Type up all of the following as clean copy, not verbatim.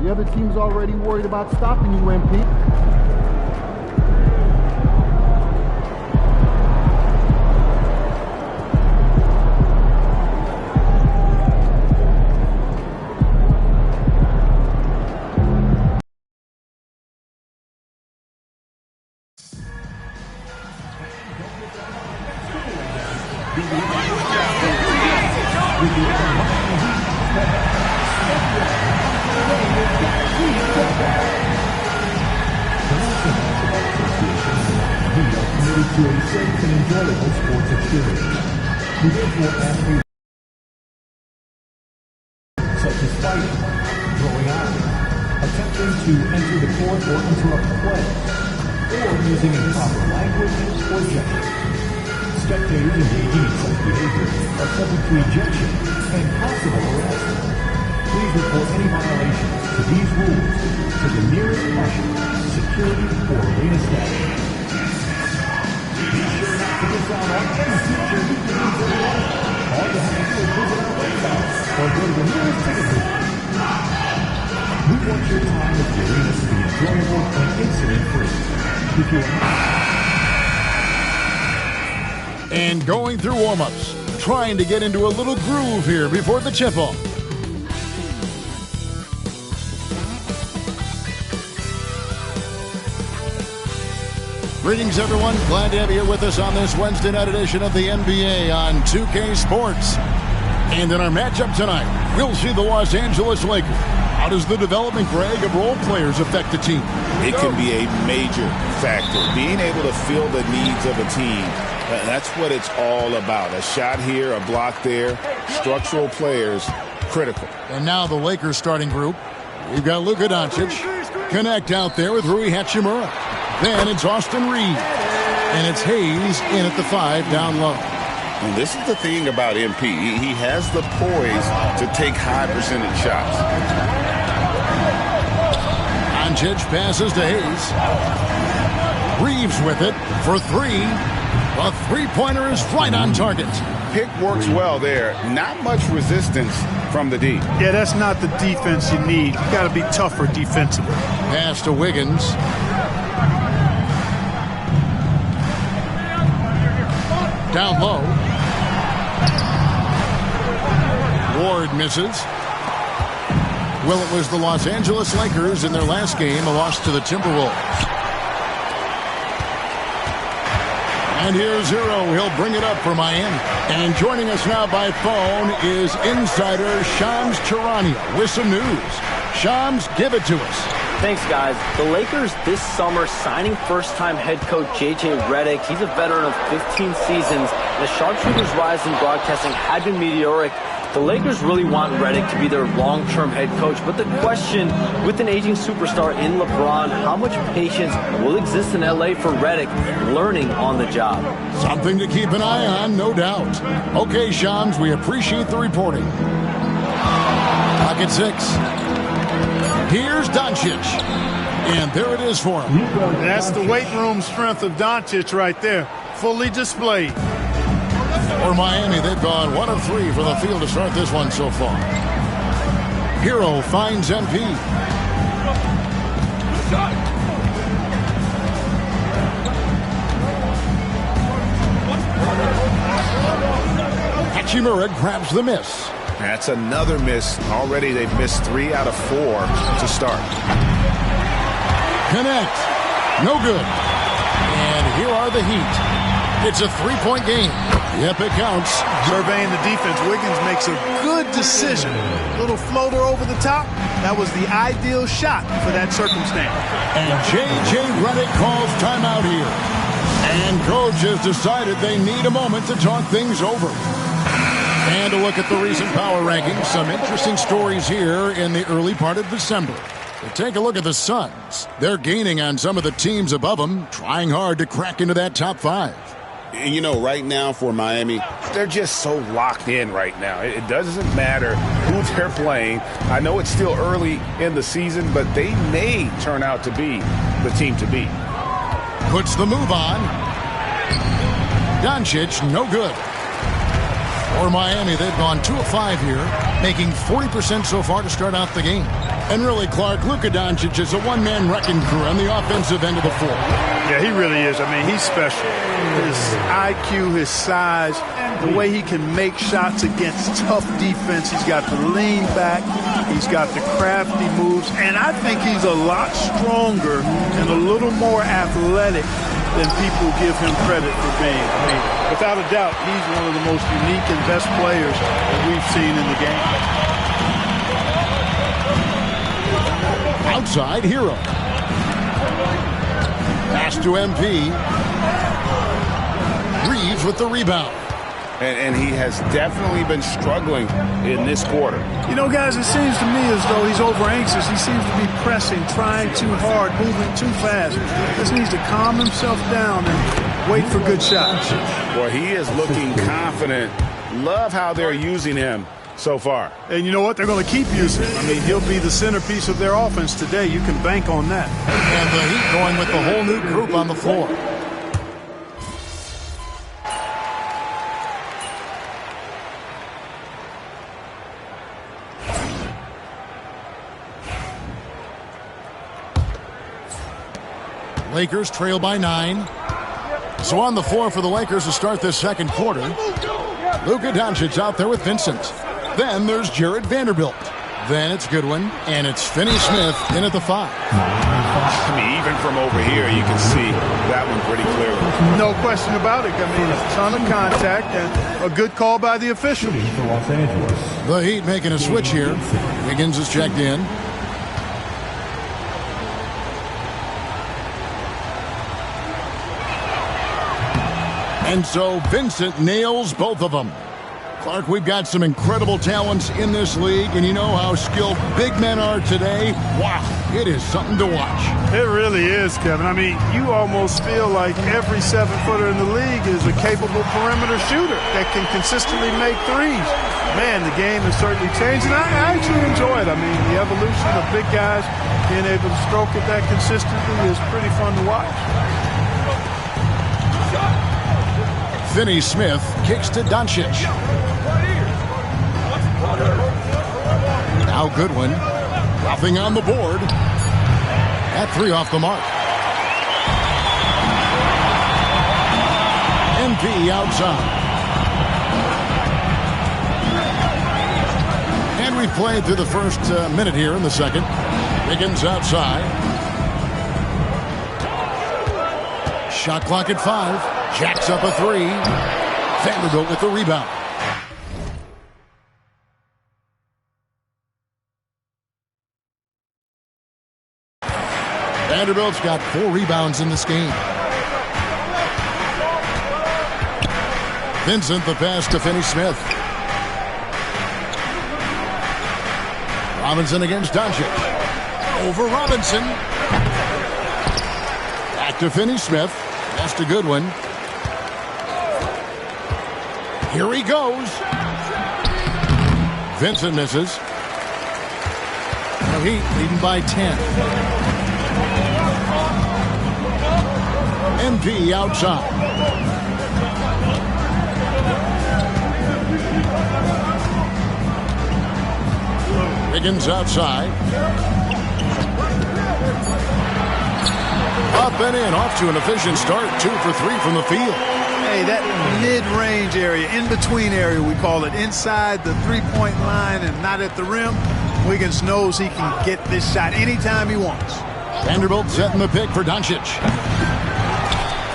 The other team's already worried about stopping you, MP. To a safe and enjoyable sports experience. We therefore ask you, such as fighting, throwing out, attempting to enter the court or interrupt play, or using improper language or gestures. Spectators engaging in such behavior are subject to ejection and possible arrest. Please report any violations to these rules to the nearest usher, security, or arena staff. Be sure not to miss out on any future weekends of life. All you have to do is visit our website or go to the nearest ticket booth. We want your time at the arena to be enjoyable and incident-free. If you're and going through warm-ups, trying to get into a little groove here before the tip-off. Greetings, everyone. Glad to have you here with us on this Wednesday night edition of the NBA on 2K Sports. And in our matchup tonight, we'll see the Los Angeles Lakers. How does the development, Greg, of role players affect the team? It can be a major factor. Being able to fill the needs of a team, that's what it's all about. A shot here, a block there, structural players, critical. And now the Lakers starting group. We've got Luka Doncic. Connect out there with Rui Hachimura. Then it's Austin Reeves. And it's Hayes in at the 5 down low. And this is the thing about MP. He has the poise to take high percentage shots. Doncic passes to Hayes. Reeves with it for 3. A three-pointer is right on target. Pick works well there. Not much resistance from the D. Yeah, that's not the defense you need. You got to be tougher defensively. Pass to Wiggins. Down low. Ward misses. Well, it was the Los Angeles Lakers in their last game, a loss to the Timberwolves. And here's Zero. He'll bring it up for Miami. And joining us now by phone is insider Shams Charania with some news. Shams, give it to us. Thanks, guys. The Lakers this summer signing first-time head coach J.J. Redick. He's a veteran of 15 seasons. The sharpshooter's rise in broadcasting had been meteoric. The Lakers really want Redick to be their long-term head coach. But the question, with an aging superstar in LeBron, how much patience will exist in L.A. for Redick learning on the job? Something to keep an eye on, no doubt. Okay, Shams, we appreciate the reporting. Pocket 6. Here's Doncic. And there it is for him. That's the weight room strength of Doncic right there. Fully displayed. For Miami, they've gone 1 of 3 for the field to start this one so far. Hero finds MP. Hachimura grabs the miss. That's another miss. Already they've missed 3 out of 4 to start. Connect. No good. And here are the Heat. It's a three-point game. Yep, it counts. Surveying the defense, Wiggins makes a good decision. Little floater over the top. That was the ideal shot for that circumstance. And J.J. Redick calls timeout here. And coach has decided they need a moment to talk things over. And a look at the recent power rankings. Some interesting stories here in the early part of December. But take a look at the Suns. They're gaining on some of the teams above them, trying hard to crack into that top 5. And, you know, right now for Miami, they're just so locked in right now. It doesn't matter who they're playing. I know it's still early in the season, but they may turn out to be the team to beat. Puts the move on. Doncic, no good. For Miami, they've gone 2 of 5 here, making 40% so far to start out the game. And really, Clark, Luka Doncic is a one-man wrecking crew on the offensive end of the floor. Yeah, he really is. I mean, he's special. His IQ, his size, the way he can make shots against tough defense. He's got the lean back. He's got the crafty moves. And I think he's a lot stronger and a little more athletic than people give him credit for being. I mean, without a doubt, he's one of the most unique and best players that we've seen in the game. Outside, Hero. Pass to MP. Reeves with the rebound. And he has definitely been struggling in this quarter. You know, guys, it seems to me as though he's over-anxious. He seems to be pressing, trying too hard, moving too fast. Just needs to calm himself down and wait for good shots. Well, he is looking confident. Love how they're using him so far. And you know what? They're going to keep using him. I mean, he'll be the centerpiece of their offense today. You can bank on that. And the Heat going with the whole new group on the floor. Lakers trail by 9. So on the floor for the Lakers to start this second quarter. Luka Doncic out there with Vincent. Then there's Jared Vanderbilt. Then it's Goodwin, and it's Finney-Smith in at the 5. I mean, even from over here, you can see that one pretty clearly. No question about it. I mean, a ton of contact and a good call by the official. The Heat making a switch here. Wiggins is checked in. And so Vincent nails both of them. Clark, we've got some incredible talents in this league, and you know how skilled big men are today. Wow, it is something to watch. It really is, Kevin. I mean, you almost feel like every 7-footer in the league is a capable perimeter shooter that can consistently make threes. Man, the game has certainly changed, and I actually enjoy it. I mean, the evolution of big guys being able to stroke it that consistently is pretty fun to watch. Finney-Smith kicks to Doncic. Now Goodwin, nothing on the board. That 3 off the mark. MP outside. And we've played through the first minute here in the second. Wiggins outside. Shot clock at 5. Jacks up a 3. Vanderbilt with the rebound. Vanderbilt's got 4 rebounds in this game. Vincent the pass to Finney-Smith. Robinson against Doncic. Over Robinson. Back to Finney-Smith. Pass to Goodwin. Here he goes. Vincent misses. The Heat leading by 10. MP outside. Wiggins outside. Up and in, off to an efficient start. 2 for 3 from the field. Hey, that mid-range area, in-between area, we call it, inside the three-point line and not at the rim, Wiggins knows he can get this shot anytime he wants. Vanderbilt setting the pick for Doncic.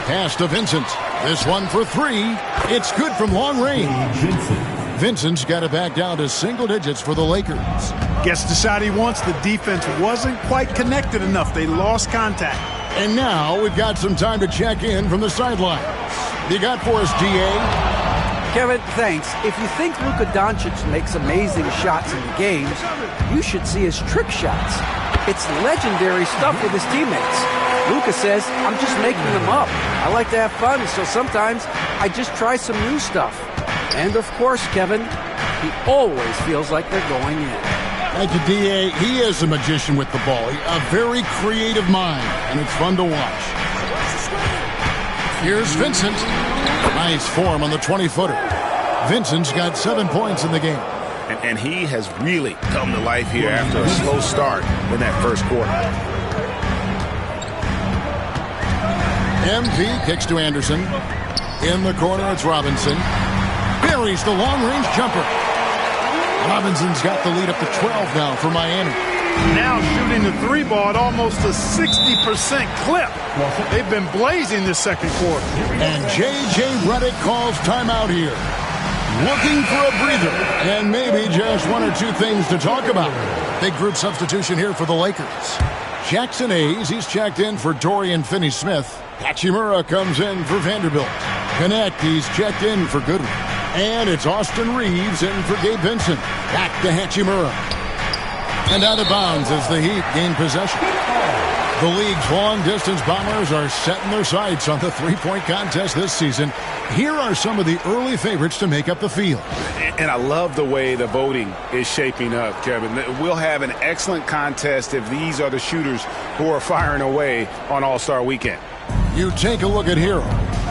Pass to Vincent. This one for three. It's good from long range. Vincent's got it back down to single digits for the Lakers. Gets the shot he wants. The defense wasn't quite connected enough. They lost contact. And now we've got some time to check in from the sidelines. You got for us, D.A.? Kevin, thanks. If you think Luka Doncic makes amazing shots in the games, you should see his trick shots. It's legendary stuff with his teammates. Luka says, I'm just making them up. I like to have fun, so sometimes I just try some new stuff. And of course, Kevin, he always feels like they're going in. Thank you, D.A. He is a magician with the ball. A very creative mind, and it's fun to watch. Here's Vincent. Nice form on the 20-footer. Vincent's got 7 points in the game. And he has really come to life here after a slow start in that first quarter. MP kicks to Anderson. In the corner, it's Robinson. Buries the long-range jumper. Robinson's got the lead up to 12 now for Miami. Now shooting the three ball at almost a 60% clip. They've been blazing this second quarter. And J.J. Redick calls timeout here. Looking for a breather and maybe just one or two things to talk about. Big group substitution here for the Lakers. Jackson Hayes, he's checked in for Dorian Finney-Smith. Hachimura comes in for Vanderbilt. Connect, he's checked in for Goodwin. And it's Austin Reeves in for Gabe Vincent. Back to Hachimura. And out of bounds as the Heat gain possession. The league's long-distance Bombers are setting their sights on the three-point contest this season. Here are some of the early favorites to make up the field. And I love the way the voting is shaping up, Kevin. We'll have an excellent contest if these are the shooters who are firing away on All-Star Weekend. You take a look at Hero.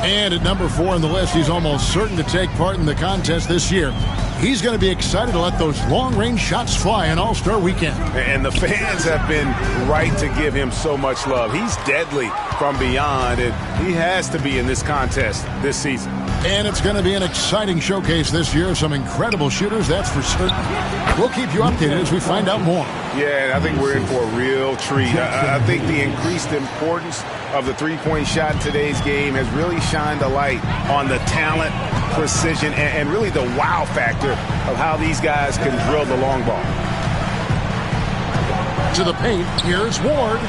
And at number 4 on the list, he's almost certain to take part in the contest this year. He's going to be excited to let those long-range shots fly on All-Star Weekend. And the fans have been right to give him so much love. He's deadly from beyond, and he has to be in this contest this season. And it's going to be an exciting showcase this year of some incredible shooters, that's for certain. We'll keep you updated as we find out more. Yeah, I think we're in for a real treat. I think the increased importance of the three-point shot in today's game has really shined a light on the talent, precision, and really the wow factor of how these guys can drill the long ball. To the paint, here's Ward.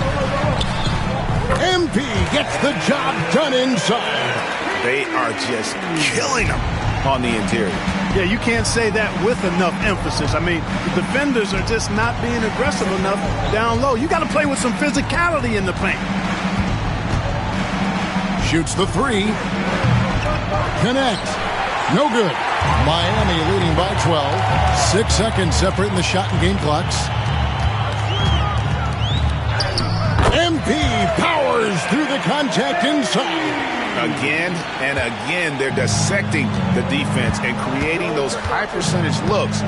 MP gets the job done inside. They are just killing them on the interior. Yeah, you can't say that with enough emphasis. I mean, the defenders are just not being aggressive enough down low. You got to play with some physicality in the paint. Shoots the three. Connect. No good. Miami leading by 12. 6 seconds separating the shot and game clocks. MP powers through the contact inside. Again and again, they're dissecting the defense and creating those high percentage looks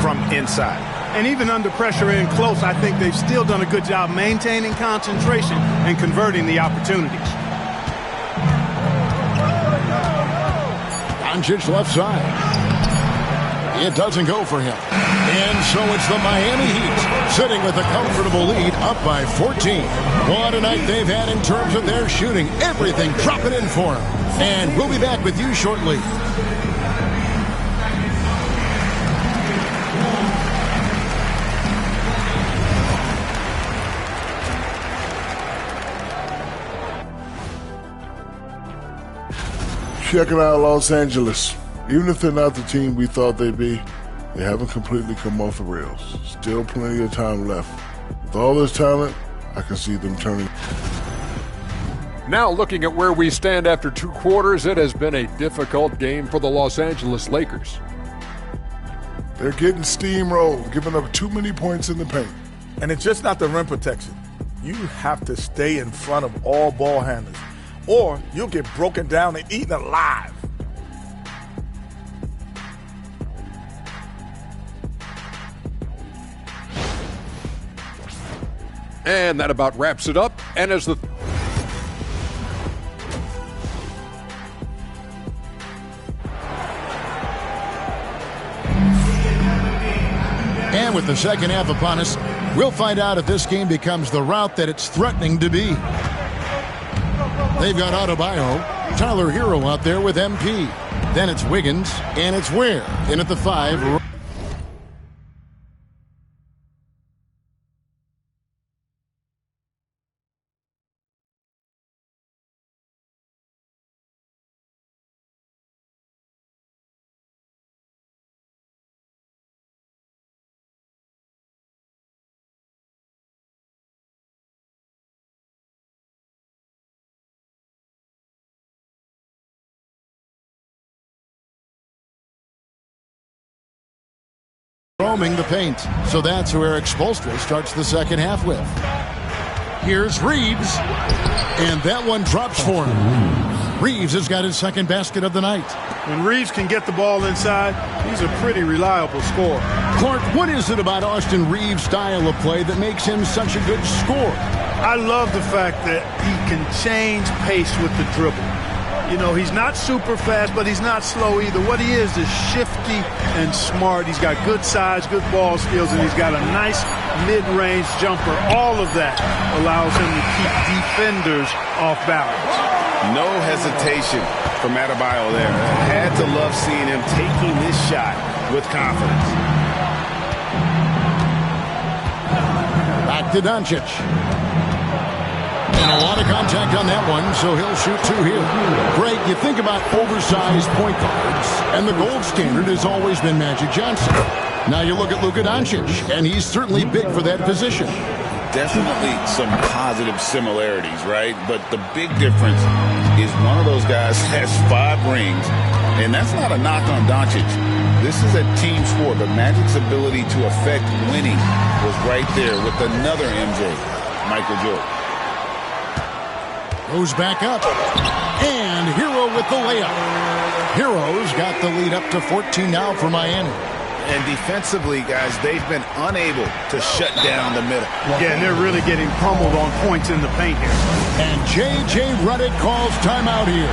from inside. And even under pressure in close, I think they've still done a good job maintaining concentration and converting the opportunities. Doncic left side. It doesn't go for him. And so it's the Miami Heat sitting with a comfortable lead up by 14. What a night they've had in terms of their shooting. Everything dropping in for them. And we'll be back with you shortly. Checking out Los Angeles. Even if they're not the team we thought they'd be, they haven't completely come off the rails. Still plenty of time left. With all this talent, I can see them turning. Now looking at where we stand after 2 quarters, it has been a difficult game for the Los Angeles Lakers. They're getting steamrolled, giving up too many points in the paint. And it's just not the rim protection. You have to stay in front of all ball handlers, or you'll get broken down and eaten alive. And that about wraps it up. And as the And with the second half upon us, we'll find out if this game becomes the route that it's threatening to be. They've got Adebayo. Tyler Hero out there with MP. Then it's Wiggins, and it's Ware in at the 5. Roaming the paint. So that's who Eric Spoelstra starts the second half with. Here's Reeves. And that one drops for him. Reeves has got his second basket of the night. When Reeves can get the ball inside, he's a pretty reliable scorer. Clark, what is it about Austin Reeves' style of play that makes him such a good scorer? I love the fact that he can change pace with the dribble. You know, he's not super fast, but he's not slow either. What he is shifty and smart. He's got good size, good ball skills, and he's got a nice mid-range jumper. All of that allows him to keep defenders off balance. No hesitation from Adebayo there. Had to love seeing him taking this shot with confidence. Back to Doncic. And a lot of contact on that one, so he'll shoot 2 here. Greg, you think about oversized point guards, and the gold standard has always been Magic Johnson. Now you look at Luka Doncic, and he's certainly big for that position. Definitely some positive similarities, right? But the big difference is one of those guys has 5 rings, and that's not a knock on Doncic. This is a team sport, but Magic's ability to affect winning was right there with another MJ, Michael Jordan. Goes back up. And Hero with the layup. Hero's got the lead up to 14 now for Miami. And defensively, guys, they've been unable to shut down the middle. Yeah, and they're really getting pummeled on points in the paint here. And J.J. Redick calls timeout here.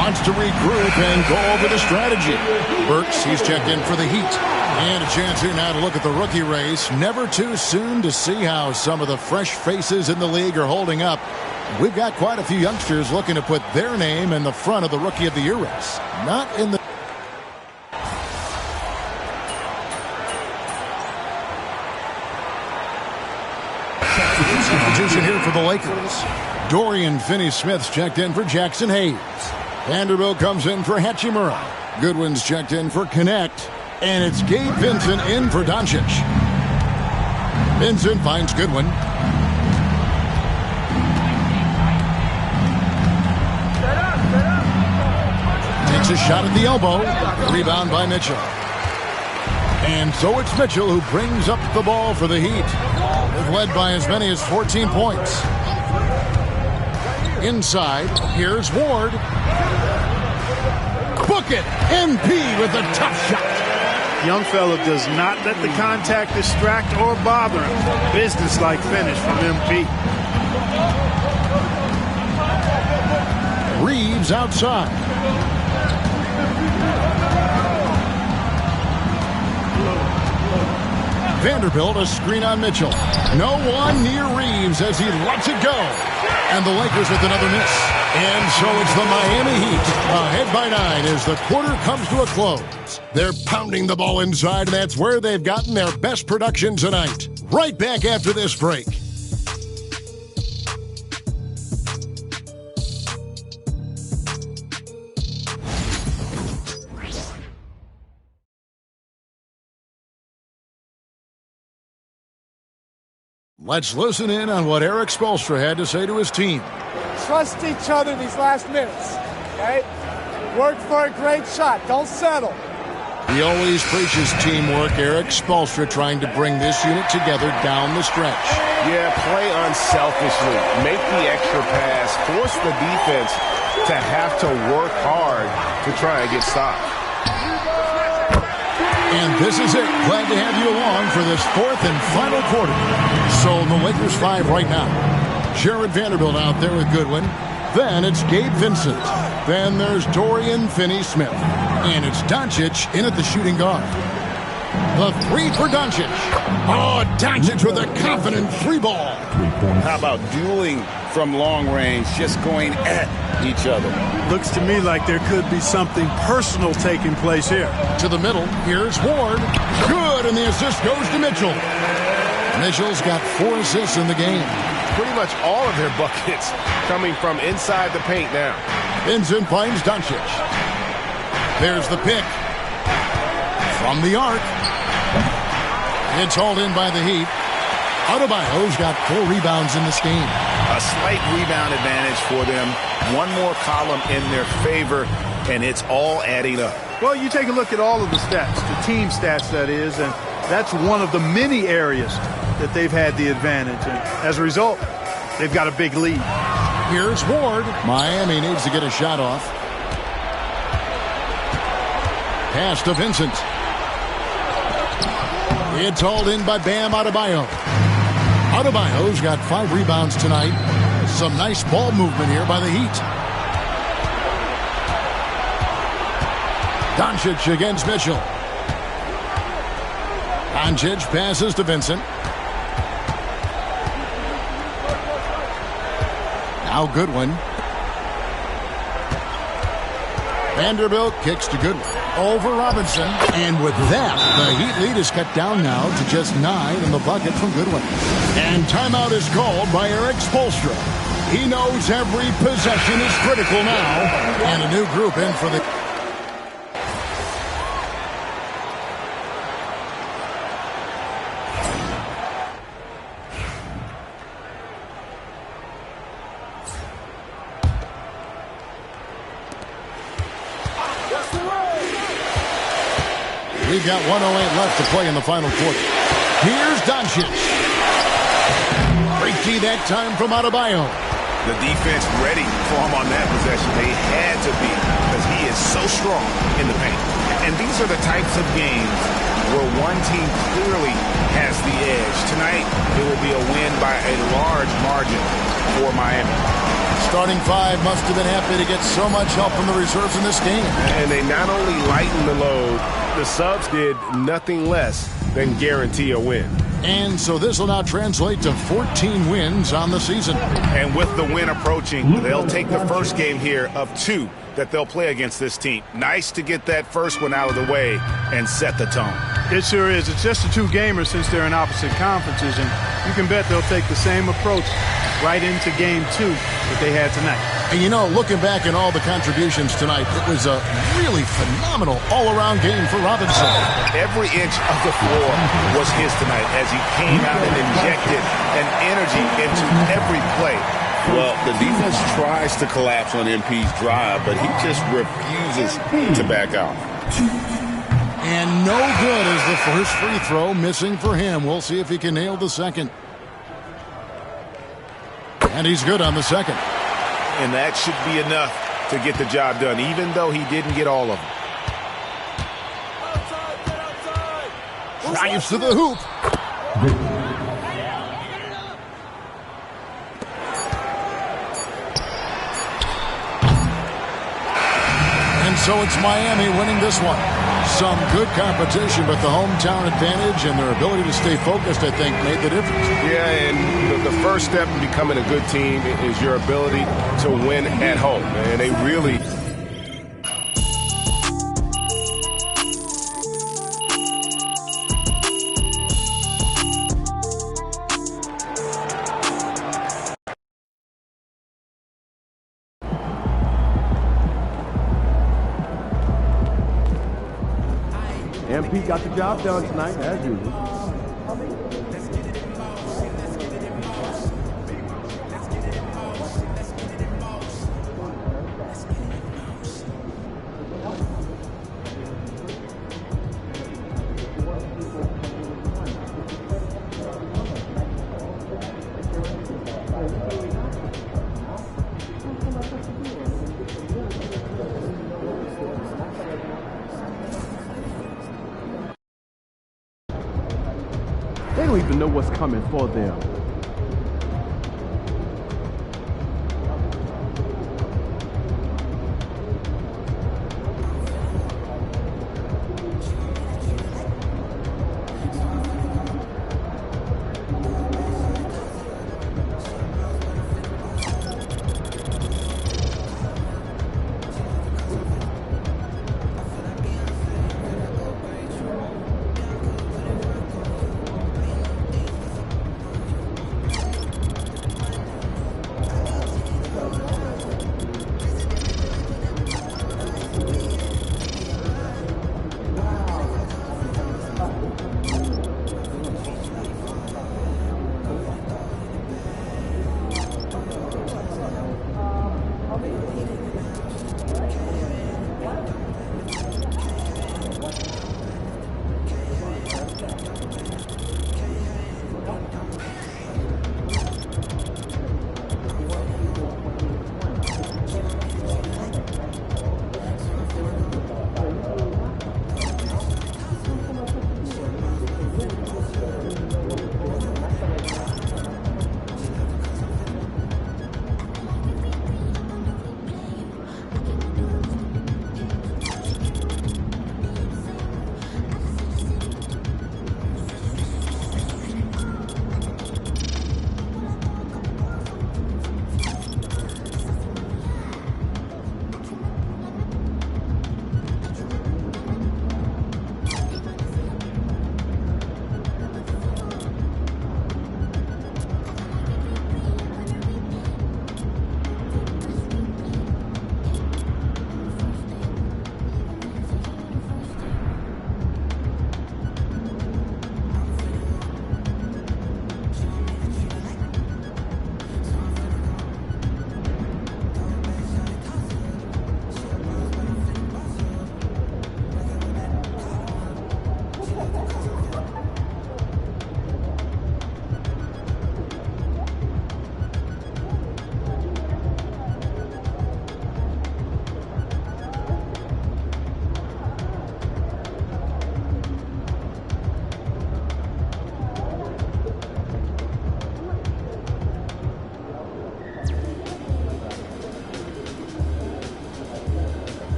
Wants to regroup and go over the strategy. Burks, he's checked in for the Heat. And a chance here now to look at the rookie race. Never too soon to see how some of the fresh faces in the league are holding up. We've got quite a few youngsters looking to put their name in the front of the Rookie of the Year race. Not in the... Substitution here for the Lakers. Dorian Finney-Smith's checked in for Jackson Hayes. Vanderbilt comes in for Hachimura. Goodwin's checked in for Connect. And it's Gabe Vincent in for Doncic. Vincent finds Goodwin. Takes a shot at the elbow. Rebound by Mitchell. And so it's Mitchell who brings up the ball for the Heat. They've led by as many as 14 points. Inside, here's Ward. Book it! MP with a tough shot. Young fella does not let the contact distract or bother him. Business-like finish from MP. Reeves outside. Vanderbilt a screen on Mitchell. No one near Reeves as he lets it go. And the Lakers with another miss. And so it's the Miami Heat ahead by 9 as the quarter comes to a close. They're pounding the ball inside, and that's where they've gotten their best production tonight. Right back after this break. Let's listen in on what Eric Spoelstra had to say to his team. Trust each other these last minutes, okay? Work for a great shot. Don't settle. He always preaches teamwork. Eric Spoelstra trying to bring this unit together down the stretch. Yeah, play unselfishly. Make the extra pass. Force the defense to have to work hard to try and get stopped. And this is it. Glad to have you along for this fourth and final quarter. So the Lakers 5 right now. Jared Vanderbilt out there with Goodwin. Then it's Gabe Vincent. Then there's Dorian Finney-Smith. And it's Doncic in at the shooting guard. The 3 for Doncic. Oh, Doncic with a confident 3 ball. How about dueling from long range, just going at each other. Looks to me like there could be something personal taking place here. To the middle, here's Ward. Good, and the assist goes to Mitchell. Mitchell's got 4 assists in the game. Pretty much all of their buckets coming from inside the paint now. Vincent finds Doncic. There's the pick. From the arc. It's hauled in by the Heat. Adebayo's got 4 rebounds in this game. A slight rebound advantage for them. One more column in their favor, and it's all adding up. Well, you take a look at all of the stats, the team stats that is, and that's one of the many areas that they've had the advantage. And as a result, they've got a big lead. Here's Ward. Miami needs to get a shot off. Pass to Vincent. It's hauled in by Bam Adebayo. Adebayo's got 5 rebounds tonight. Some nice ball movement here by the Heat. Doncic against Mitchell. Doncic passes to Vincent. Now Goodwin. Vanderbilt kicks to Goodwin. Over Robinson. And with that, the Heat lead is cut down now to just 9 in the bucket from Goodwin. And timeout is called by Eric Spoelstra. He knows every possession is critical now. And a new group in for the... We've got 1:08 left to play in the final quarter. Here's Doncic. Great D that time from Adebayo. The defense ready for him on that possession. They had to be because he is so strong in the paint. And these are the types of games where one team clearly has the edge. Tonight, it will be a win by a large margin for Miami. Starting 5 must have been happy to get so much help from the reserves in this game. And they not only lightened the load, the subs did nothing less than guarantee a win. And so this will now translate to 14 wins on the season. And with the win approaching, they'll take the first game here of 2 that they'll play against this team. Nice to get that first one out of the way and set the tone. It sure is. It's just a 2-gamer since they're in opposite conferences, and you can bet they'll take the same approach right into game 2 that they had tonight. And you know, looking back at all the contributions tonight, it was a really phenomenal all-around game for Robinson. Every inch of the floor was his tonight as he came out and injected an energy into every play. Well, the defense tries to collapse on MP's drive, but he just refuses to back out. And no good as the first free throw missing for him. We'll see if he can nail the second. And he's good on the second. And that should be enough to get the job done, even though he didn't get all of them. Drives to the hoop. And so it's Miami winning this one. Some good competition, but the hometown advantage and their ability to stay focused, I think, made the difference. Yeah, and the first step in becoming a good team is your ability to win at home. And they really... MP got the job done tonight, as usual. They don't even know what's coming for them.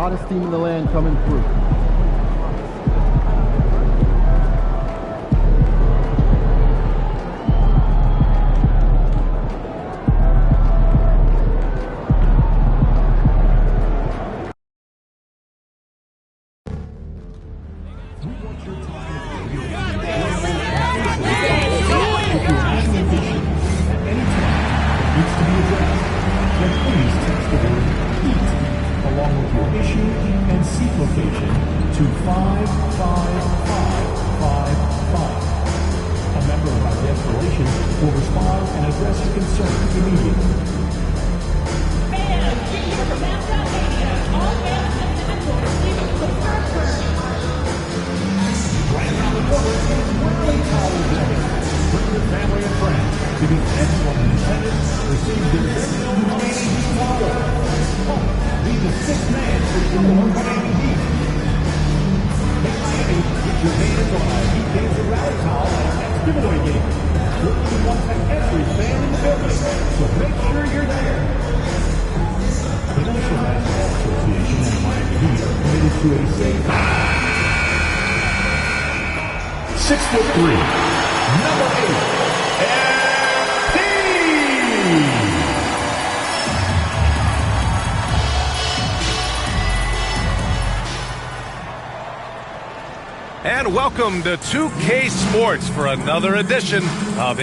hottest team in the land coming through. And welcome to 2K Sports for another edition of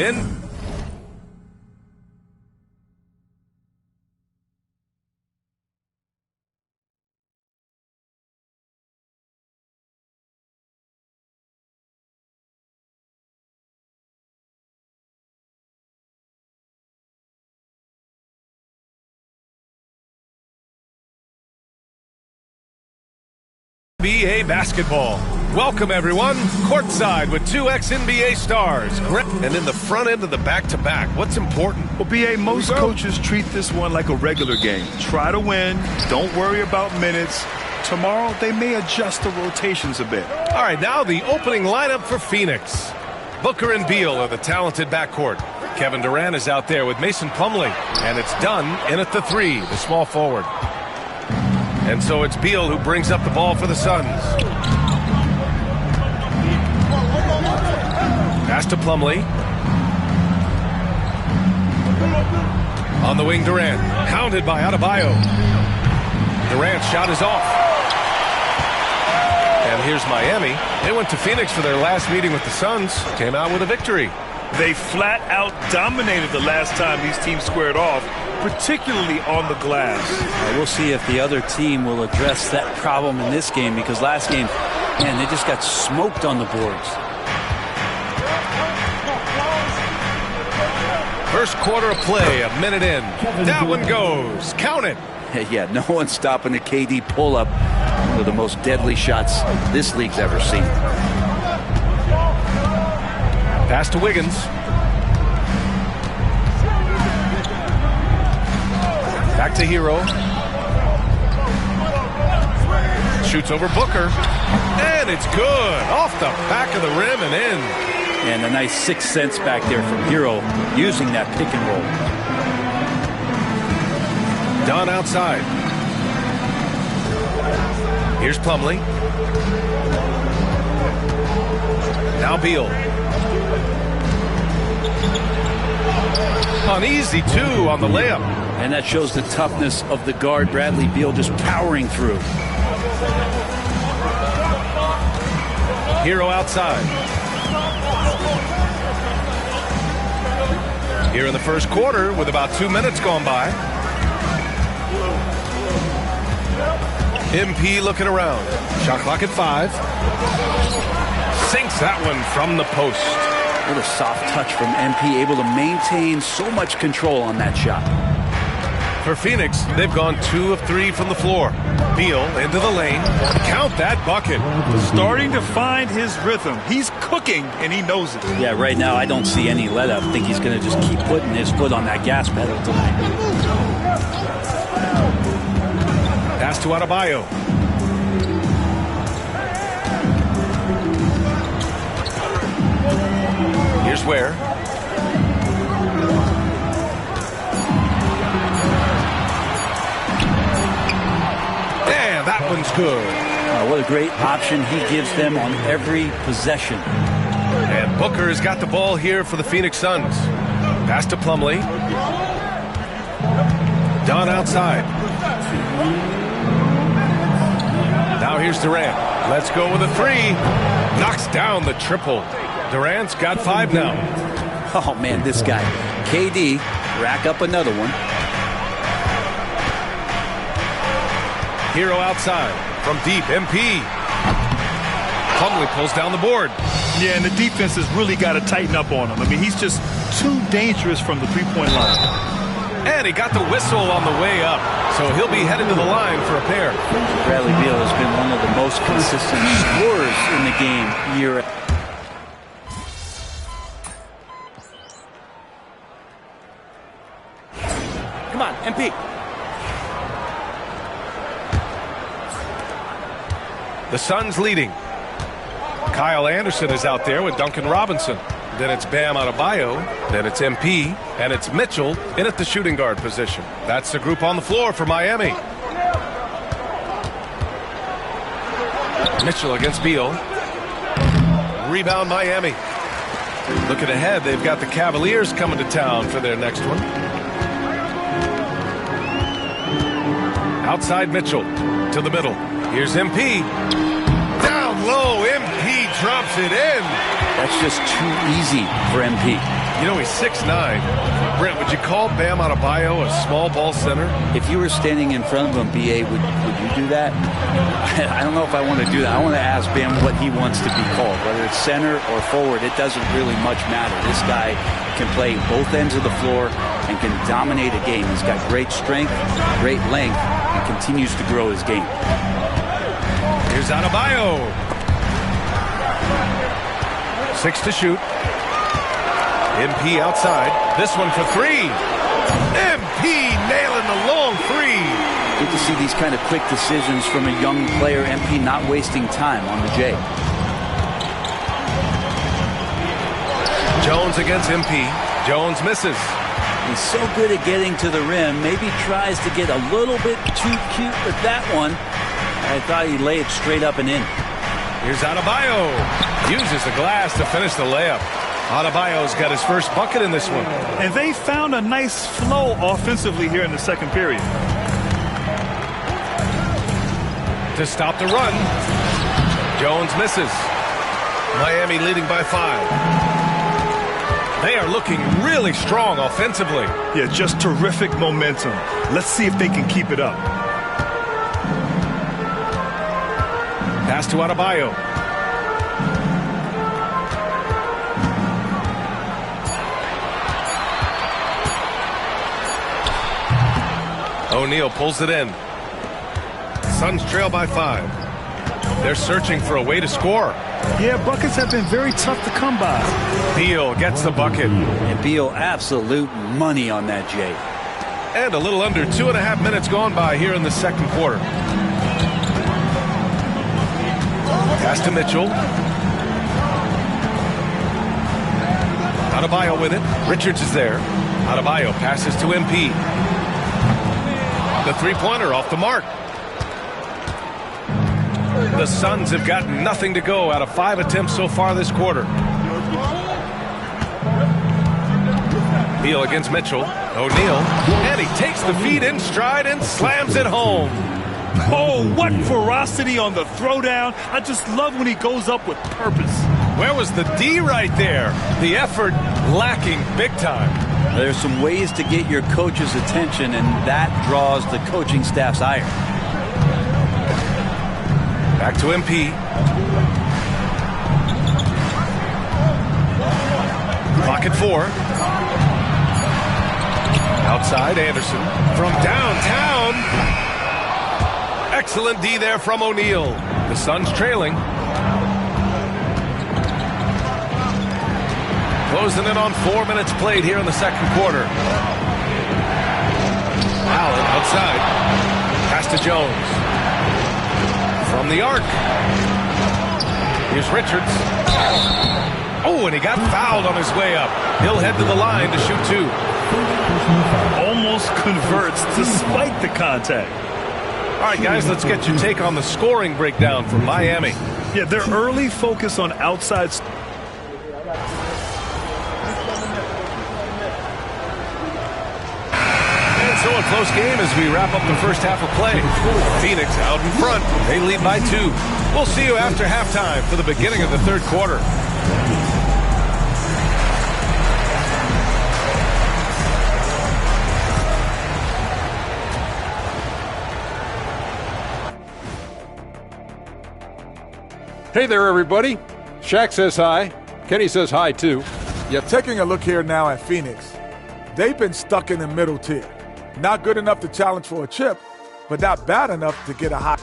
NBA basketball. Welcome, everyone. Courtside with two ex-NBA stars. And in the front end of the back-to-back, what's important? Well, B.A., most coaches treat this one like a regular game. Try to win. Don't worry about minutes. Tomorrow, they may adjust the rotations a bit. All right, now the opening lineup for Phoenix. Booker and Beal are the talented backcourt. Kevin Durant is out there with Mason Plumlee. And it's Dunn in at the three, the small forward. And so it's Beal who brings up the ball for the Suns. Pass to Plumlee. On the wing, Durant. Hounded by Adebayo. Durant's shot is off. And here's Miami. They went to Phoenix for their last meeting with the Suns. Came out with a victory. They flat out dominated the last time these teams squared off, particularly on the glass. We'll see if the other team will address that problem in this game, because last game, man, they just got smoked on the boards. First quarter of play, a minute in. That one goes. Count it. Yeah, no one's stopping the KD pull-up. One of the most deadly shots this league's ever seen. Pass to Wiggins. Back to Hero. Shoots over Booker. And it's good. Off the back of the rim and in. And a nice 6 cents back there from Hero using that pick and roll. Dunn outside. Here's Plumlee. Now Beal. An easy two on the layup. And that shows the toughness of the guard, Bradley Beal, just powering through. Hero outside. Here in the first quarter with about 2 minutes gone by. MP looking around. Shot clock at 5. Sinks that one from the post. What a soft touch from MP, able to maintain so much control on that shot. For Phoenix, they've gone 2 of 3 from the floor. Beal into the lane. Count that bucket. Starting to find his rhythm. He's cooking, and he knows it. Yeah, right now I don't see any let up. I think he's going to just keep putting his foot on that gas pedal tonight. Pass to Adebayo. Here's Ware. And that one good. What a great option he gives them on every possession. And Booker has got the ball here for the Phoenix Suns. Pass to Plumlee. Dunn outside. Now here's Durant. Let's go with a three. Knocks down the triple. Durant's got 5 now. Oh, man, this guy. KD, rack up another one. Hero outside. From deep, MP. Plumlee pulls down the board. Yeah, and the defense has really got to tighten up on him. I mean, he's just too dangerous from the three-point line. And he got the whistle on the way up, so he'll be headed to the line for a pair. Bradley Beal has been one of the most consistent scorers in the game year. Come on, MP. The Suns leading. Kyle Anderson is out there with Duncan Robinson. Then it's Bam Adebayo. Then it's MP. And it's Mitchell in at the shooting guard position. That's the group on the floor for Miami. Mitchell against Beal. Rebound Miami. Looking ahead, they've got the Cavaliers coming to town for their next one. Outside Mitchell to the middle. Here's MP. Down low, MP drops it in. That's just too easy for MP. You know, he's 6'9". Brent, would you call Bam Adebayo a small ball center? If you were standing in front of him, BA, would you do that? I don't know if I want to do that. I want to ask Bam what he wants to be called. Whether it's center or forward, it doesn't really much matter. This guy can play both ends of the floor and can dominate a game. He's got great strength, great length, and continues to grow his game. Here's Adebayo. 6 to shoot. MP outside. This one for 3. MP nailing the long 3. Good to see these kind of quick decisions from a young player. MP not wasting time on the J. Jones against MP. Jones misses. He's so good at getting to the rim. Maybe tries to get a little bit too cute with that one. I thought he'd lay it straight up and in. Here's Adebayo. Uses the glass to finish the layup. Adebayo's got his first bucket in this one. And they found a nice flow offensively here in the second period. To stop the run. Jones misses. Miami leading by 5. They are looking really strong offensively. Yeah, just terrific momentum. Let's see if they can keep it up. Pass to Adebayo. O'Neal pulls it in. Suns trail by 5. They're searching for a way to score. Yeah, buckets have been very tough to come by. Beal gets the bucket. And Beal absolute money on that, Jay. And a little under 2.5 minutes gone by here in the second quarter. Pass to Mitchell. Adebayo with it. Richards is there. Adebayo passes to MP. The three-pointer off the mark. The Suns have got nothing to go out of 5 attempts so far this quarter. Beal against Mitchell. O'Neal. And he takes the feed in stride and slams it home. Oh, what ferocity on the throwdown. I just love when he goes up with purpose. Where was the D right there? The effort lacking big time. There's some ways to get your coach's attention, and that draws the coaching staff's ire. Back to MP. Clock at 4. Outside, Anderson. From downtown. Excellent D there from O'Neal. The Suns trailing. Closing in on 4 minutes played here in the second quarter. Allen outside. Pass to Jones. From the arc. Here's Richards. Oh, and he got fouled on his way up. He'll head to the line to shoot 2. Almost converts despite the contact. All right, guys, let's get your take on the scoring breakdown from Miami. Yeah, their early focus on outside. And so a close game as we wrap up the first half of play. Phoenix out in front. They lead by 2. We'll see you after halftime for the beginning of the third quarter. Hey there, everybody. Shaq says hi. Kenny says hi, too. You're taking a look here now at Phoenix. They've been stuck in the middle tier. Not good enough to challenge for a chip, but not bad enough to get a hot.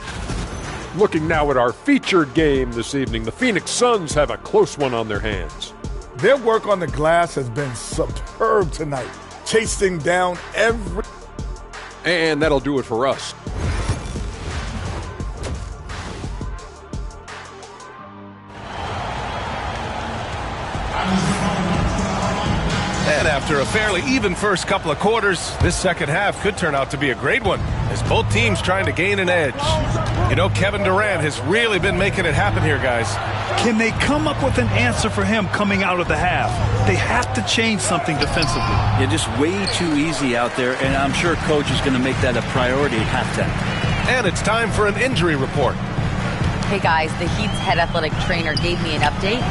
Looking now at our featured game this evening, the Phoenix Suns have a close one on their hands. Their work on the glass has been superb tonight, chasing down every... And that'll do it for us. And after a fairly even first couple of quarters, this second half could turn out to be a great one, as both teams trying to gain an edge. You know, Kevin Durant has really been making it happen here, guys. Can they come up with an answer for him coming out of the half? They have to change something defensively. Yeah, just way too easy out there, and I'm sure Coach is going to make that a priority at halftime. And it's time for an injury report. Hey guys, the Heat's head athletic trainer gave me an update.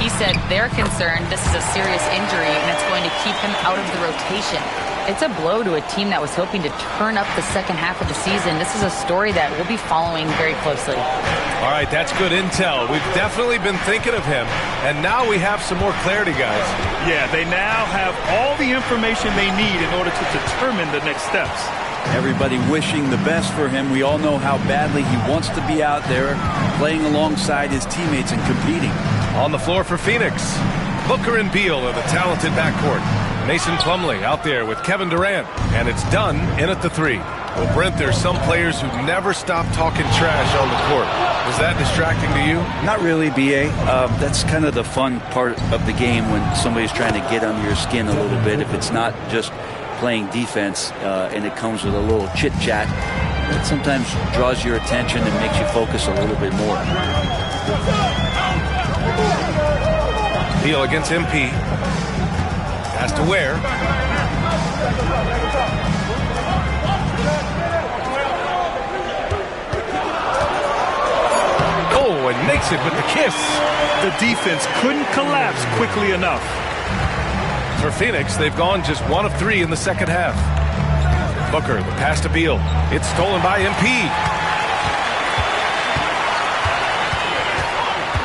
He said they're concerned this is a serious injury and it's going to keep him out of the rotation. It's a blow to a team that was hoping to turn up the second half of the season. This is a story that we'll be following very closely. All right, that's good intel. We've definitely been thinking of him, and now we have some more clarity, guys. Yeah, they now have all the information they need in order to determine the next steps. Everybody wishing the best for him. We all know how badly he wants to be out there playing alongside his teammates and competing. On the floor for Phoenix, Booker and Beal are the talented backcourt. Mason Plumlee out there with Kevin Durant, and it's done in at the 3. Well, Brent, there's some players who never stop talking trash on the court. Was that distracting to you? Not really, B.A. That's kind of the fun part of the game when somebody's trying to get under your skin a little bit. If it's not just playing defense and it comes with a little chit-chat, it sometimes draws your attention and makes you focus a little bit more. Beal against MP. Has to Ware. Oh, and makes it with the kiss. The defense couldn't collapse quickly enough. For Phoenix, they've gone just 1 of 3 in the second half. Booker, the pass to Beal. It's stolen by MP.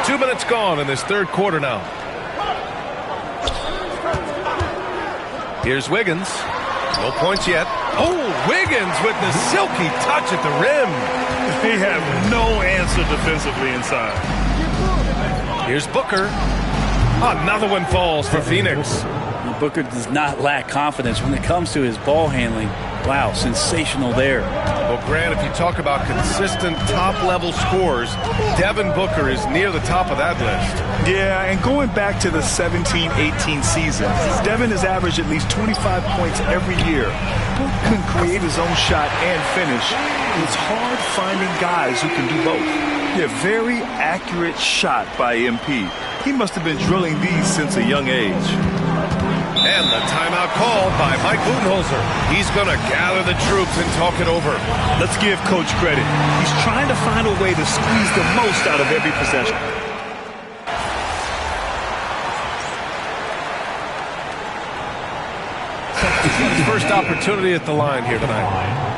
2 minutes gone in this third quarter now. Here's Wiggins. No points yet. Oh, Wiggins with the silky touch at the rim. They have no answer defensively inside. Here's Booker. Another one falls for Phoenix. Booker does not lack confidence when it comes to his ball handling. Wow, sensational there. Well, Grant, if you talk about consistent top-level scores, Devin Booker is near the top of that list. Yeah, and going back to the 17-18 season, Devin has averaged at least 25 points every year. Book can create his own shot and finish. It's hard finding guys who can do both. Yeah, very accurate shot by MP. He must have been drilling these since a young age. And the timeout called by Mike Budenholzer. He's going to gather the troops and talk it over. Let's give Coach credit. He's trying to find a way to squeeze the most out of every possession. His first opportunity at the line here tonight.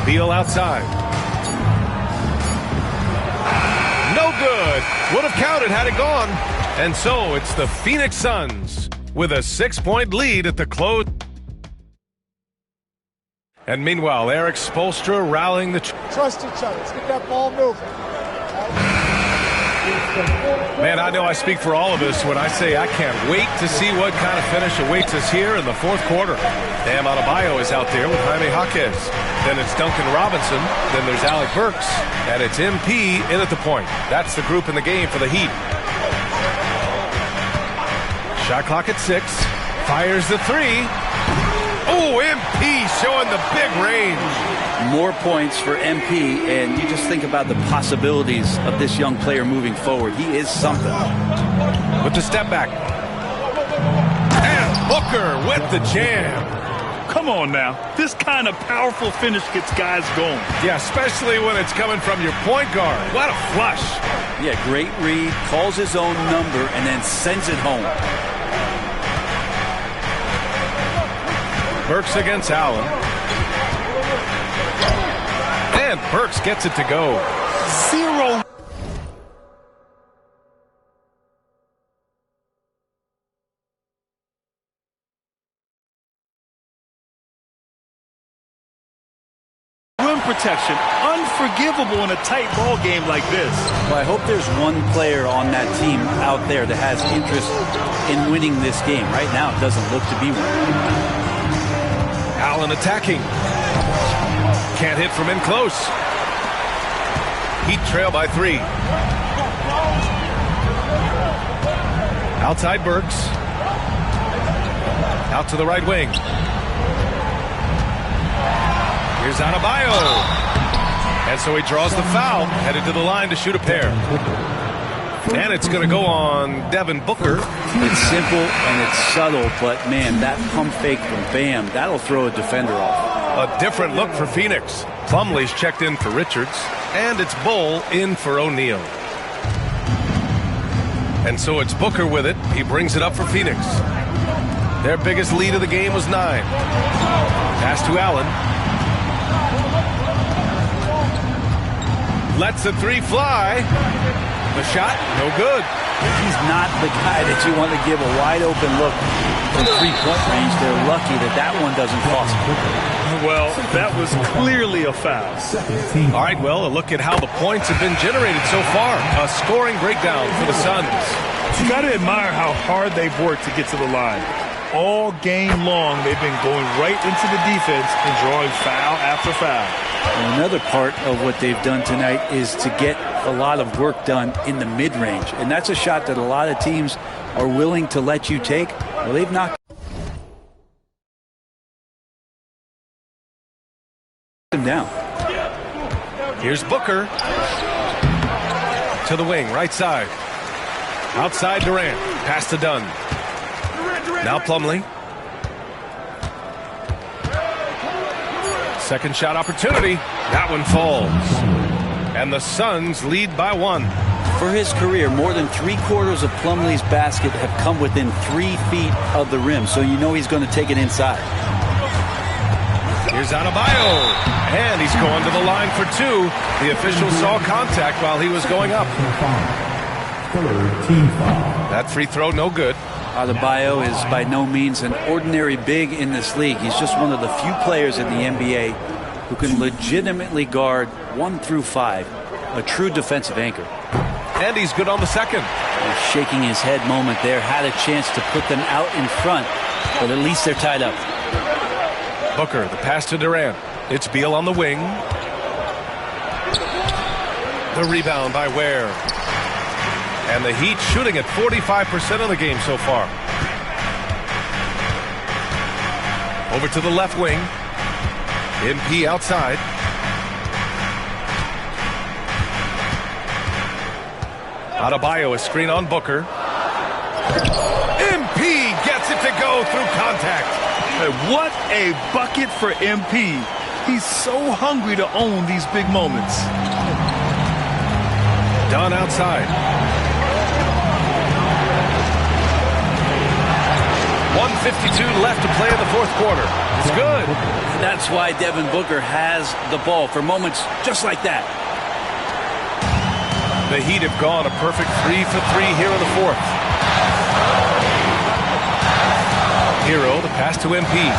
Beal outside. No good. Would have counted had it gone. And so it's the Phoenix Suns with a 6-point lead at the close. And meanwhile, Eric Spoelstra rallying the trust each other. Let's get that ball moving. Man, I know I speak for all of us when I say I can't wait to see what kind of finish awaits us here in the fourth quarter. Bam Adebayo is out there with Jaime Jaquez. Then it's Duncan Robinson. Then there's Alec Burks. And it's MP in at the point. That's the group in the game for the Heat. Shot clock at 6. Fires the 3. Oh, MP showing the big range. More points for MP, and you just think about the possibilities of this young player moving forward. He is something. With the step back. And Booker with the jam. Come on now. This kind of powerful finish gets guys going. Yeah, especially when it's coming from your point guard. What a flush. Yeah, great read, calls his own number, and then sends it home. Burks against Allen. And Burks gets it to go. 0. Rim protection, unforgivable in a tight ball game like this. Well, I hope there's one player on that team out there that has interest in winning this game. Right now, it doesn't look to be one. Allen attacking. Can't hit from in close. Heat trail by 3. Outside Burks. Out to the right wing. Here's Adebayo. And so he draws the foul. Headed to the line to shoot a pair. And it's going to go on Devin Booker. It's simple and it's subtle, but man, that pump fake from Bam, that'll throw a defender off. A different look for Phoenix. Plumlee's checked in for Richards. And it's Bull in for O'Neal. And so it's Booker with it. He brings it up for Phoenix. Their biggest lead of the game was 9. Pass to Allen. Lets the 3 fly. The shot, no good. He's not the guy that you want to give a wide open look from 3-point range. They're lucky that that one doesn't cost them. Well, that was clearly a foul. All right, well, a look at how the points have been generated so far. A scoring breakdown for the Suns. You got to admire how hard they've worked to get to the line. All game long, they've been going right into the defense and drawing foul after foul. And another part of what they've done tonight is to get a lot of work done in the mid-range. And that's a shot that a lot of teams are willing to let you take. Well, they've knocked them down. Here's Booker. To the wing, right side. Outside Durant. Pass to Dunn. Now Plumlee. Second shot opportunity. That one falls. And the Suns lead by 1. For his career, more than 3/4 of Plumlee's basket have come within 3 feet of the rim. So you know he's going to take it inside. Here's Adebayo. And he's going to the line for 2. The official saw contact while he was going up. That free throw, no good. Adebayo is by no means an ordinary big in this league. He's just one of the few players in the NBA who can legitimately guard 1 through 5. A true defensive anchor. And he's good on the second. A shaking his head moment there. Had a chance to put them out in front, but at least they're tied up. Booker, the pass to Durant. It's Beal on the wing. The rebound by Ware. And the Heat shooting at 45% of the game so far. Over to the left wing. MP outside. Adebayo, a screen on Booker. MP gets it to go through contact. Hey, what a bucket for MP. He's so hungry to own these big moments. Dunn outside. 1:52 left to play in the fourth quarter. It's good. That's why Devin Booker has the ball for moments just like that. The Heat have gone a perfect 3 for 3 here in the fourth. Hero, the pass to MP.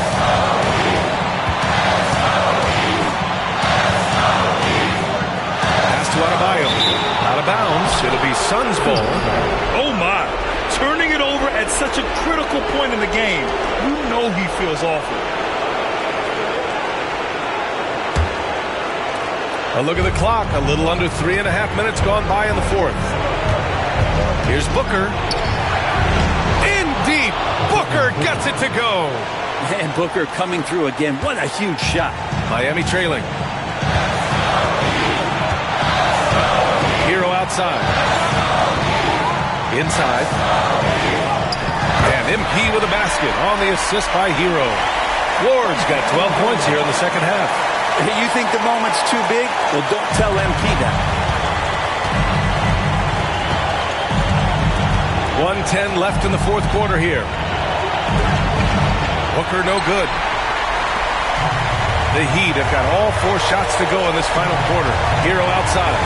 Pass to Adebayo. of bounds. It'll be Suns ball. Oh, my. Turning it over at such a critical point in the game. You know he feels awful. A look at the clock. A little under 3.5 minutes gone by in the fourth. Here's Booker. In deep. Booker gets it to go. And Booker coming through again. What a huge shot. Miami trailing. Hero outside. Inside. And MP with a basket on the assist by Hero. Ward's got 12 points here in the second half. You think the moment's too big? Well, don't tell MP that. 1:10 left in the fourth quarter here. Booker no good. The Heat have got all 4 shots to go in this final quarter. Hero outside.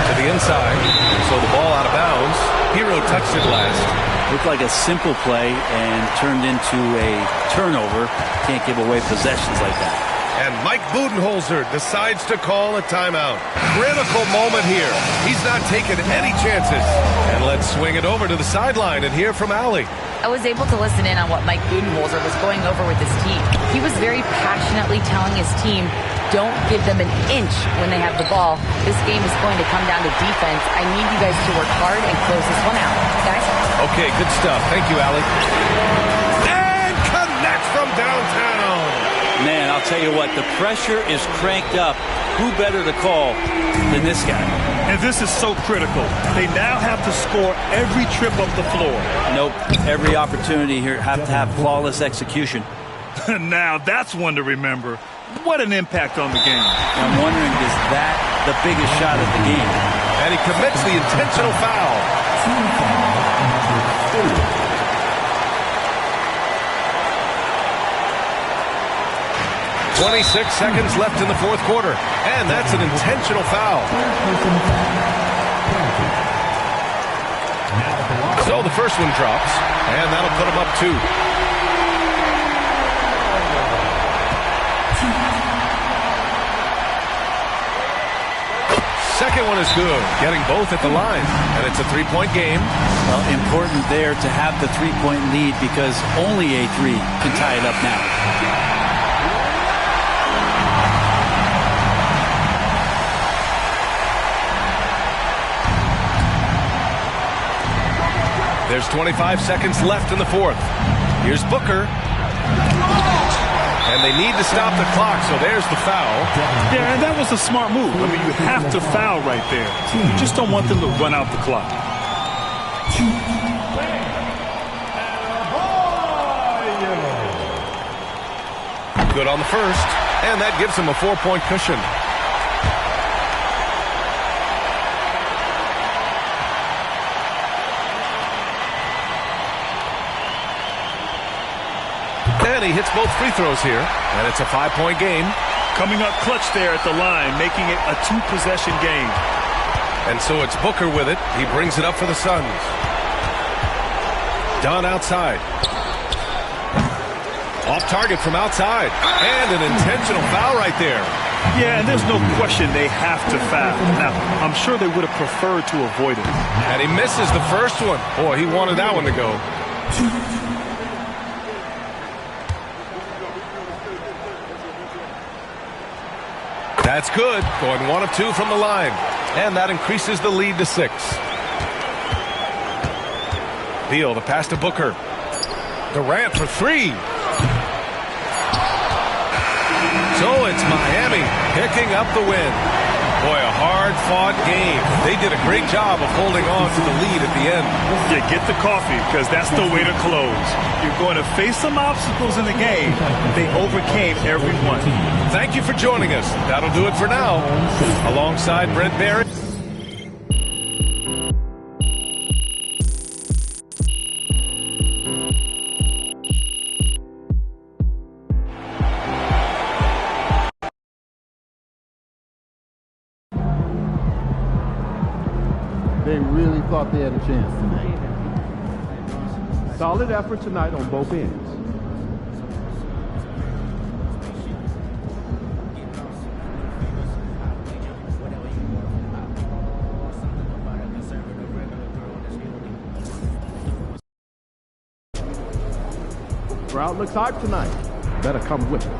To the inside. So the ball out of bounds. Hero touched it last. Looked like a simple play and turned into a turnover. Can't give away possessions like that. And Mike Budenholzer decides to call a timeout. Critical moment here. He's not taking any chances. And let's swing it over to the sideline and hear from Allie. I was able to listen in on what Mike Budenholzer was going over with his team. He was very passionately telling his team, don't give them an inch when they have the ball. This game is going to come down to defense. I need you guys to work hard and close this one out. Guys? Okay, good stuff. Thank you, Allie. And connect from downtown. Man, I'll tell you what, the pressure is cranked up. Who better to call than this guy? And this is so critical. They now have to score every trip up the floor. Nope. Every opportunity here have to have flawless execution. Now, that's one to remember. What an impact on the game. I'm wondering, is that the biggest shot of the game? And he commits the intentional foul. 26 seconds left in the fourth quarter. And that's an intentional foul. So the first one drops. And that'll put him up 2. Second one is good. Getting both at the line. And it's a 3-point game. Well, important there to have the 3-point lead because only a 3 can tie it up now. There's 25 seconds left in the fourth. Here's Booker. And they need to stop the clock, so there's the foul. Yeah, and that was a smart move. I mean, you have to foul right there. You just don't want them to run out the clock. Good on the first, and that gives him a 4-point cushion. And he hits both free throws here. And it's a 5-point game. Coming up clutch there at the line, making it a 2-possession game. And so it's Booker with it. He brings it up for the Suns. Dunn outside. Off target from outside. And an intentional foul right there. Yeah, and there's no question they have to foul. Now, I'm sure they would have preferred to avoid it. And he misses the first one. Boy, he wanted that one to go. That's good. Going 1 of 2 from the line. And that increases the lead to 6. Beal, the pass to Booker. Durant for 3. So it's Miami picking up the win. Boy, a hard-fought game. They did a great job of holding on to the lead at the end. Yeah, get the coffee, because that's the way to close. You're going to face some obstacles in the game. They overcame every one. Thank you for joining us. That'll do it for now. Alongside Brent Barry. They really thought they had a chance tonight. Solid effort tonight on both ends. Crowd looks hyped tonight. Better come with me.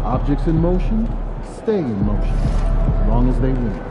Objects in motion stay in motion as long as they win.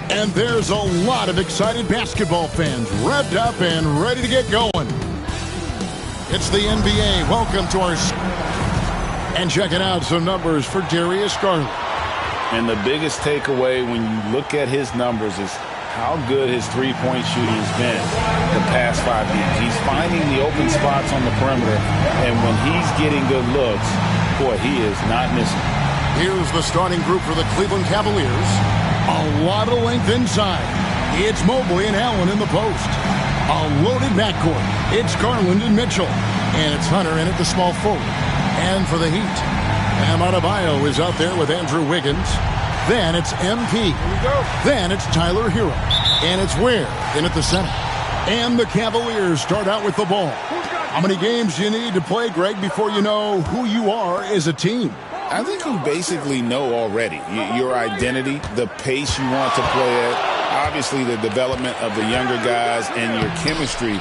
And there's a lot of excited basketball fans revved up and ready to get going. It's the NBA. Welcome to our... And checking out some numbers for Darius Garland. And the biggest takeaway when you look at his numbers is how good his three-point shooting has been the past 5 years. He's finding the open spots on the perimeter, and when he's getting good looks, boy, he is not missing. Here's the starting group for the Cleveland Cavaliers. A lot of length inside. It's Mobley and Allen in the post. A loaded backcourt. It's Garland and Mitchell. And it's Hunter in at the small forward. And for the Heat, Bam Adebayo is out there with Andrew Wiggins. Then it's MP. Then it's Tyler Hero. And it's Ware in at the center. And the Cavaliers start out with the ball. How many games do you need to play, Greg, before you know who you are as a team? I think you basically know already your identity, the pace you want to play at, obviously the development of the younger guys, and your chemistry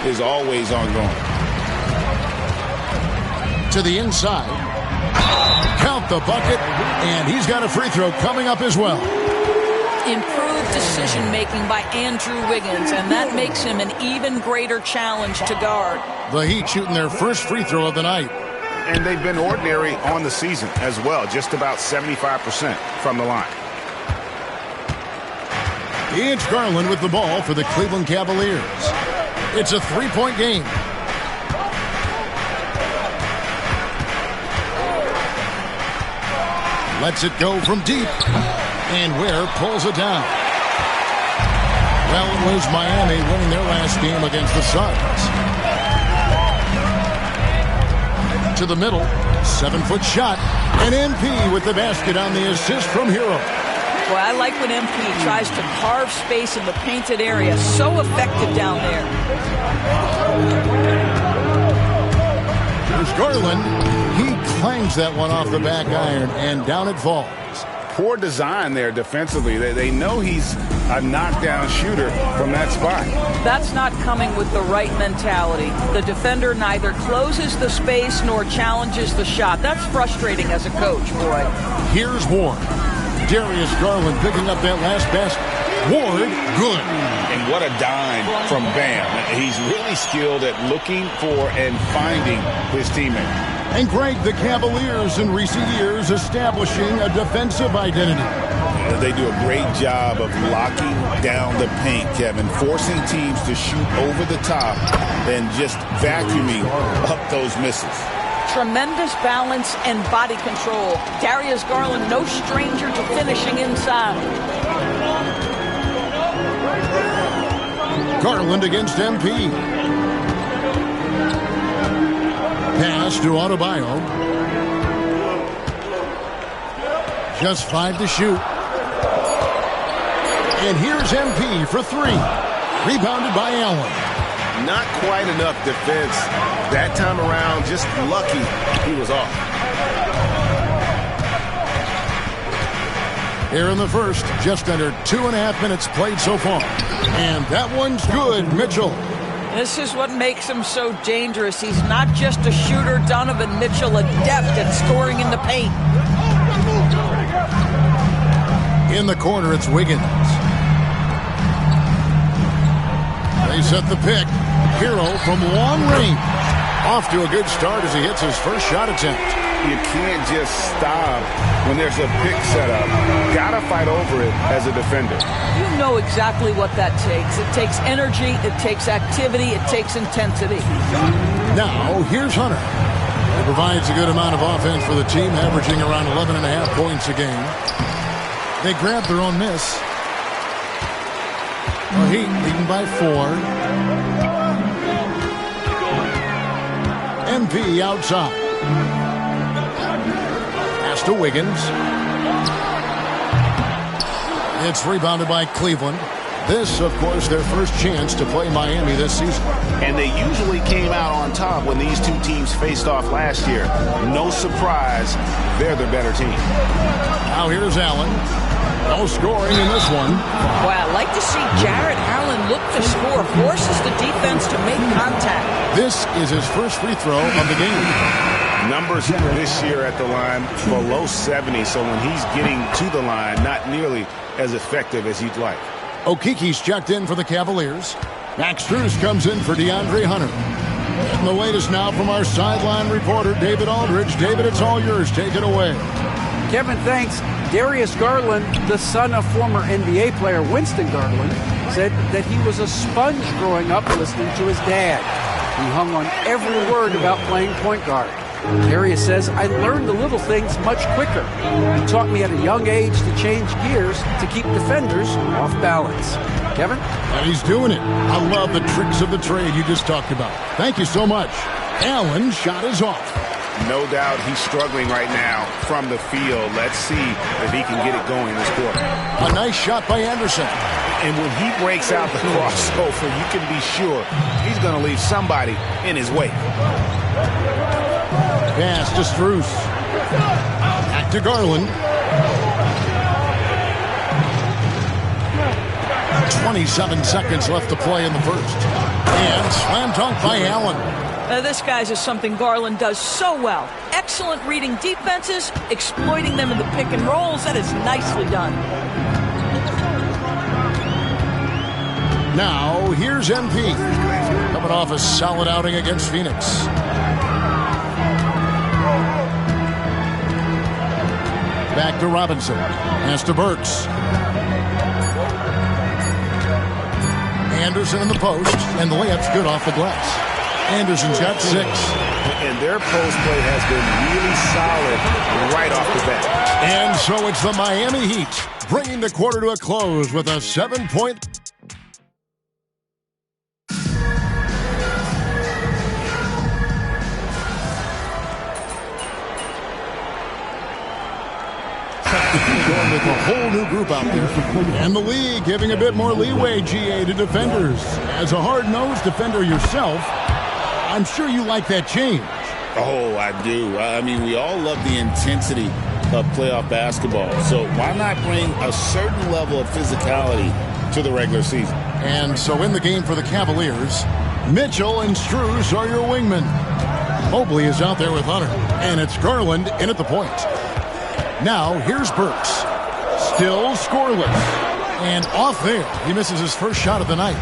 is always ongoing. To the inside. Count the bucket, and he's got a free throw coming up as well. Improved decision-making by Andrew Wiggins, and that makes him an even greater challenge to guard. The Heat shooting their first free throw of the night. And they've been ordinary on the season as well, just about 75% from the line. It's Garland with the ball for the Cleveland Cavaliers. It's a 3-point game. Lets it go from deep. And Ware pulls it down. Well, it was Miami winning their last game against the Suns. To the middle, 7-foot shot. And MP with the basket on the assist from Hero. Well, I like when MP tries to carve space in the painted area. So effective down there. Here's Garland. He clangs that one off the back iron, and down it falls. Poor design there defensively. They know he's a knockdown shooter from that spot. That's not coming with the right mentality. The defender neither closes the space nor challenges the shot. That's frustrating as a coach, boy. Here's Ward. Darius Garland picking up that last basket. Ward, good. And what a dime from Bam. He's really skilled at looking for and finding his teammate. And Greg, the Cavaliers in recent years establishing a defensive identity. They do a great job of locking down the paint, Kevin, forcing teams to shoot over the top and just vacuuming up those misses. Tremendous balance and body control. Darius Garland, no stranger to finishing inside. Garland against MP. Pass to Adebayo. Just 5 to shoot. And here's MP for 3. Rebounded by Allen. Not quite enough defense that time around. Just lucky he was off. Here in the first, just under 2.5 minutes played so far. And that one's good, Mitchell. This is what makes him so dangerous. He's not just a shooter. Donovan Mitchell, adept at scoring in the paint. In the corner, it's Wiggins. They set the pick. Hero from long range. Off to a good start as he hits his first shot attempt. You can't just stop when there's a pick set up. Gotta fight over it as a defender. You know exactly what that takes. It takes energy, it takes activity, it takes intensity. Now, here's Hunter. He provides a good amount of offense for the team, averaging around 11.5 points a game. They grab their own miss. Well, Heat leading by 4. MP outside. Pass to Wiggins. It's rebounded by Cleveland. This, of course, their first chance to play Miami this season. And they usually came out on top when these two teams faced off last year. No surprise, they're the better team. Now here's Allen. No scoring in this one. Boy, I like to see Jarrett Allen look to score. Forces the defense to make contact. This is his first free throw of the game. Numbers this year at the line below 70, so when he's getting to the line, not nearly as effective as you'd like. Okiki's checked in for the Cavaliers. Max Strus comes in for DeAndre Hunter. And the latest now from our sideline reporter, David Aldridge. David, it's all yours. Take it away. Kevin, thanks. Darius Garland, the son of former NBA player Winston Garland, said that he was a sponge growing up listening to his dad. He hung on every word about playing point guard. Darius says, I learned the little things much quicker. He taught me at a young age to change gears to keep defenders off balance. Kevin? And he's doing it. I love the tricks of the trade you just talked about. Thank you so much. Allen's shot is off. No doubt he's struggling right now from the field. Let's see if he can get it going this quarter. A nice shot by Anderson. And when he breaks out the crossover, you can be sure he's going to leave somebody in his wake. Pass to Strus. Back to Garland. 27 seconds left to play in the first. And slam dunk by Allen. This, guys, is something Garland does so well. Excellent reading defenses, exploiting them in the pick and rolls. That is nicely done. Now, here's MP. Coming off a solid outing against Phoenix. Back to Robinson. Pass to Burks. Anderson in the post, and the layup's good off the glass. Anderson's got 6. And their post play has been really solid right off the bat. And so it's the Miami Heat bringing the quarter to a close with a 7-point. Going with a whole new group out there. And the league giving a bit more leeway, GA, to defenders. As a hard-nosed defender yourself, I'm sure you like that change. Oh, I do. I mean, we all love the intensity of playoff basketball. So why not bring a certain level of physicality to the regular season? And so in the game for the Cavaliers, Mitchell and Strus are your wingmen. Mobley is out there with Hunter. And it's Garland in at the point. Now, here's Burks. Still scoreless. And off there, he misses his first shot of the night.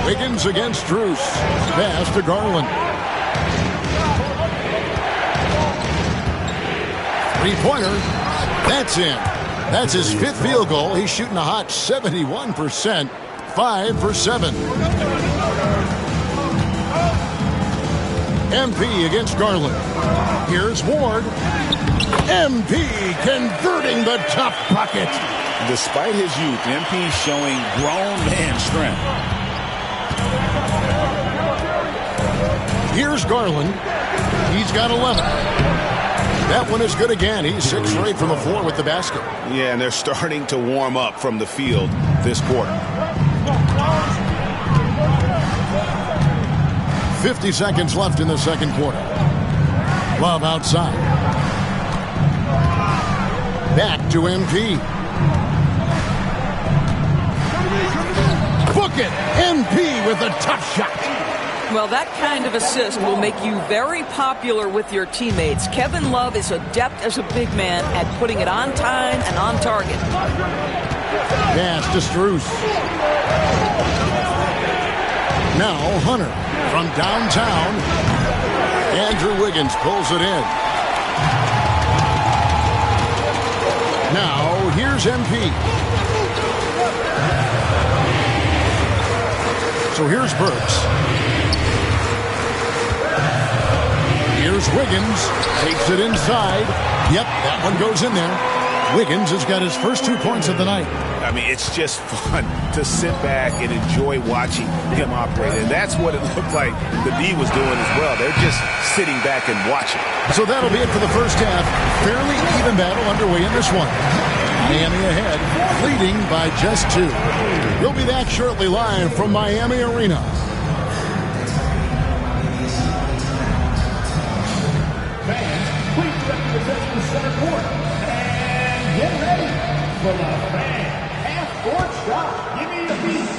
Wiggins against Strus. Pass to Garland. 3-pointer. That's in. That's his 5th field goal. He's shooting a hot 71%. 5 for 7. MP against Garland. Here's Ward. MP converting the tough bucket. Despite his youth, MP showing grown man strength. Here's Garland. He's got 11. That one is good again. He's 6 for 8 from the floor with the basket. Yeah, and they're starting to warm up from the field this quarter. 50 seconds left in the second quarter. Love outside. Back to MP. Book it! MP with a tough shot. Well, that kind of assist will make you very popular with your teammates. Kevin Love is adept as a big man at putting it on time and on target. Pass to Strus. Now Hunter from downtown. Andrew Wiggins pulls it in. Now here's MP. So here's Burks. Here's Wiggins. Takes it inside. Yep, that one goes in there. Wiggins has got his first 2 points of the night. I mean, it's just fun to sit back and enjoy watching him operate. And that's what it looked like the D was doing as well. They're just sitting back and watching. So that'll be it for the first half. Fairly even battle underway in this one. Miami ahead, leading by just 2. We'll be back shortly live from Miami Arena. Fans, please represent the center court. And get ready for the fan half-court shot. Give me a beat.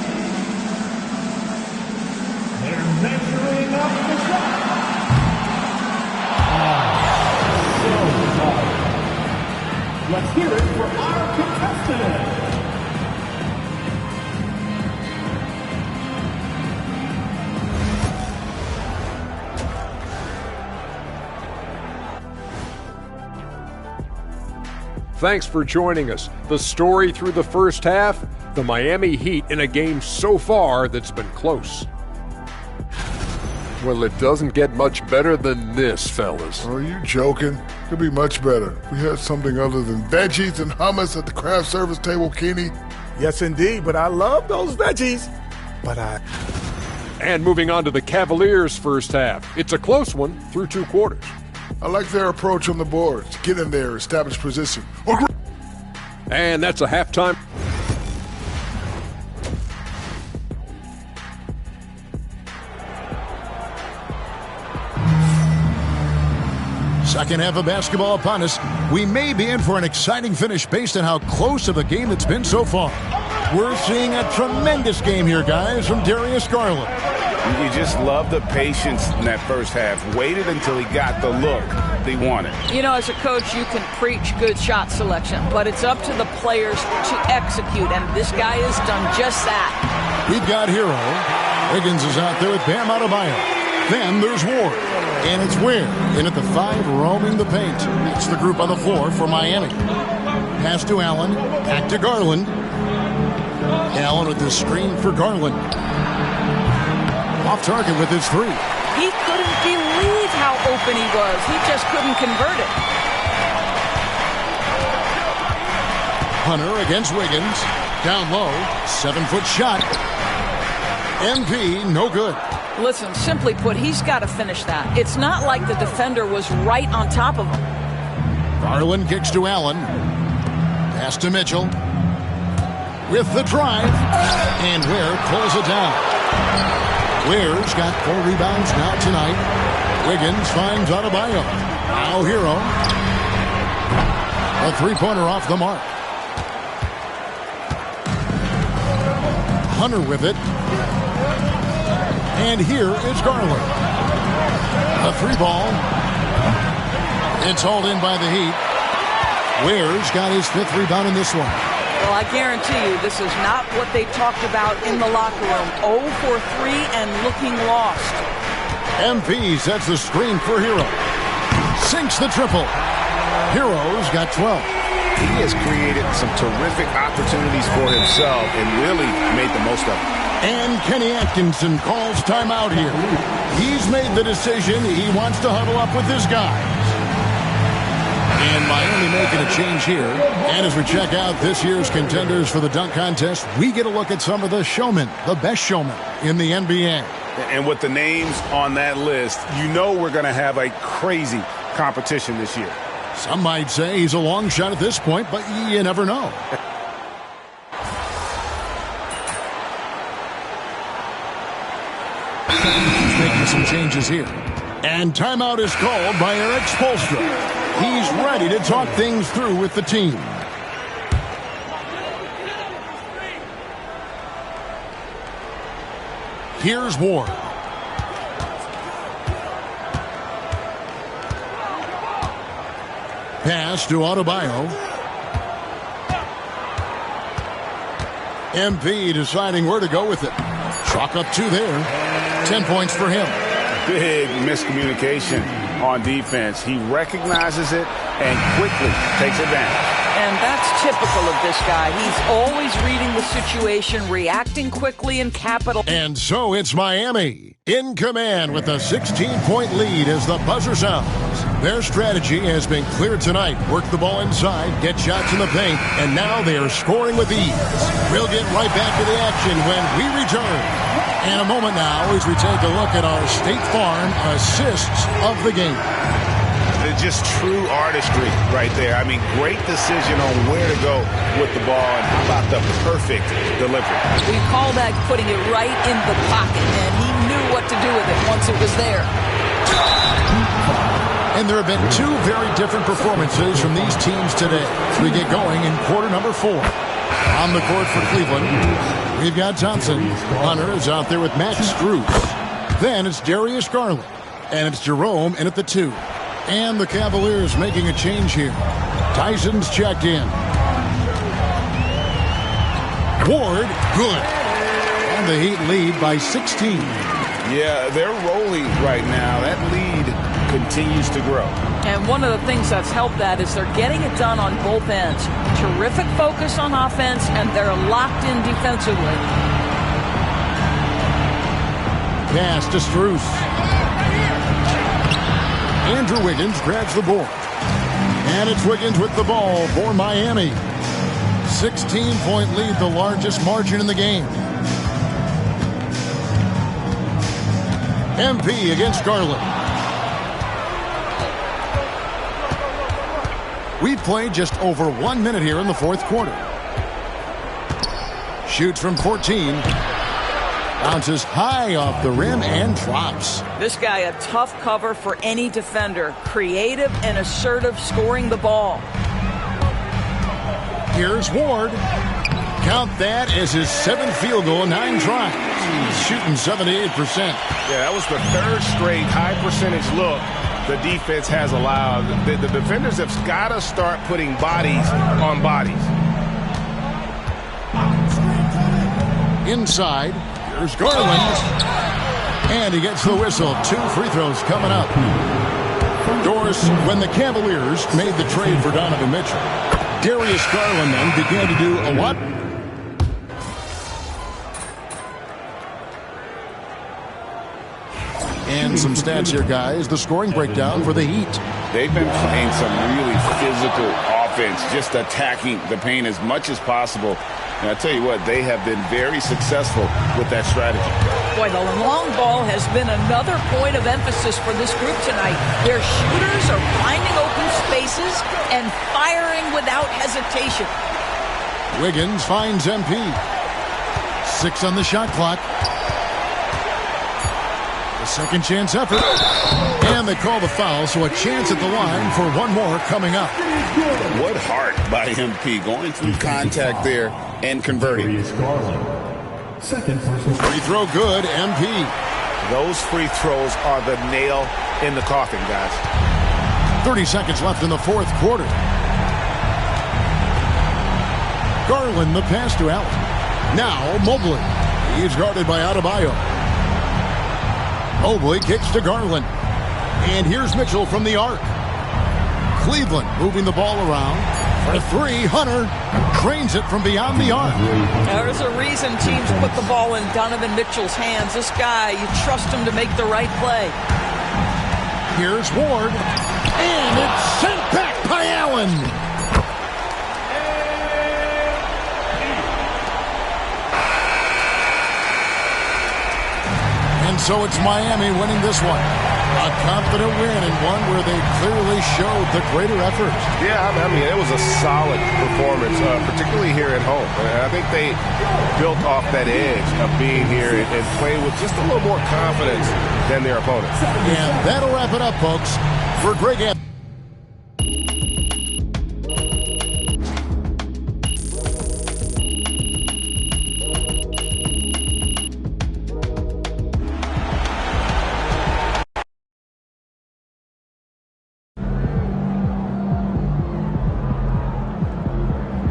They're measuring up the shot. So hard. Let's hear it for our contestant. Thanks for joining us. The story through the first half, the Miami Heat in a game so far that's been close. Well, it doesn't get much better than this, fellas. Are you joking? Could be much better. We had something other than veggies and hummus at the craft service table, Kenny. Yes, indeed, but I love those veggies. And moving on to the Cavaliers' first half. It's a close one through 2 quarters. I like their approach on the boards. Get in there, establish position. And that's a halftime. Second half of basketball upon us. We may be in for an exciting finish based on how close of a game it's been so far. We're seeing a tremendous game here, guys, from Darius Garland. You just love the patience in that first half. Waited until he got the look they wanted. You know, as a coach, you can preach good shot selection, but it's up to the players to execute, and this guy has done just that. We've got Hero. Wiggins is out there with Bam Adebayo. Then there's Ward. And it's Ware in at the 5, roaming the paint. It's the group on the floor for Miami. Pass to Allen. Back to Garland. Allen with the screen for Garland. Off target with his three. He couldn't believe how open he was. He just couldn't convert it. Hunter against Wiggins. Down low. 7-foot shot. MP, no good. Listen, simply put, he's got to finish that. It's not like the defender was right on top of him. Garland kicks to Allen. Pass to Mitchell. With the drive. And Ware pulls it down. Ware's got 4 rebounds now tonight. Wiggins finds Adebayo. Now Hero. A three-pointer off the mark. Hunter with it. And here is Garland. A 3-ball. It's hauled in by the Heat. Ware's got his 5th rebound in this one. Well, I guarantee you this is not what they talked about in the locker room. 0 for 3 and looking lost. MP sets the screen for Hero. Sinks the triple. Hero's got 12. He has created some terrific opportunities for himself and really made the most of it. And Kenny Atkinson calls timeout here. He's made the decision. He wants to huddle up with his guys. And Miami making a change here. And as we check out this year's contenders for the dunk contest, we get a look at some of the showmen, the best showmen in the NBA. And with the names on that list, you know we're going to have a crazy competition this year. Some might say he's a long shot at this point, but you never know. He's making some changes here. And timeout is called by Eric Spoelstra. He's ready to talk things through with the team. Here's Ward. Pass to Adebayo. MP deciding where to go with it. Chalk up 2 there. 10 points for him. Big miscommunication on defense. He recognizes it and quickly takes advantage. And that's typical of this guy. He's always reading the situation, reacting quickly in capital. And so it's Miami in command with a 16-point lead as the buzzer sounds. Their strategy has been clear tonight. Work the ball inside, get shots in the paint, and now they are scoring with ease. We'll get right back to the action when we return. In a moment now as we take a look at our State Farm assists of the game. It's just true artistry right there. I mean, great decision on where to go with the ball, and how about the perfect delivery. We call that putting it right in the pocket, and he knew what to do with it once it was there. And there have been 2 very different performances from these teams today. We get going in quarter number 4. On the court for Cleveland, we've got Thompson. Hunter is out there with Max Strus. Then it's Darius Garland. And it's Jerome in at the 2. And the Cavaliers making a change here. Tyson's checked in. Ward, good. And the Heat lead by 16. Yeah, they're rolling right now. That lead continues to grow. And one of the things that's helped that is they're getting it done on both ends. Terrific focus on offense, and they're locked in defensively. Pass to Strus. Andrew Wiggins grabs the board. And it's Wiggins with the ball for Miami. 16-point lead, the largest margin in the game. MP against Garland. We've played just over 1 minute here in the 4th quarter. Shoots from 14. Bounces high off the rim and drops. This guy a tough cover for any defender. Creative and assertive scoring the ball. Here's Ward. Count that as his 7th field goal in 9 tries. He's shooting 78%. Yeah, that was the 3rd straight high percentage look the defense has allowed. The defenders have got to start putting bodies on bodies. Inside, here's Garland. And he gets the whistle. 2 free throws coming up. Doris, when the Cavaliers made the trade for Donovan Mitchell, Darius Garland then began to do a what? And some stats here, guys. The scoring breakdown for the Heat. They've been playing some really physical offense, just attacking the paint as much as possible. And I tell you what, they have been very successful with that strategy. Boy, the long ball has been another point of emphasis for this group tonight. Their shooters are finding open spaces and firing without hesitation. Wiggins finds MP. 6 on the shot clock. The second chance effort. And they call the foul, so a chance at the line for one more coming up. What heart by MP, going through contact there and converting. Free throw good, MP. Those free throws are the nail in the coffin, guys. 30 seconds left in the fourth quarter. Garland the pass to Allen. Now Mobley. He's guarded by Adebayo. Mobley kicks to Garland. And here's Mitchell from the arc. Cleveland moving the ball around. For 3, Hunter drains it from beyond the arc. There's a reason teams put the ball in Donovan Mitchell's hands. This guy, you trust him to make the right play. Here's Ward. And it's sent back by Allen. And so it's Miami winning this one. A confident win and one where they clearly showed the greater effort. Yeah, I mean, it was a solid performance, particularly here at home. I think they built off that edge of being here and playing with just a little more confidence than their opponents. And that'll wrap it up, folks. For Greg Anthony.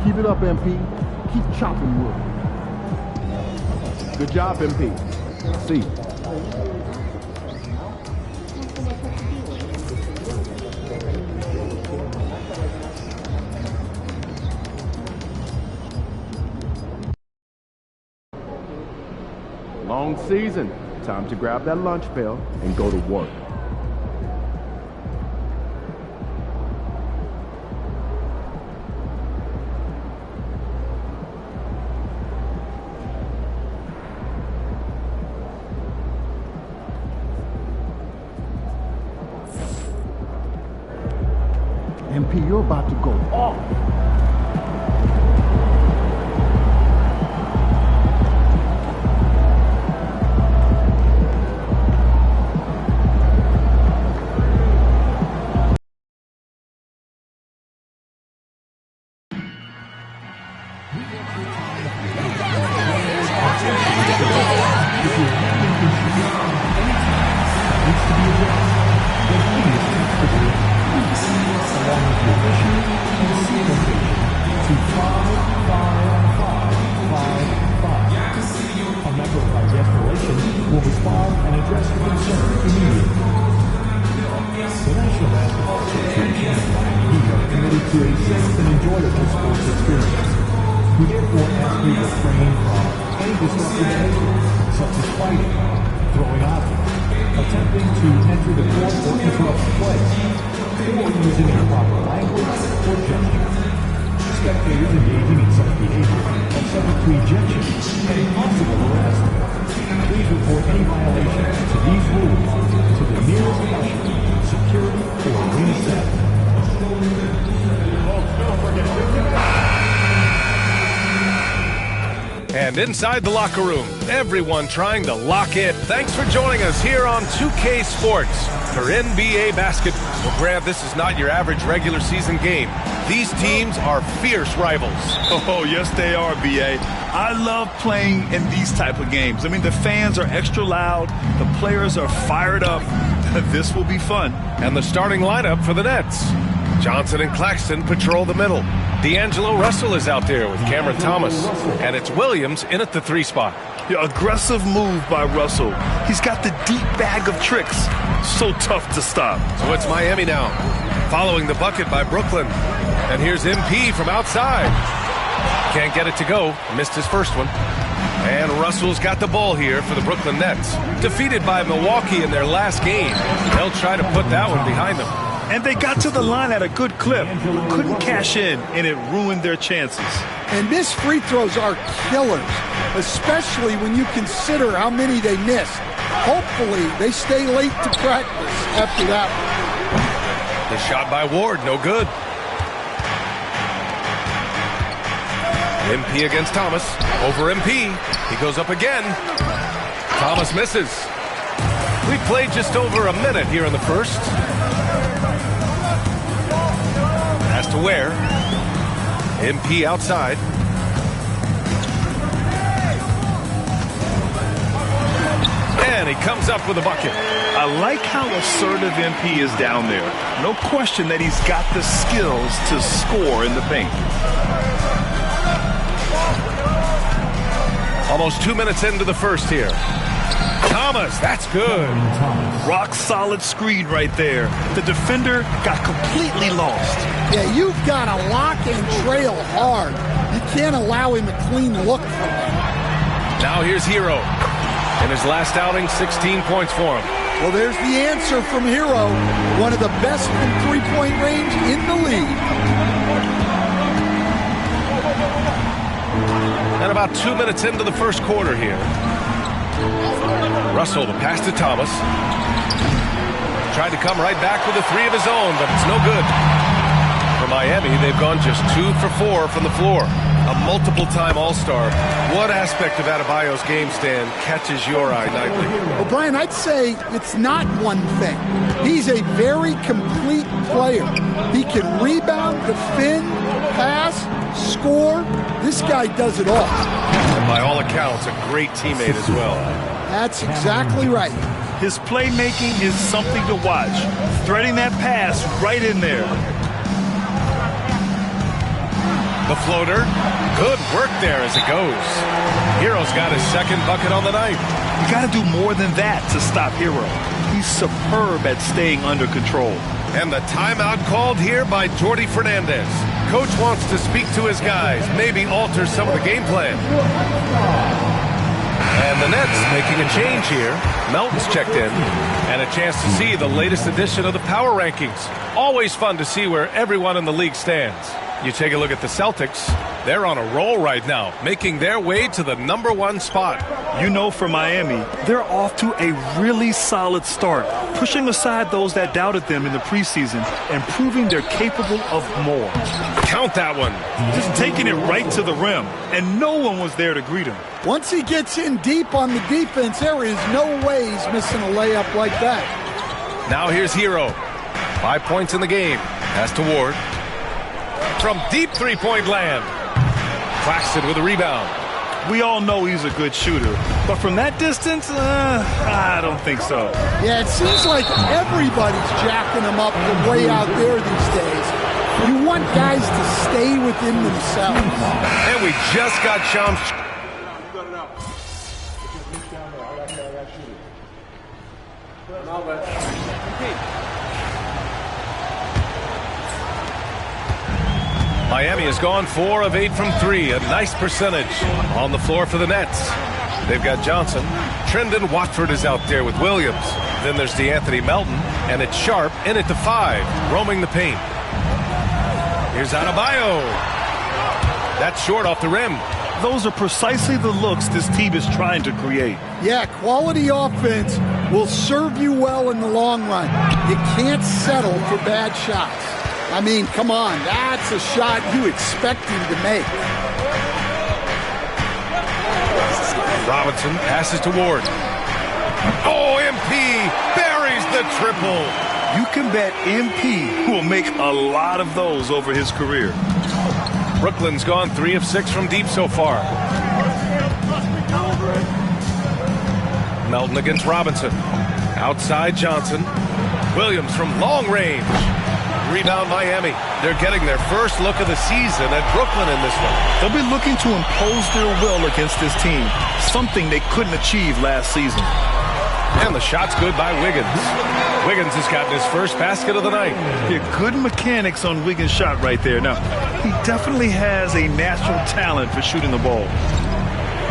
Keep it up, MP. Keep chopping wood. Good job, MP. See. Long season. Time to grab that lunch bell and go to work. MP, you're about to go off. And inside the locker room, everyone trying to lock in. Thanks for joining us here on 2K Sports for NBA basketball. Well, Grant, this is not your average regular season game. These teams are fierce rivals. Oh, yes, they are, B.A. I love playing in these type of games. I mean, the fans are extra loud. The players are fired up. This will be fun. And the starting lineup for the Nets. Johnson and Claxton patrol the middle. D'Angelo Russell is out there with Cameron Thomas. And it's Williams in at the 3 spot. Yeah, aggressive move by Russell. He's got the deep bag of tricks. So tough to stop. So it's Miami now, following the bucket by Brooklyn. And here's MP from outside. Can't get it to go. Missed his first one. And Russell's got the ball here for the Brooklyn Nets. Defeated by Milwaukee in their last game. They'll try to put that one behind them. And they got to the line at a good clip. Couldn't cash in, and it ruined their chances. And missed free throws are killers, especially when you consider how many they missed. Hopefully, they stay late to practice after that one. The shot by Ward, no good. MP against Thomas. Over MP. He goes up again. Thomas misses. We played just over a minute here in the first. Pass to Ware. MP outside. And he comes up with a bucket. I like how assertive MP is down there. No question that he's got the skills to score in the paint. Almost 2 minutes into the first here. Thomas, that's good. Rock solid screen right there. The defender got completely lost. Yeah, you've got to lock and trail hard. You can't allow him a clean look from that. Now here's Hero. In his last outing, 16 points for him. Well, there's the answer from Hero. One of the best from three-point range in the league. And about 2 minutes into the first quarter here. Russell to pass to Thomas. Tried to come right back with a three of his own, but it's no good. For Miami, they've gone just 2 for 4 from the floor. A multiple-time All-Star. What aspect of Adebayo's game, Stan, catches your eye nightly? Well, Brian, I'd say it's not one thing. He's a very complete player. He can rebound, defend, pass, score. This guy does it all. And by all accounts, a great teammate as well. That's exactly right. His playmaking is something to watch. Threading that pass right in there. The floater. Good work there as it goes. Hero's got his second bucket on the night. You got to do more than that to stop Hero. He's superb at staying under control. And the timeout called here by Jordi Fernandez. Coach wants to speak to his guys, maybe alter some of the game plan. And the Nets making a change here. Melton's checked in. And a chance to see the latest edition of the power rankings. Always fun to see where everyone in the league stands. You take a look at the Celtics. They're on a roll right now, making their way to the #1 spot. You know, for Miami, they're off to a really solid start, pushing aside those that doubted them in the preseason and proving they're capable of more. Count that one. Just taking it right to the rim, and no one was there to greet him. Once he gets in deep on the defense, there is no way he's missing a layup like that. Now here's Hero. 5 points in the game. Pass to Ward. From deep three-point land. Claxton with a rebound. We all know he's a good shooter, but from that distance, I don't think so. Yeah, it seems like everybody's jacking him up from way out there these days. You want guys to stay within themselves. And we just got Shams. Miami has gone 4 of 8 from 3. A nice percentage on the floor for the Nets. They've got Johnson. Trendon Watford is out there with Williams. Then there's DeAnthony Melton. And it's Sharp in at the 5, roaming the paint. Here's Adebayo. That's short off the rim. Those are precisely the looks this team is trying to create. Yeah, quality offense will serve you well in the long run. You can't settle for bad shots. I mean, come on, that's a shot you expect him to make. Robinson passes to Ward. Oh, MP buries the triple. You can bet MP will make a lot of those over his career. Brooklyn's gone 3 of 6 from deep so far. Melton against Robinson. Outside Johnson. Williams from long range. Rebound Miami. They're getting their first look of the season at Brooklyn in this one. They'll be looking to impose their will against this team, something they couldn't achieve last season. And the shot's good by Wiggins. Wiggins has gotten his first basket of the night. Yeah, good mechanics on Wiggins' shot right there. Now, he definitely has a natural talent for shooting the ball.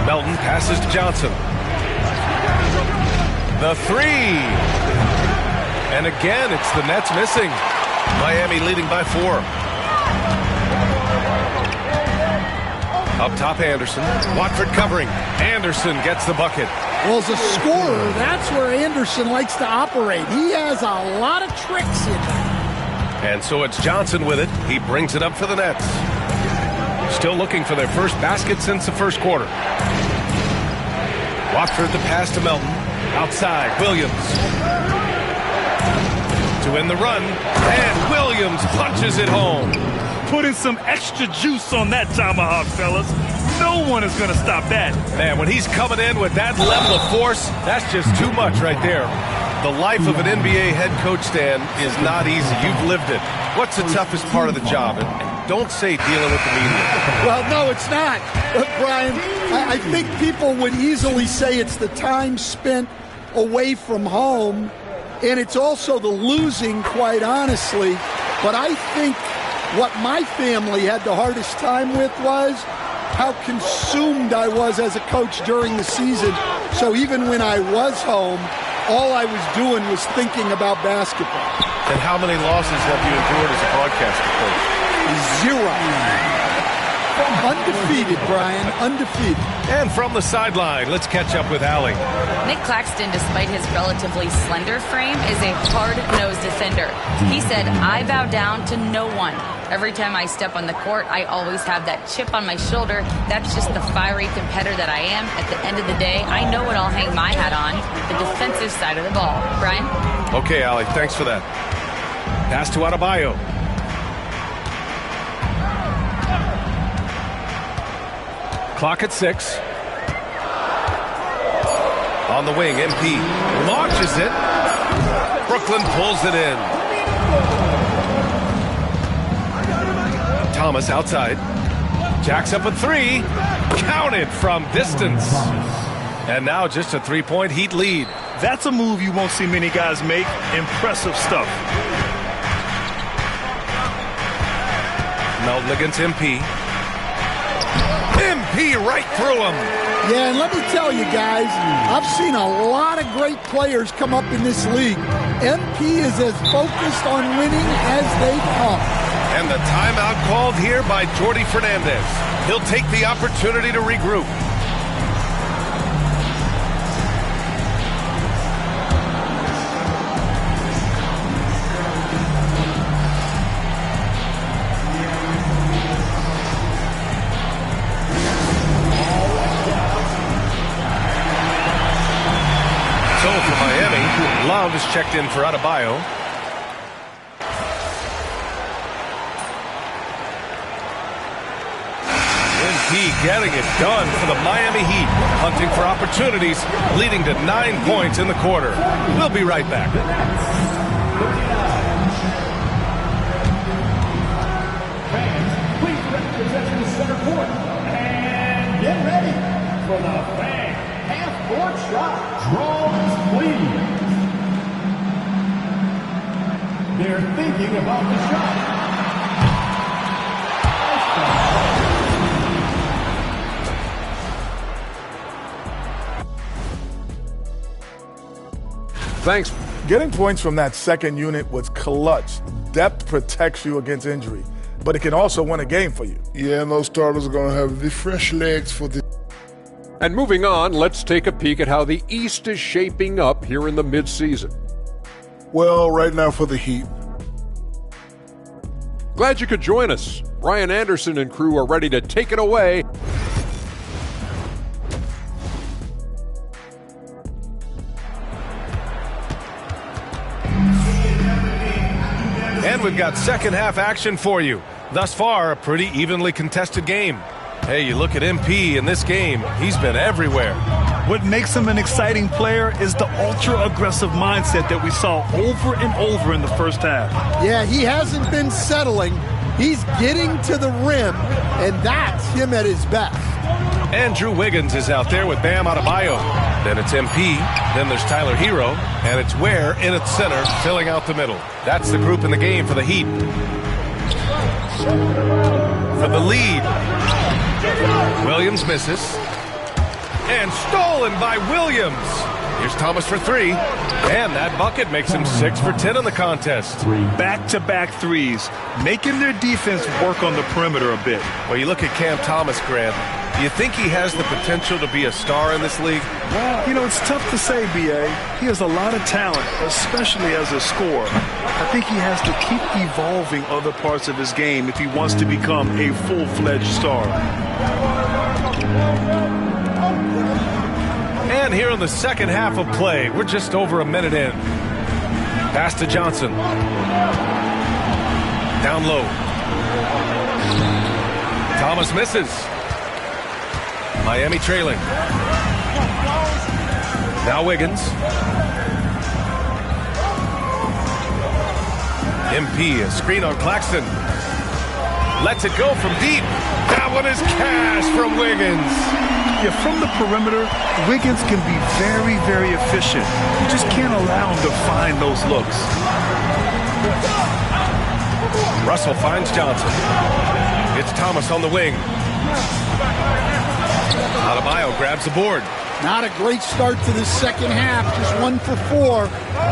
Melton passes to Johnson. The three. And again, it's the Nets missing. Miami leading by 4. Up top, Anderson. Watford covering. Anderson gets the bucket. Well, as a scorer, that's where Anderson likes to operate. He has a lot of tricks in there. And so it's Johnson with it. He brings it up for the Nets. Still looking for their first basket since the first quarter. Watford the pass to Melton. Outside, Williams. To win the run. And Williams punches it home. Putting some extra juice on that tomahawk, fellas. No one is going to stop that. Man, when he's coming in with that level of force, that's just too much right there. The life of an NBA head coach, Stan, is not easy. You've lived it. What's the toughest part of the job? And don't say dealing with the media. Well, no, it's not. Brian, I think people would easily say it's the time spent away from home, and it's also the losing, quite honestly. But I think what my family had the hardest time with was how consumed I was as a coach during the season. So even when I was home, all I was doing was thinking about basketball. And how many losses have you endured as a broadcaster coach? 0. Undefeated, Brian, undefeated. And from the sideline, let's catch up with Allie. Nick Claxton, despite his relatively slender frame, is a hard-nosed defender. He said, "I bow down to no one. Every time I step on the court, I always have that chip on my shoulder. That's just the fiery competitor that I am. At the end of the day, I know what I'll hang my hat on, the defensive side of the ball." Brian? Okay, Allie, thanks for that. Pass to Adebayo. Clock at 6. On the wing, MP launches it. Brooklyn pulls it in. Thomas outside. Jacks up a 3. Counted from distance. And now just a 3-point Heat lead. That's a move you won't see many guys make. Impressive stuff. Melton against MP. MP right through him. Yeah, and let me tell you guys, I've seen a lot of great players come up in this league. MP is as focused on winning as they come. And the timeout called here by Jordi Fernandez. He'll take the opportunity to regroup. Love is checked in for Adebayo. MP getting it done for the Miami Heat. Hunting for opportunities, leading to 9 points in the quarter. We'll be right back. Please represent the center court. And get ready for the fan half-court shot. Draws, please. They're thinking about the shot. Thanks. Getting points from that second unit was clutch. Depth protects you against injury, but it can also win a game for you. Yeah, and those starters are going to have the fresh legs for the... And moving on, let's take a peek at how the East is shaping up here in the midseason. Well, right now for the Heat. Glad you could join us. Brian Anderson and crew are ready to take it away. And we've got second half action for you. Thus far, a pretty evenly contested game. Hey, you look at MP in this game, he's been everywhere. What makes him an exciting player is the ultra-aggressive mindset that we saw over and over in the first half. Yeah, he hasn't been settling. He's getting to the rim, and that's him at his best. Andrew Wiggins is out there with Bam Adebayo. Then it's MP, then there's Tyler Hero, and it's Ware in at center, filling out the middle. That's the group in the game for the Heat. For the lead, Williams misses. and stolen by Williams. Here's Thomas for three, and that bucket makes him 6 for 10 in the contest. Back-to-back threes, making their defense work on the perimeter a bit. Well, you look at Cam Thomas, Grant. Do you think he has the potential to be a star in this league? You know, it's tough to say, B.A. He has a lot of talent, especially as a scorer. I think he has to keep evolving other parts of his game if he wants to become a full-fledged star. And here in the second half of play, we're just over a minute in. Pass to Johnson. Down low. Thomas misses. Miami trailing. Now Wiggins. MP, a screen on Claxton. Lets it go from deep. That one is cash from Wiggins. Yeah, from the perimeter, Wiggins can be very, very efficient. You just can't allow him to find those looks. Russell finds Johnson. It's Thomas on the wing. Adebayo grabs the board. Not a great start to this second half. Just 1 for 4.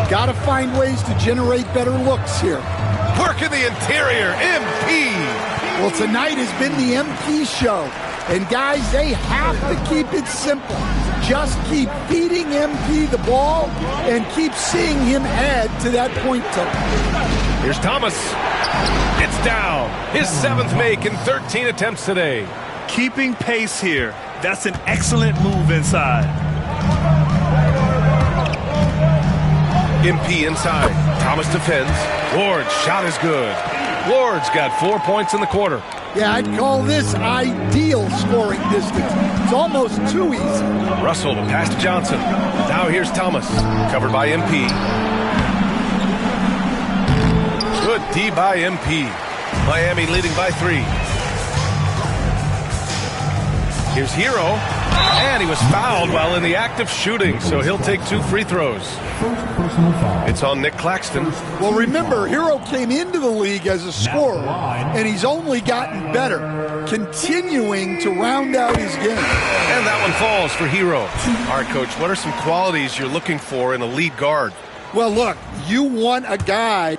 Got to find ways to generate better looks here. Work in the interior. MP. Well, tonight has been the MP show. And guys, they have to keep it simple. Just keep feeding MP the ball and keep seeing him add to that point total. Here's Thomas. It's down. His 7th make in 13 attempts today. Keeping pace here. That's an excellent move inside. MP inside. Thomas defends. Ward's shot is good. Ward's got 4 points in the quarter. Yeah, I'd call this ideal scoring distance. It's almost too easy. Russell, the pass to Johnson. Now here's Thomas. Covered by MP. Good D by MP. Miami leading by 3. Here's Hero, and he was fouled while in the act of shooting, so he'll take 2 free throws. It's on Nick Claxton. Well, remember, Hero came into the league as a scorer, and he's only gotten better, continuing to round out his game. And that one falls for Hero. All right, Coach, what are some qualities you're looking for in a lead guard? Well, look, you want a guy.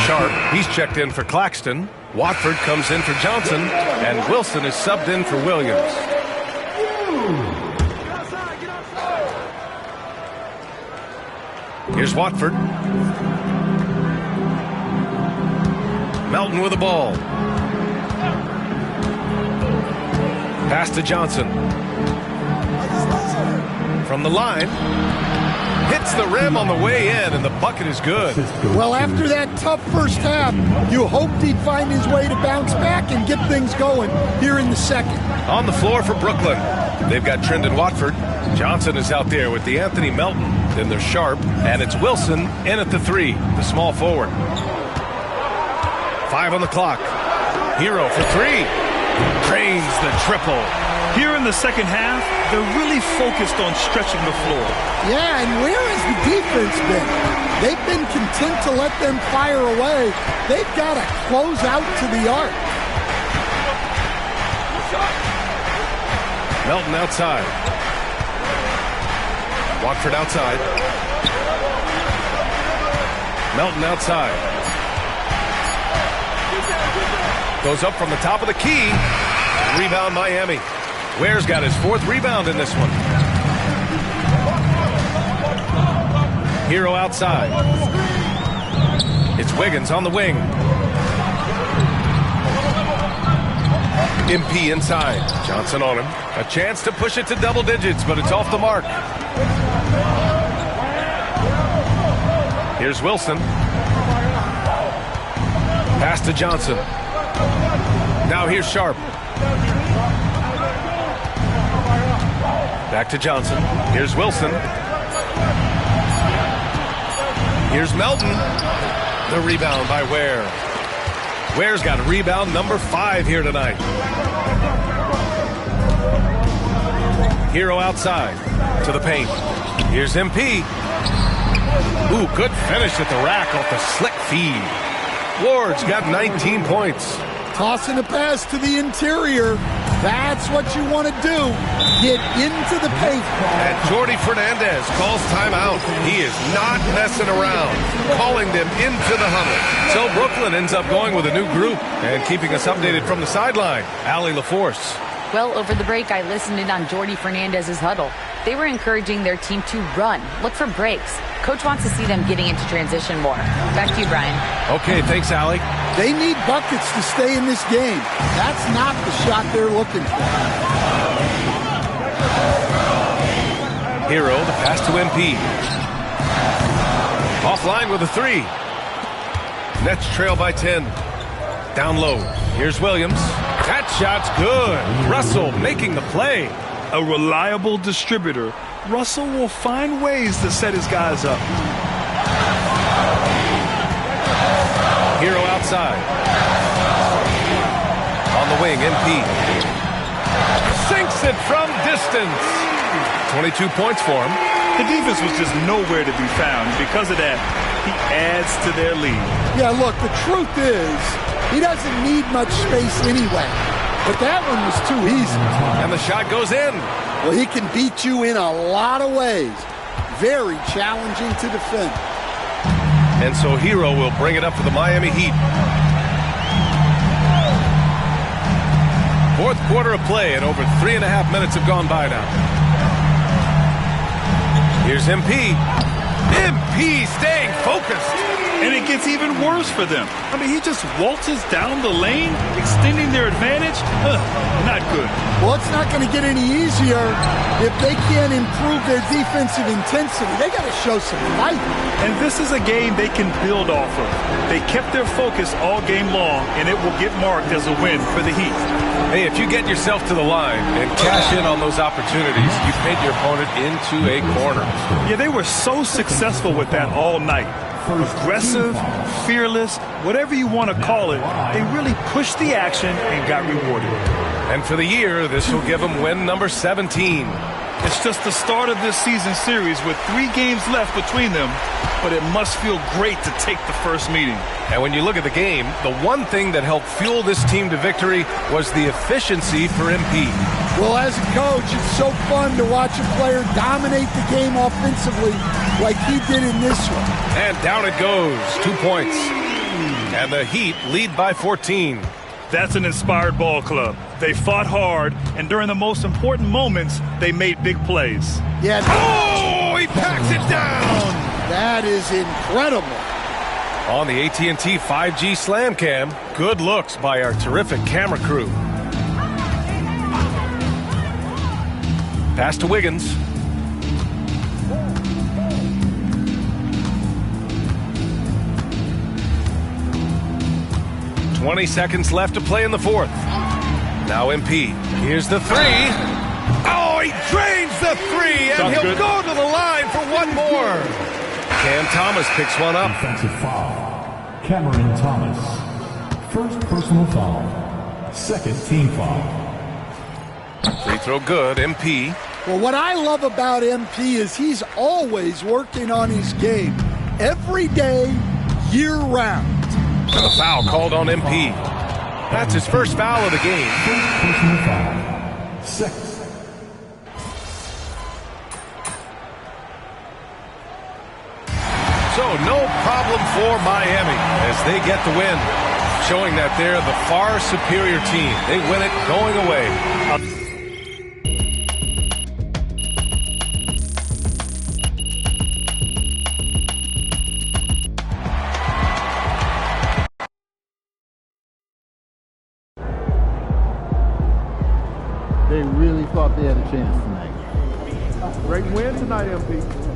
Sharp, he's checked in for Claxton. Watford comes in for Johnson, and Wilson is subbed in for Williams. Here's Watford. Melton with the ball. Pass to Johnson. From the line. Hits the rim on the way in, and the bucket is good. Well, after that tough first half, you hoped he'd find his way to bounce back and get things going here in the second. On the floor for Brooklyn. They've got Trendon Watford. Johnson is out there with DeAnthony Melton. Then there's Sharp, and it's Wilson in at the 3, the small forward. 5 on the clock. Hero for 3. Drains the triple. Here in the second half, they're really focused on stretching the floor. Yeah, and where has the defense been? They've been content to let them fire away. They've got to close out to the arc. Melton outside. Watford outside. Melton outside. Goes up from the top of the key. Rebound Miami. Ware's got his 4th rebound in this one. Hero outside. It's Wiggins on the wing. MP inside. Johnson on him. A chance to push it to double digits, but it's off the mark. Here's Wilson. Pass to Johnson. Now here's Sharp. Back to Johnson. Here's Wilson. Here's Melton. The rebound by Ware. Ware's got rebound number 5 here tonight. Hero outside to the paint. Here's MP. Ooh, good finish at the rack off the slick feed. Ward's got 19 points. Tossing a pass to the interior. That's what you want to do. Get into the paint. And Jordi Fernandez calls timeout. He is not messing around. Calling them into the huddle. So Brooklyn ends up going with a new group and keeping us updated from the sideline. Allie LaForce. Well, over the break, I listened in on Jordi Fernandez's huddle. They were encouraging their team to run, look for breaks. Coach wants to see them getting into transition more. Back to you, Brian. Okay, thanks, Allie. They need buckets to stay in this game. That's not the shot they're looking for. Hero, the pass to MP. Offline with a 3. Nets trail by 10. Down low. Here's Williams. That shot's good. Russell making the play. A reliable distributor, Russell will find ways to set his guys up. Hero outside. On the wing, MP. Sinks it from distance. 22 points for him. The defense was just nowhere to be found. Because of that, he adds to their lead. Yeah, look, the truth is, he doesn't need much space anyway. But that one was too easy. And the shot goes in. Well, he can beat you in a lot of ways. Very challenging to defend. And so Hero will bring it up for the Miami Heat. 4th quarter of play, and over 3.5 minutes have gone by now. Here's MP. MP staying focused. And it gets even worse for them. I mean, he just waltzes down the lane, extending their advantage. Not good. Well, it's not going to get any easier if they can't improve their defensive intensity. They got to show some fight. And this is a game they can build off of. They kept their focus all game long, and it will get marked as a win for the Heat. Hey, if you get yourself to the line and cash in on those opportunities, you paint your opponent into a corner. Yeah, they were so successful with that all night. Aggressive, fearless, whatever you want to call it, they really pushed the action and got rewarded. And for the year, this will give them win number 17. It's just the start of this season series with 3 games left between them, but it must feel great to take the first meeting. And when you look at the game, the one thing that helped fuel this team to victory was the efficiency for MP. Well, as a coach, it's so fun to watch a player dominate the game offensively like he did in this one. And down it goes, 2 points. And the Heat lead by 14. That's an inspired ball club. They fought hard, and during the most important moments, they made big plays. Yeah. Oh, he packs it down! That is incredible. On the AT&T 5G Slam Cam, good looks by our terrific camera crew. Pass to Wiggins. "20 seconds left to play in the 4th. Now MP. Here's the 3. Oh, he drains the 3, and he'll go to the line for one more. Cam Thomas picks one up. Offensive foul. Cameron Thomas. First personal foul. Second team foul. Free throw good, MP. Well, what I love about MP is he's always working on his game. Every day, year-round. And a foul called on MP. That's his first foul of the game. First personal foul. Second. So no problem for Miami as they get the win, showing that they're the far superior team. They win it going away. thought they had a chance tonight. Great win tonight, MP.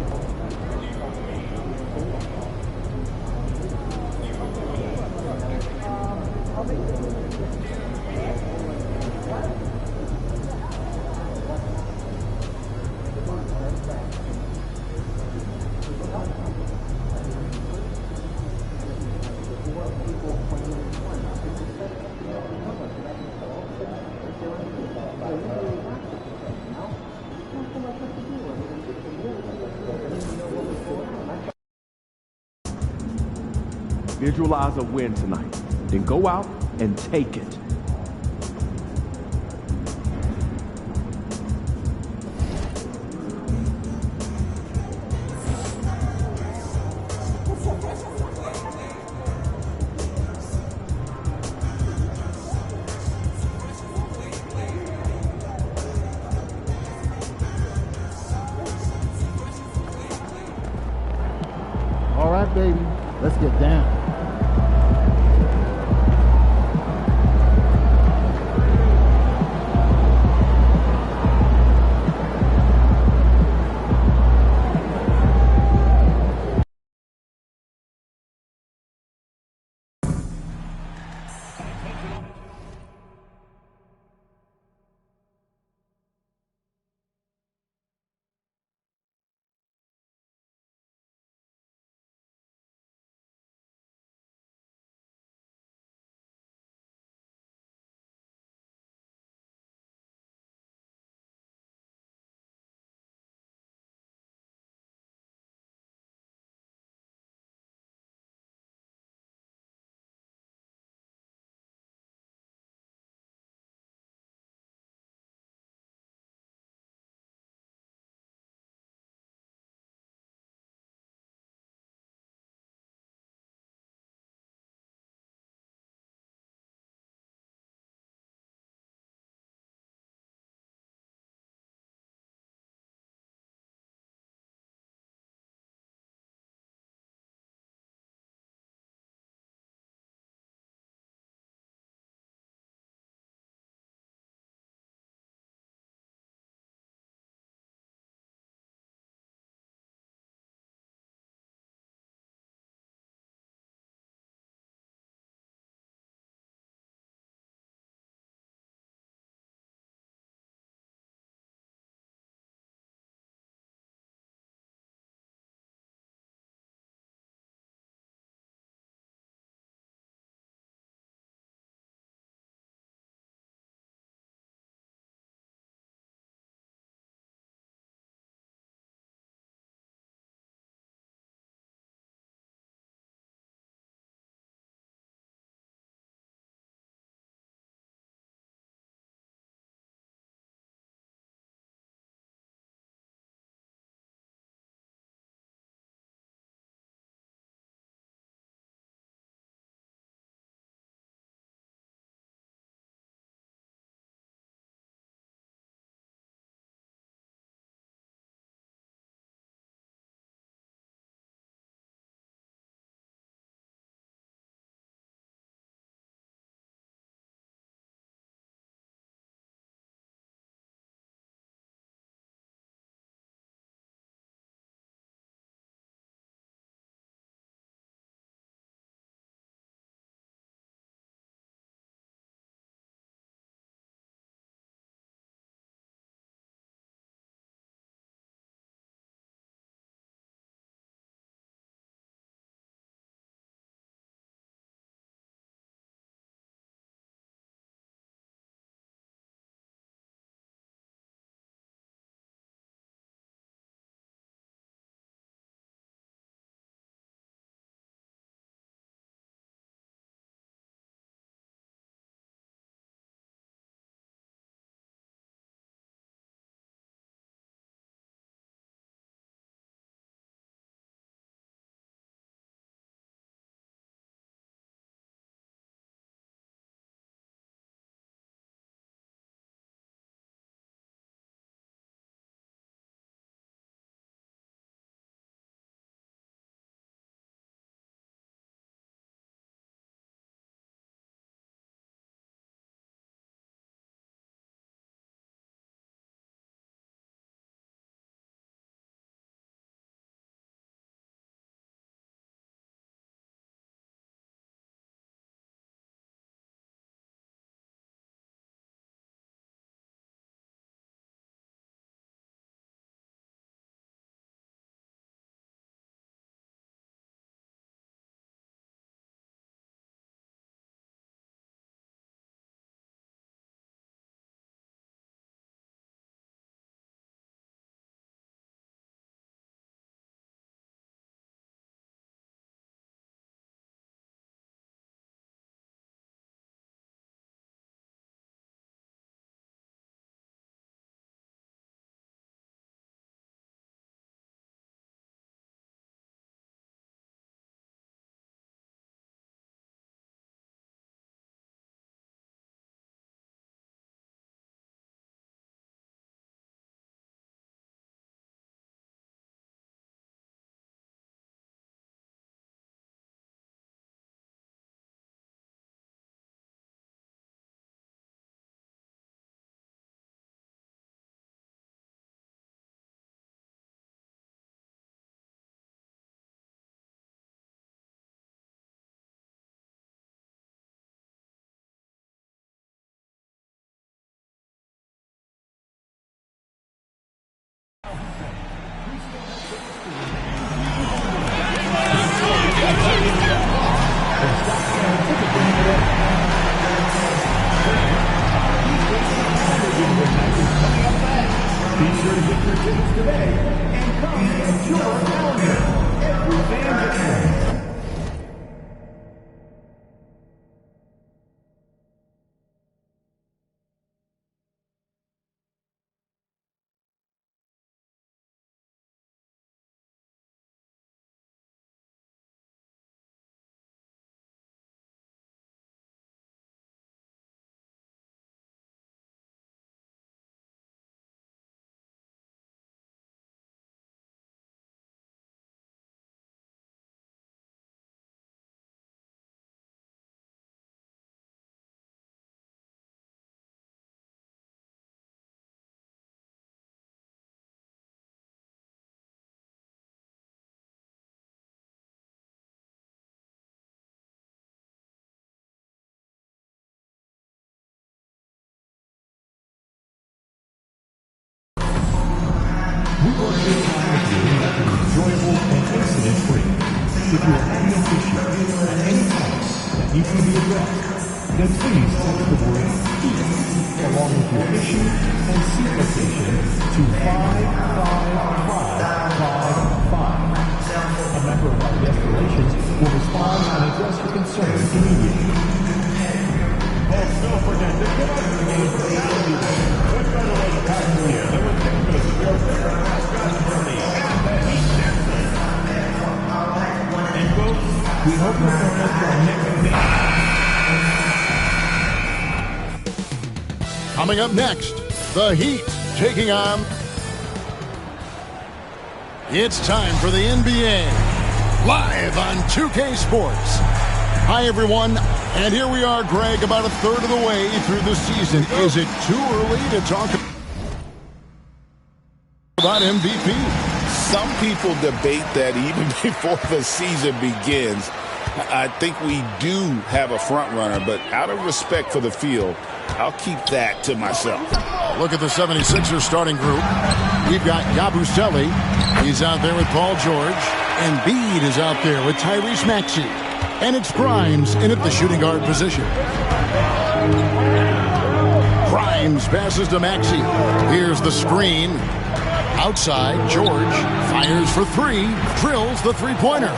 Visualize a win tonight. Then go out and take it. All right, baby. Let's get down. Be sure to get your tickets today and come and enjoy our calendar. Every fan gets one. We want your time with you to be enjoyable and incident-free. If you are having an issue at any time that needs to be addressed, then please text the word HEAT along with your issue and seat location to 55555. A member of our guest relations will respond and address your concern immediately. Folks, don't forget to get up the game for Saturday. What better way to pass the year than with Texas Sports And folks, we hope you join us for our next game. Coming up next, the Heat taking on... It's time for the NBA, live on 2K Sports. Hi, everyone. And here we are, Greg, about a third of the way through the season. Is it too early to talk about MVP? Some people debate that even before the season begins. I think we do have a front runner, but out of respect for the field, I'll keep that to myself. Look at the 76ers starting group. We've got Yabusele. He's out there with Paul George. And Embiid is out there with Tyrese Maxey. And it's Grimes in at the shooting guard position. Grimes passes to Maxey. Here's the screen. Outside, George fires for three, drills the three-pointer.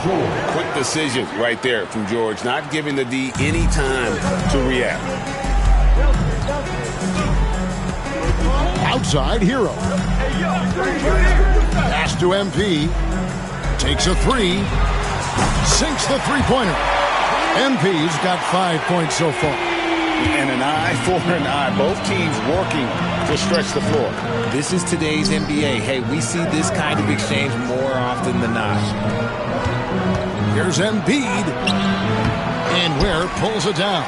Quick decision right there from George, not giving the D any time to react. Outside, Hero. Pass to MP. Takes a three. Sinks the three-pointer. MP's got 5 points so far. And an eye for an eye. Both teams working to stretch the floor. This is today's NBA. Hey, we see this kind of exchange more often than not. Here's Embiid. And Ware pulls it down.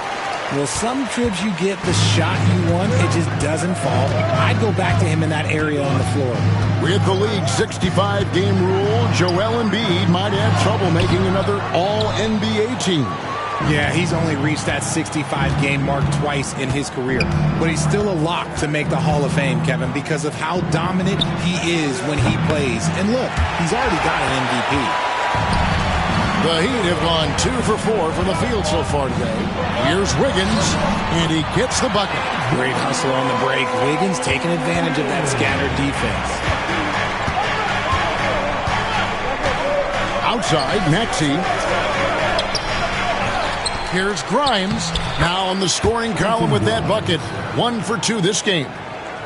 Well, some trips you get the shot you want, it just doesn't fall. I'd go back to him in that area on the floor. With the league's 65-game rule, Joel Embiid might have trouble making another All-NBA team. Yeah, he's only reached that 65-game mark twice in his career. But he's still a lock to make the Hall of Fame, Kevin, because of how dominant he is when he plays. And look, he's already got an MVP. The Heat have gone 2 for 4 from the field so far today. Here's Wiggins, and he gets the bucket. Great hustle on the break. Wiggins taking advantage of that scattered defense. Outside, Maxey. Here's Grimes, now on the scoring column with that bucket. 1 for 2 this game.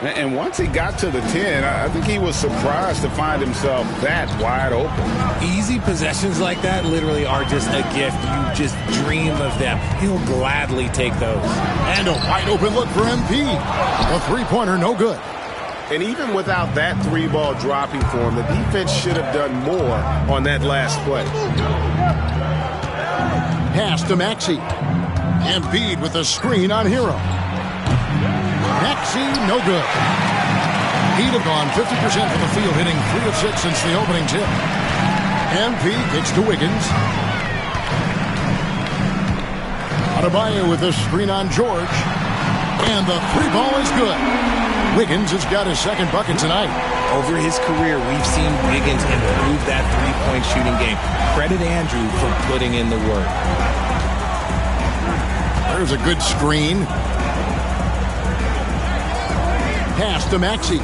And once he got to the 10, I think he was surprised to find himself that wide open. Easy possessions like that literally are just a gift. You just dream of them. He'll gladly take those. And a wide open look for MP. The three-pointer, no good. And even without that three ball dropping for him, the defense should have done more on that last play. Pass to Maxey. Embiid with a screen on Hero. Maxey, no good. He'd have gone 50% from the field, hitting 3 of 6 since the opening tip. MP gets to Wiggins. Adebayo with a screen on George. And the three ball is good. Wiggins has got his second bucket tonight. Over his career, we've seen Wiggins improve that three-point shooting game. Credit Andrew for putting in the work. There's a good screen. Pass to Maxey.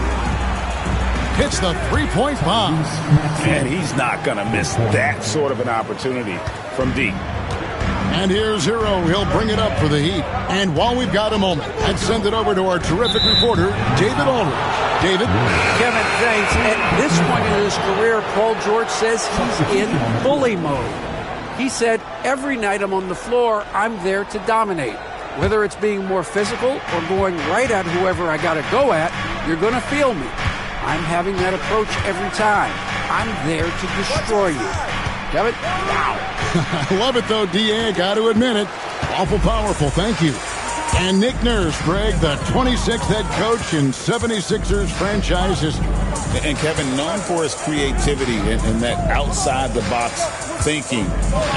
Hits the three-point bomb. And he's not going to miss that sort of an opportunity from deep. And here's Hero. He'll bring it up for the Heat. And while we've got a moment, let's send it over to our terrific reporter, David Aldridge. David? Kevin, thanks. At this point in his career, Paul George says he's in bully mode. He said, every night I'm on the floor, I'm there to dominate. Whether it's being more physical or going right at whoever I got to go at, you're going to feel me. I'm having that approach every time. I'm there to destroy you. Kevin? Wow. I love it, though, D.A. Got to admit it. Awful powerful. Thank you. And Nick Nurse, Greg, the 26th head coach in 76ers franchise history. And Kevin, known for his creativity and that outside-the-box thinking,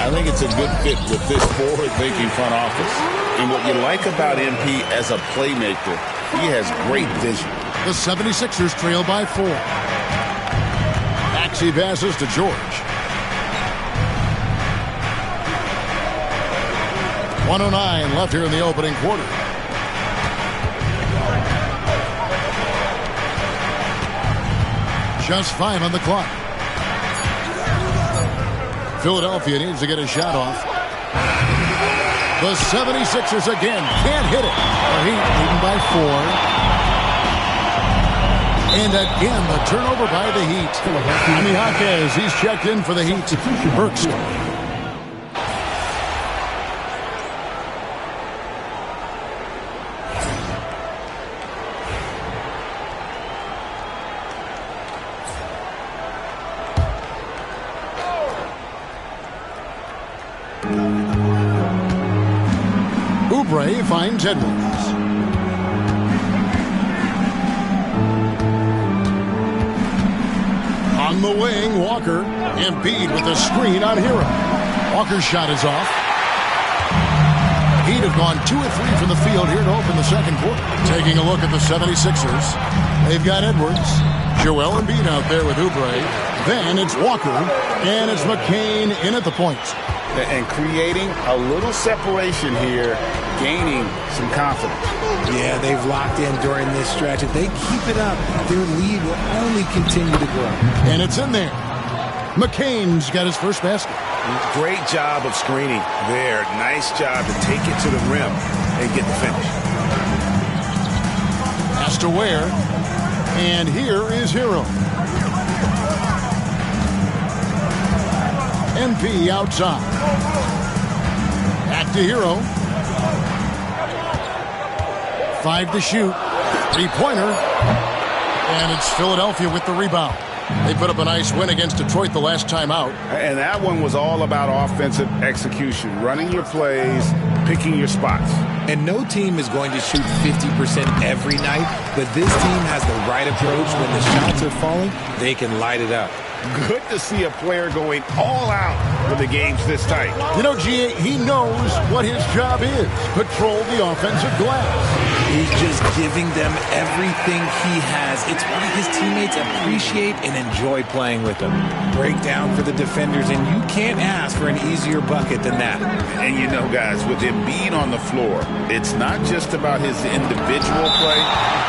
I think it's a good fit with this forward-thinking front office. And what you like about MP as a playmaker, he has great vision. The 76ers trail by 4. Maxey passes to George. 1:09 left here in the opening quarter. Just 5 on the clock. Philadelphia needs to get a shot off. The 76ers again can't hit it. The Heat leading by 4. And again, the turnover by the Heat. Jaime Jaquez, he's checked in for the Heat. Burks. Oubre finds Edwards. On the wing, Walker. Embiid with a screen on Hero. Walker's shot is off. Heat have gone 2 of 3 from the field here to open the second quarter. Taking a look at the 76ers. They've got Edwards. Joel Embiid out there with Oubre. Then it's Walker. And it's McCain in at the point. And creating a little separation here, gaining some confidence. Yeah, they've locked in during this stretch. If they keep it up, their lead will only continue to grow. And it's in there. McCain's got his first basket. Great job of screening there. Nice job to take it to the rim and get the finish. Pass to Ware. And here is Hero. MP outside. Back to Hero. 5 to shoot. 3-pointer. And it's Philadelphia with the rebound. They put up a nice win against Detroit the last time out. And that one was all about offensive execution. Running your plays, picking your spots. And no team is going to shoot 50% every night, but this team has the right approach. When the shots are falling, they can light it up. Good to see a player going all out when the game's this tight. You know, G.A., he knows what his job is. Patrol the offensive glass. He's just giving them everything he has. It's why his teammates appreciate and enjoy playing with him. Break down for the defenders, and you can't ask for an easier bucket than that. And you know, guys, with Embiid on the floor, it's not just about his individual play.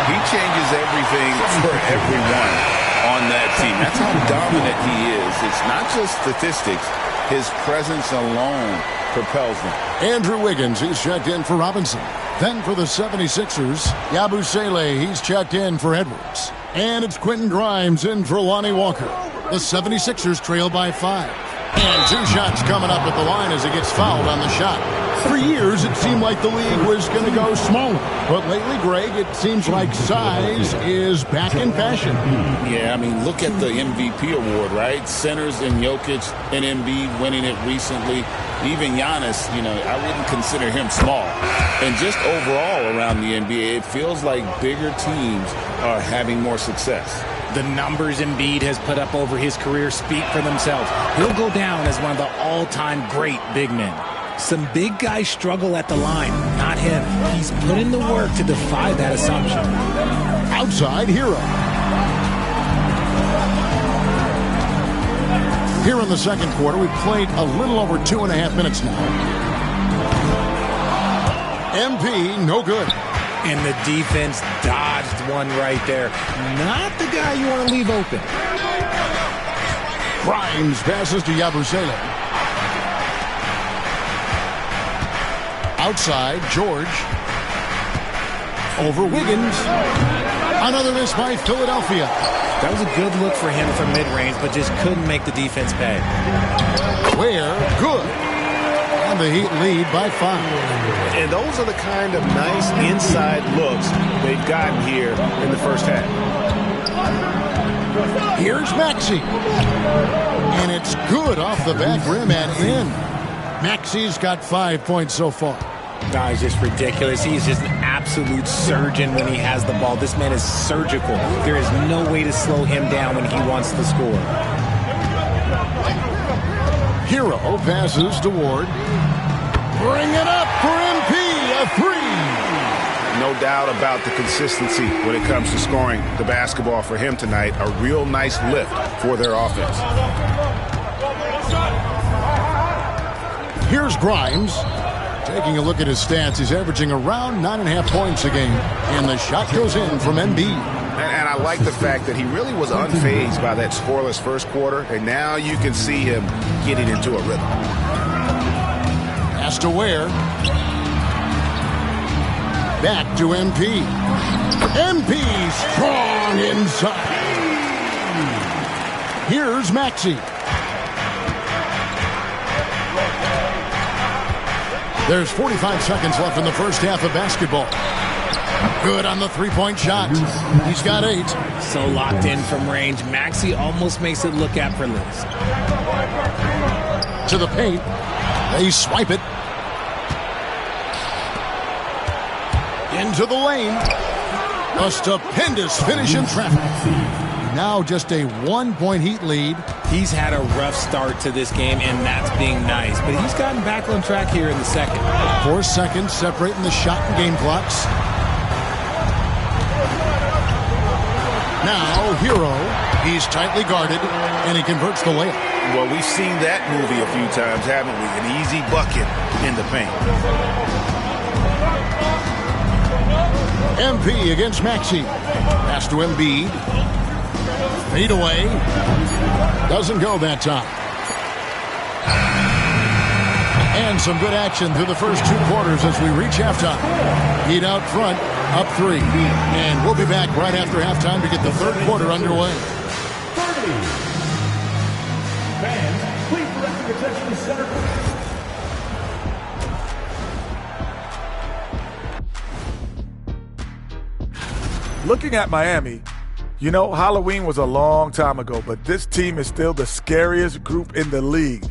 He changes everything for everyone on that team. That's how dominant he is. It's not just statistics. His presence alone propels them. Andrew Wiggins, he's checked in for Robinson. Then for the 76ers, Yabusele, he's checked in for Edwards. And it's Quentin Grimes in for Lonnie Walker. The 76ers trail by 5. And 2 shots coming up at the line as he gets fouled on the shot. For years, it seemed like the league was going to go smaller. But lately, Greg, it seems like size is back in fashion. Yeah, I mean, look at the MVP award, right? Centers and Jokic and Embiid winning it recently. Even Giannis, you know, I wouldn't consider him small. And just overall around the NBA, it feels like bigger teams are having more success. The numbers Embiid has put up over his career speak for themselves. He'll go down as one of the all-time great big men. Some big guys struggle at the line, not him. He's put in the work to defy that assumption. Outside, Hero. Here in the second quarter, we've played a little over 2.5 minutes now. MP, no good. And the defense dodged one right there. Not the guy you want to leave open. Grimes passes to Yabusele. Outside, George. Over Wiggins. Another miss by Philadelphia. That was a good look for him from mid-range, but just couldn't make the defense pay. Ware, good. And the Heat lead by 5. And those are the kind of nice inside looks they've gotten here in the first half. Here's Maxey. And it's good off the back rim and in. Maxey's got 5 points so far. That is just ridiculous. He's just an absolute surgeon when he has the ball. This man is surgical. There is no way to slow him down when he wants to score. Hero passes to Ward. Bring it up for MP, a 3. No doubt about the consistency when it comes to scoring the basketball for him tonight. A real nice lift for their offense. Here's Grimes. Taking a look at his stats, he's averaging around 9.5 points a game. And the shot goes in from Embiid. And I like the fact that he really was unfazed by that scoreless first quarter. And now you can see him getting into a rhythm. Pass to Ware. Back to MP. MP strong inside. Here's Maxey. There's 45 seconds left in the first half of basketball. Good on the three-point shot. He's got 8. So locked in from range. Maxey almost makes it look effortless. To the paint. They swipe it. Into the lane. A stupendous finish in traffic. Now just a 1-point Heat lead. He's had a rough start to this game, and that's being nice. But he's gotten back on track here in the second. 4 seconds separating the shot and game clocks. Now, Hero. He's tightly guarded, and he converts the layup. Well, we've seen that movie a few times, haven't we? An easy bucket in the paint. MP against Maxey. Pass to Embiid. Fade away. Doesn't go that time. And some good action through the first 2 quarters as we reach halftime. Heat out front, up 3. And we'll be back right after halftime to get the third quarter underway. 30. Fans, please direct your attention to center court. Looking at Miami, you know, Halloween was a long time ago, but this team is still the scariest group in the league.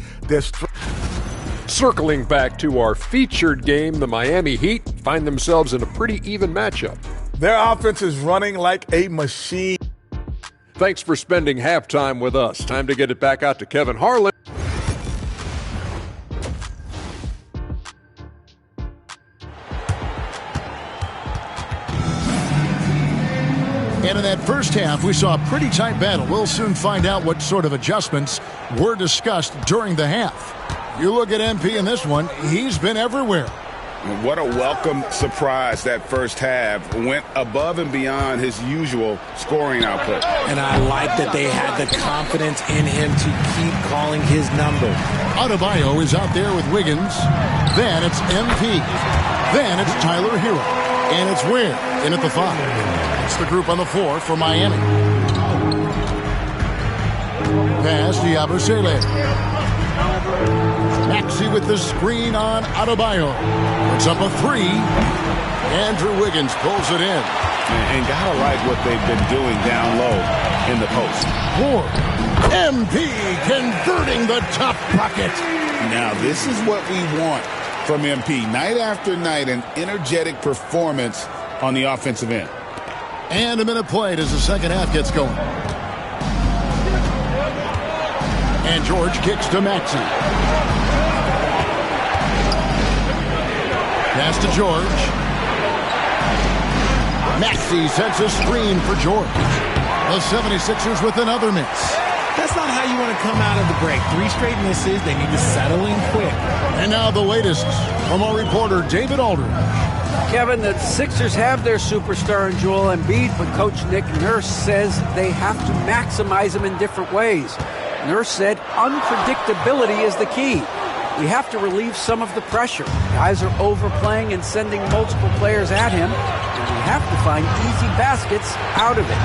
Circling back to our featured game, the Miami Heat find themselves in a pretty even matchup. Their offense is running like a machine. Thanks for spending halftime with us. Time to get it back out to Kevin Harlan. And in that first half, we saw a pretty tight battle. We'll soon find out what sort of adjustments were discussed during the half. You look at MP in this one, he's been everywhere. What a welcome surprise that first half. Went above and beyond his usual scoring output. And I like that they had the confidence in him to keep calling his number. Adebayo is out there with Wiggins. Then it's MP. Then it's Tyler Hero. And it's Ware in at the 5. It's the group on the 4 for Miami. Pass to Yabusele. Maxey with the screen on Adebayo. Puts up a 3. Andrew Wiggins pulls it in. And gotta like what they've been doing down low in the post. Ward. MP converting the top bucket. Now this is what we want from MP. Night after night, an energetic performance on the offensive end. And a minute played as the second half gets going. And George kicks to Maxey. Pass to George. Maxey sets a screen for George. The 76ers with another miss. That's not how you want to come out of the break. 3 straight misses. They need to settle in quick. And now the latest from our reporter, David Aldridge. Kevin, the Sixers have their superstar in Joel Embiid, but Coach Nick Nurse says they have to maximize him in different ways. Nurse said unpredictability is the key. We have to relieve some of the pressure. Guys are overplaying and sending multiple players at him, and we have to find easy baskets out of it.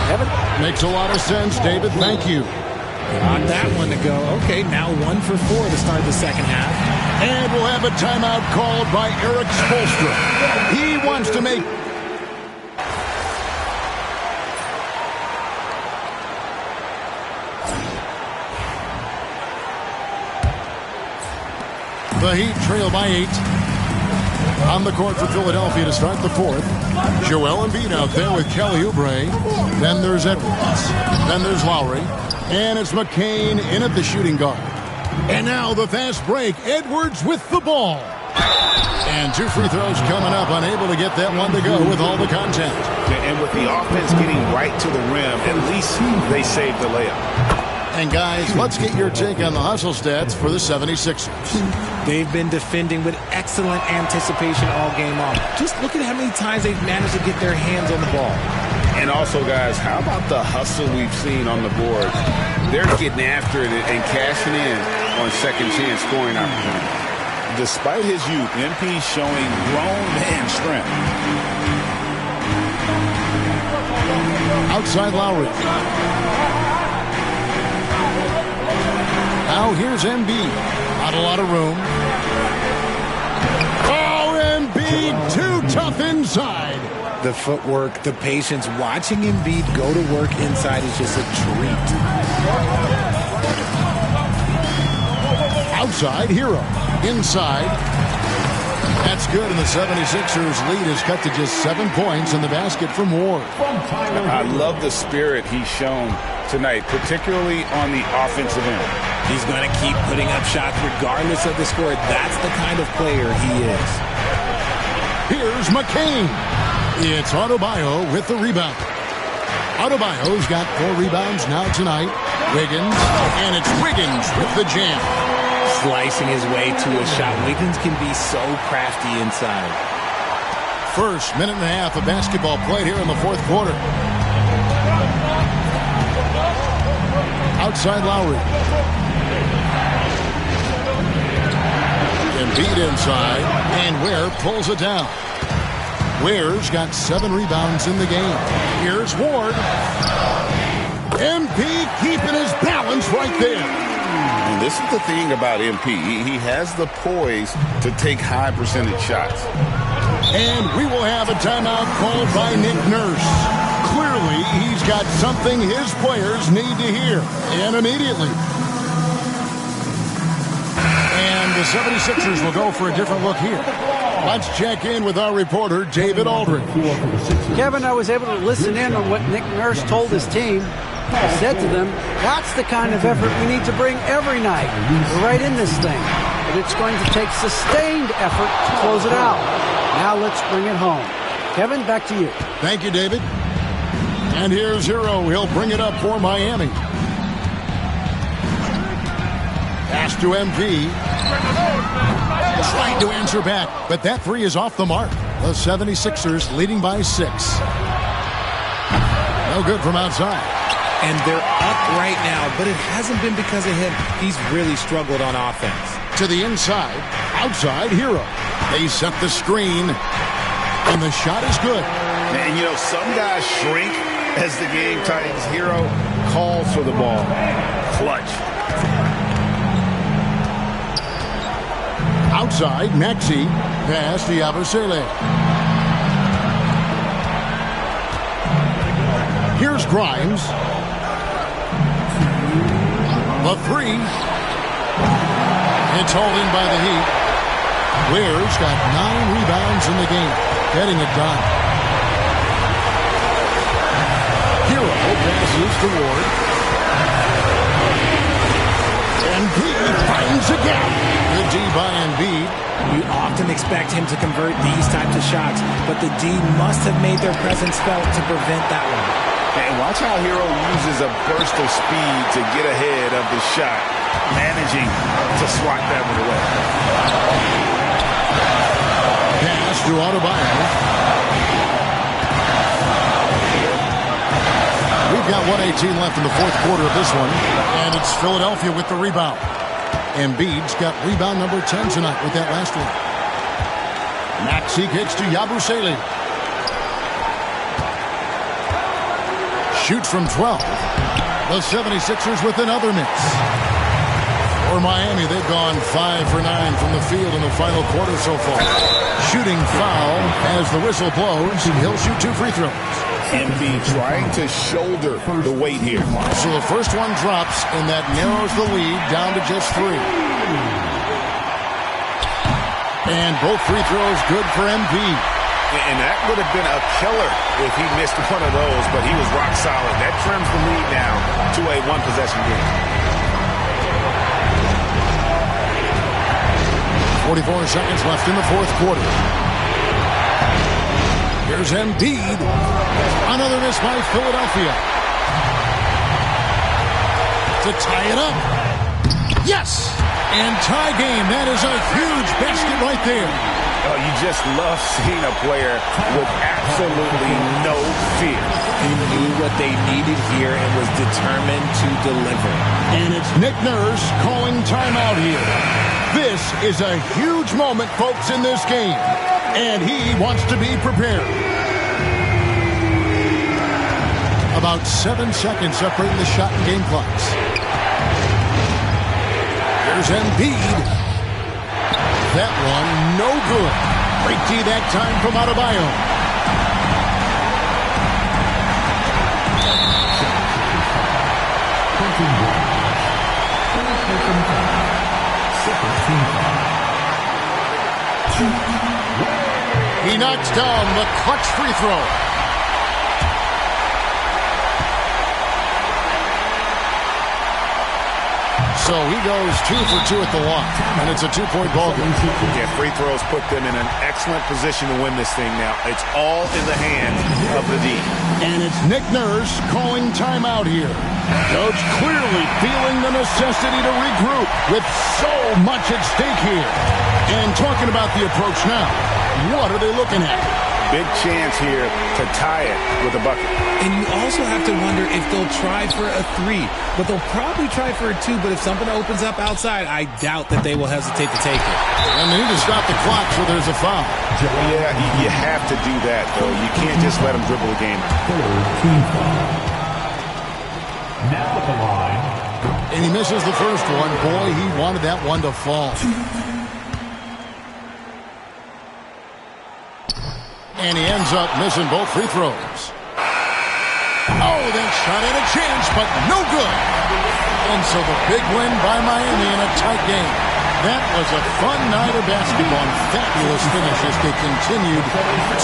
Kevin? Makes a lot of sense, David. Thank you. Got that one to go. Okay, now 1 for 4 to start the second half. And we'll have a timeout called by Eric Spoelstra. He wants to make... The Heat trail by 8. On the court for Philadelphia to start the fourth. Joel Embiid out there with Kelly Oubre. Then there's Edwards. Then there's Lowry. And it's McCain in at the shooting guard. And now the fast break. Edwards with the ball. And 2 free throws coming up. Unable to get that one to go with all the contact. And with the offense getting right to the rim, at least they saved the layup. And guys, let's get your take on the hustle stats for the 76ers. They've been defending with excellent anticipation all game long. Just look at how many times they've managed to get their hands on the ball. And also, guys, how about the hustle we've seen on the board? They're getting after it and cashing in on second chance scoring opportunity. Despite his youth, MP's showing grown man strength. Outside Lowry. Now here's Embiid. Not a lot of room. Oh, Embiid too tough inside. The footwork, the patience, watching Embiid go to work inside is just a treat. Outside, Hero. Inside. That's good, and the 76ers lead is cut to just 7 points in the basket from Ward. I love the spirit he's shown tonight, particularly on the offensive end. He's going to keep putting up shots regardless of the score. That's the kind of player he is. Here's McCain. It's Adebayo with the rebound. Adebayo's got 4 rebounds now tonight. Wiggins, and it's Wiggins with the jam. Slicing his way to a shot. Wiggins can be so crafty inside. First minute and a half of basketball played here in the fourth quarter. Outside Lowry. Embiid inside, and Ware pulls it down. Ware's got 7 rebounds in the game. Here's Ward. MP keeping his balance right there. And this is the thing about MP. He has the poise to take high percentage shots. And we will have a timeout called by Nick Nurse. Clearly, he's got something his players need to hear, and immediately. And the 76ers will go for a different look here. Let's check in with our reporter, David Aldridge. Kevin, I was able to listen in on what Nick Nurse told his team. He said to them, that's the kind of effort we need to bring every night. We're right in this thing. But it's going to take sustained effort to close it out. Now let's bring it home. Kevin, back to you. Thank you, David. And here's Hero. He'll bring it up for Miami. Pass to MP. Trying to answer back, but that 3 is off the mark. The 76ers leading by 6. No good from outside. And they're up right now, but it hasn't been because of him. He's really struggled on offense. To the inside, outside, Hero. They set the screen, and the shot is good. And, you know, some guys shrink as the game tightens. Hero calls for the ball. Clutch. Outside, Maxey. Pass to Yabusele. Here's Grimes. The 3. It's hauled in by the Heat. Ware's got 9 rebounds in the game. Getting it done. Hero passes to Ward. Embiid finds a gap. Good D by Embiid. You often expect him to convert these types of shots, but the D must have made their presence felt to prevent that one. And watch how Hero uses a burst of speed to get ahead of the shot, managing to swat that one away. Pass to Adebayo. We've got 1:18 left in the fourth quarter of this one, and it's Philadelphia with the rebound. Embiid's got rebound number 10 tonight with that last one. Maxey kicks to Yabusele. Shoots from 12. The 76ers with another miss. For Miami, they've gone 5 for 9 from the field in the final quarter so far. Shooting foul as the whistle blows, and he'll shoot 2 free throws. Embiid trying to shoulder the weight here. So the first one drops, and that narrows the lead down to just 3. And both free throws good for Embiid. And that would have been a killer if he missed one of those, but he was rock solid. That trims the lead now to a one-possession game. 44 seconds left in the fourth quarter. Here's Embiid. Another miss by Philadelphia. To tie it up. Yes! And tie game. That is a huge basket right there. Oh, you just love seeing a player with absolutely no fear. He knew what they needed here and was determined to deliver. And it's Nick Nurse calling timeout here. This is a huge moment, folks, in this game. And he wants to be prepared. About 7 seconds separating the shot and game clocks. Here's Embiid. That one, no good. Great D that time from Adebayo. He knocks down the clutch free throw. So he goes 2 for 2 at the line, and it's a 2-point ball game. Yeah, free throws put them in an excellent position to win this thing now. It's all in the hands of the D. And it's Nick Nurse calling timeout here. Coach clearly feeling the necessity to regroup with so much at stake here. And talking about the approach now, what are they looking at? Big chance here to tie it with a bucket. And you also have to wonder if they'll try for a 3. But they'll probably try for a 2. But if something opens up outside, I doubt that they will hesitate to take it. And they need to stop the clock so there's a foul. Yeah, you have to do that, though. You can't just let them dribble the game. Now at the line. And he misses the first one. Boy, he wanted that one to fall. And he ends up missing both free throws. Oh, that shot had a chance, but no good. And so the big win by Miami in a tight game. That was a fun night of basketball. Fabulous finish as they continued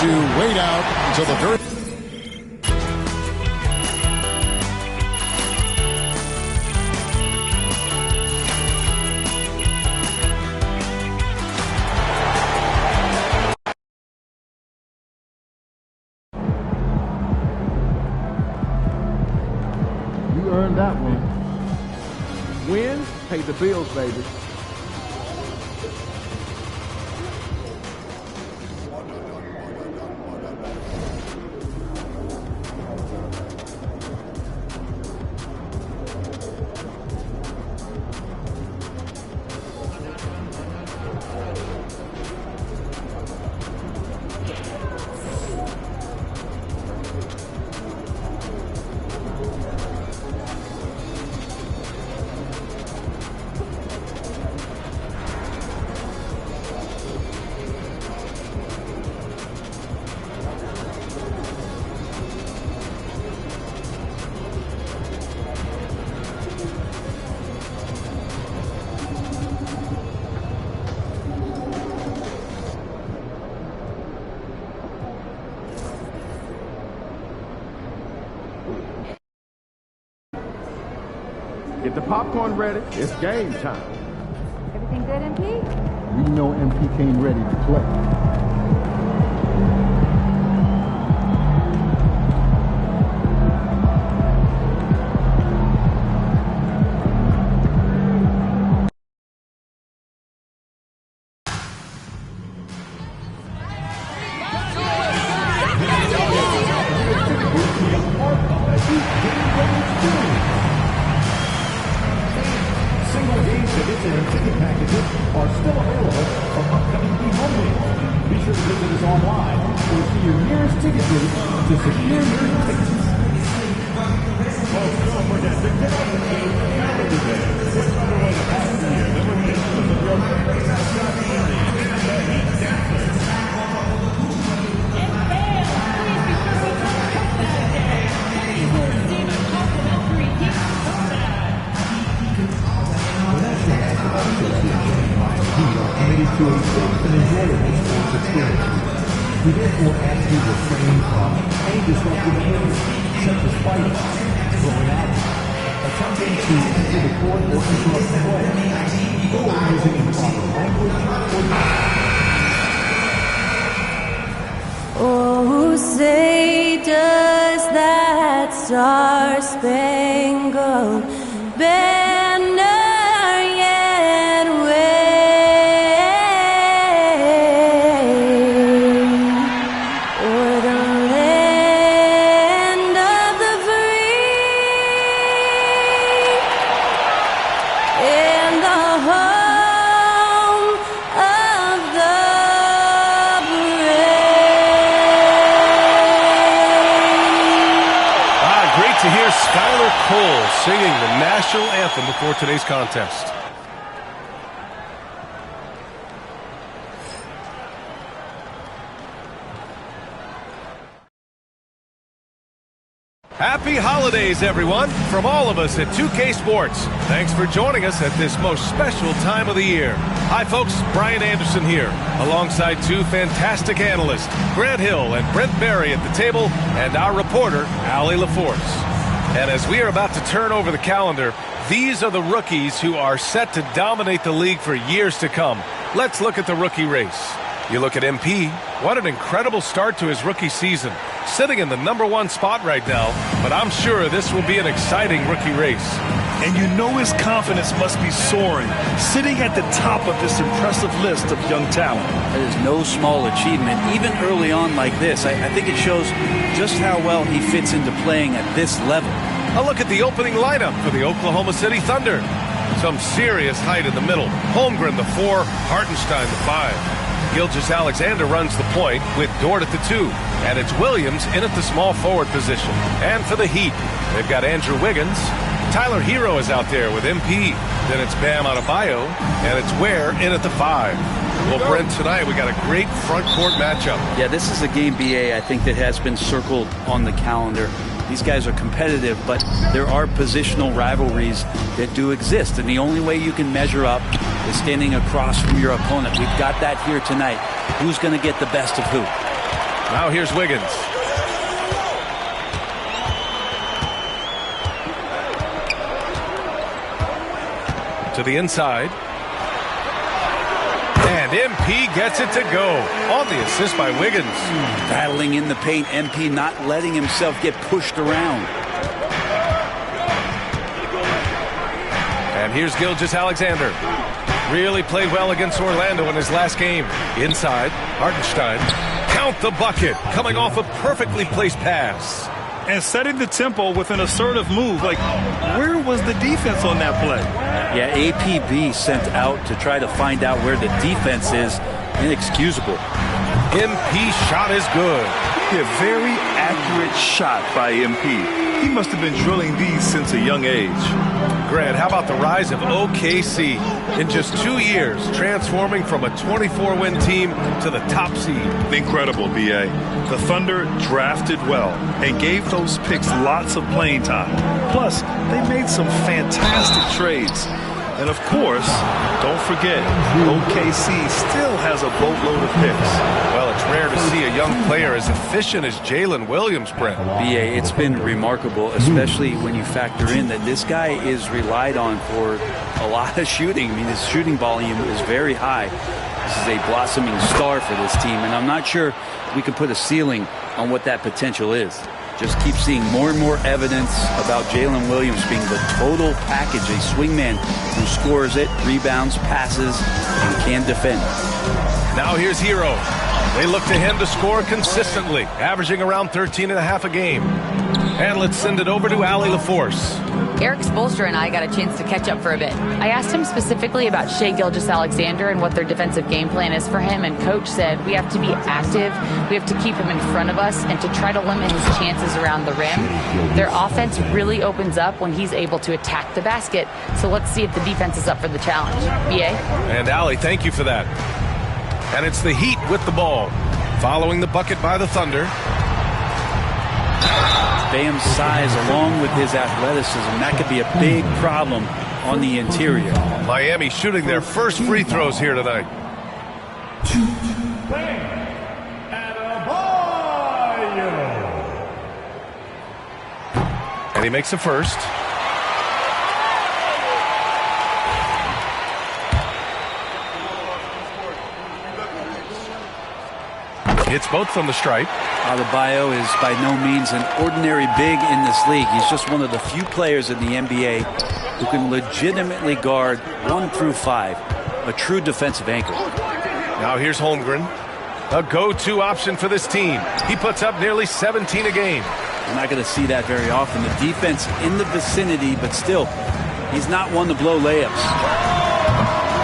to wait out until the third. Earned that one. Wins pay the bills, baby. Get the popcorn ready. It's game time. Everything good, MP? We know MP came ready to play. We therefore ask you to refrain from any disruptive behavior, such as fighting, throwing out, attempting to enter the court or interrupt play, or using improper language Oh, say does that star-spangled banner yet wave o'er the land of the free and the home of the Great to hear Skylar Cole singing the national anthem before today's contest. Happy holidays, everyone, from all of us at 2K Sports. Thanks for joining us at this most special time of the year. Hi, folks. Brian Anderson here, alongside two fantastic analysts, Grant Hill and Brent Barry at the table, and our reporter, Allie LaForce. And as we are about to turn over the calendar, these are the rookies who are set to dominate the league for years to come. Let's look at the rookie race. You look at MP, what an incredible start to his rookie season. Sitting in the #1 spot right now, but I'm sure this will be an exciting rookie race. And you know his confidence must be soaring, sitting at the top of this impressive list of young talent. That is no small achievement, even early on like this. I think it shows just how well he fits into playing at this level. A look at the opening lineup for the Oklahoma City Thunder. Some serious height in the middle. Holmgren the 4, Hartenstein the 5. Gilgeous-Alexander runs the point with Dort at the 2. And it's Williams in at the small forward position. And for the Heat, they've got Andrew Wiggins. Tyler Hero is out there with MP. Then it's Bam Adebayo. And it's Ware in at the 5. Well, Brent, tonight we got a great front court matchup. Yeah, this is a game, BA, I think, that has been circled on the calendar. These guys are competitive, but there are positional rivalries that do exist. And the only way you can measure up is standing across from your opponent. We've got that here tonight. Who's going to get the best of who? Now here's Wiggins. To the inside. And MP gets it to go on the assist by Wiggins. Battling in the paint, MP not letting himself get pushed around. And here's Gilgeous-Alexander. Really played well against Orlando in his last game. Inside, Hartenstein. Count the bucket, coming off a perfectly placed pass. And setting the tempo with an assertive move. Like, where was the defense on that play? Yeah, APB sent out to try to find out where the defense is. Inexcusable. MP shot is good. A very accurate shot by MP. He must have been drilling these since a young age. Grant, how about the rise of OKC? In just 2 years, transforming from a 24-win team to the top seed. Incredible, BA. The Thunder drafted well and gave those picks lots of playing time. Plus, they made some fantastic trades. And of course, don't forget, OKC still has a boatload of picks. Well, it's rare to see a young player as efficient as Jalen Williams, Brent. BA, it's been remarkable, especially when you factor in that this guy is relied on for a lot of shooting. I mean, his shooting volume is very high. This is a blossoming star for this team, and I'm not sure we can put a ceiling on what that potential is. Just keep seeing more and more evidence about Jalen Williams being the total package, a swingman who scores it, rebounds, passes, and can defend. Now here's Hero. They look to him to score consistently, averaging around 13.5 a game. And let's send it over to Allie LaForce. Eric Spoelstra and I got a chance to catch up for a bit. I asked him specifically about Shai Gilgeous-Alexander and what their defensive game plan is for him, and Coach said we have to be active, we have to keep him in front of us, and to try to limit his chances around the rim. Their offense really opens up when he's able to attack the basket, so let's see if the defense is up for the challenge. BA? And Allie, thank you for that. And it's the Heat with the ball, following the bucket by the Thunder. Bam's size along with his athleticism, that could be a big problem on the interior. Miami shooting their first free throws here tonight. And he makes the first. Hits both from the stripe. Adebayo is by no means an ordinary big in this league. He's just one of the few players in the NBA who can legitimately guard 1 through 5. A true defensive anchor. Now here's Holmgren. A go-to option for this team. He puts up nearly 17 a game. You're not going to see that very often. The defense in the vicinity, but still, he's not one to blow layups.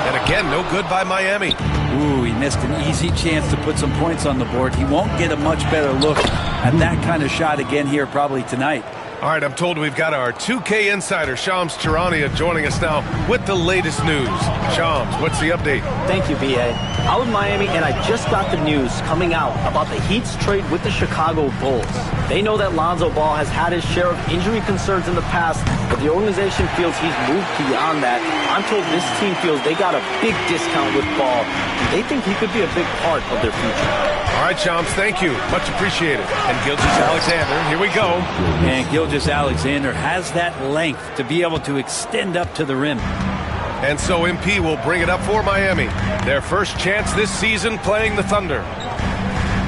And again, no good by Miami. Ooh, he missed an easy chance to put some points on the board. He won't get a much better look at that kind of shot again here probably tonight. All right, I'm told we've got our 2K insider, Shams Charania, joining us now with the latest news. Shams, what's the update? Thank you, B.A. Out in Miami, and I just got the news coming out about the Heat's trade with the Chicago Bulls. They know that Lonzo Ball has had his share of injury concerns in the past, but the organization feels he's moved beyond that. I'm told this team feels they got a big discount with Ball, and they think he could be a big part of their future. All right, Shams, thank you. Much appreciated. And Gilgeous-Alexander, here we go. And Gilgeous-Alexander has that length to be able to extend up to the rim. And so MP will bring it up for Miami. Their first chance this season playing the Thunder.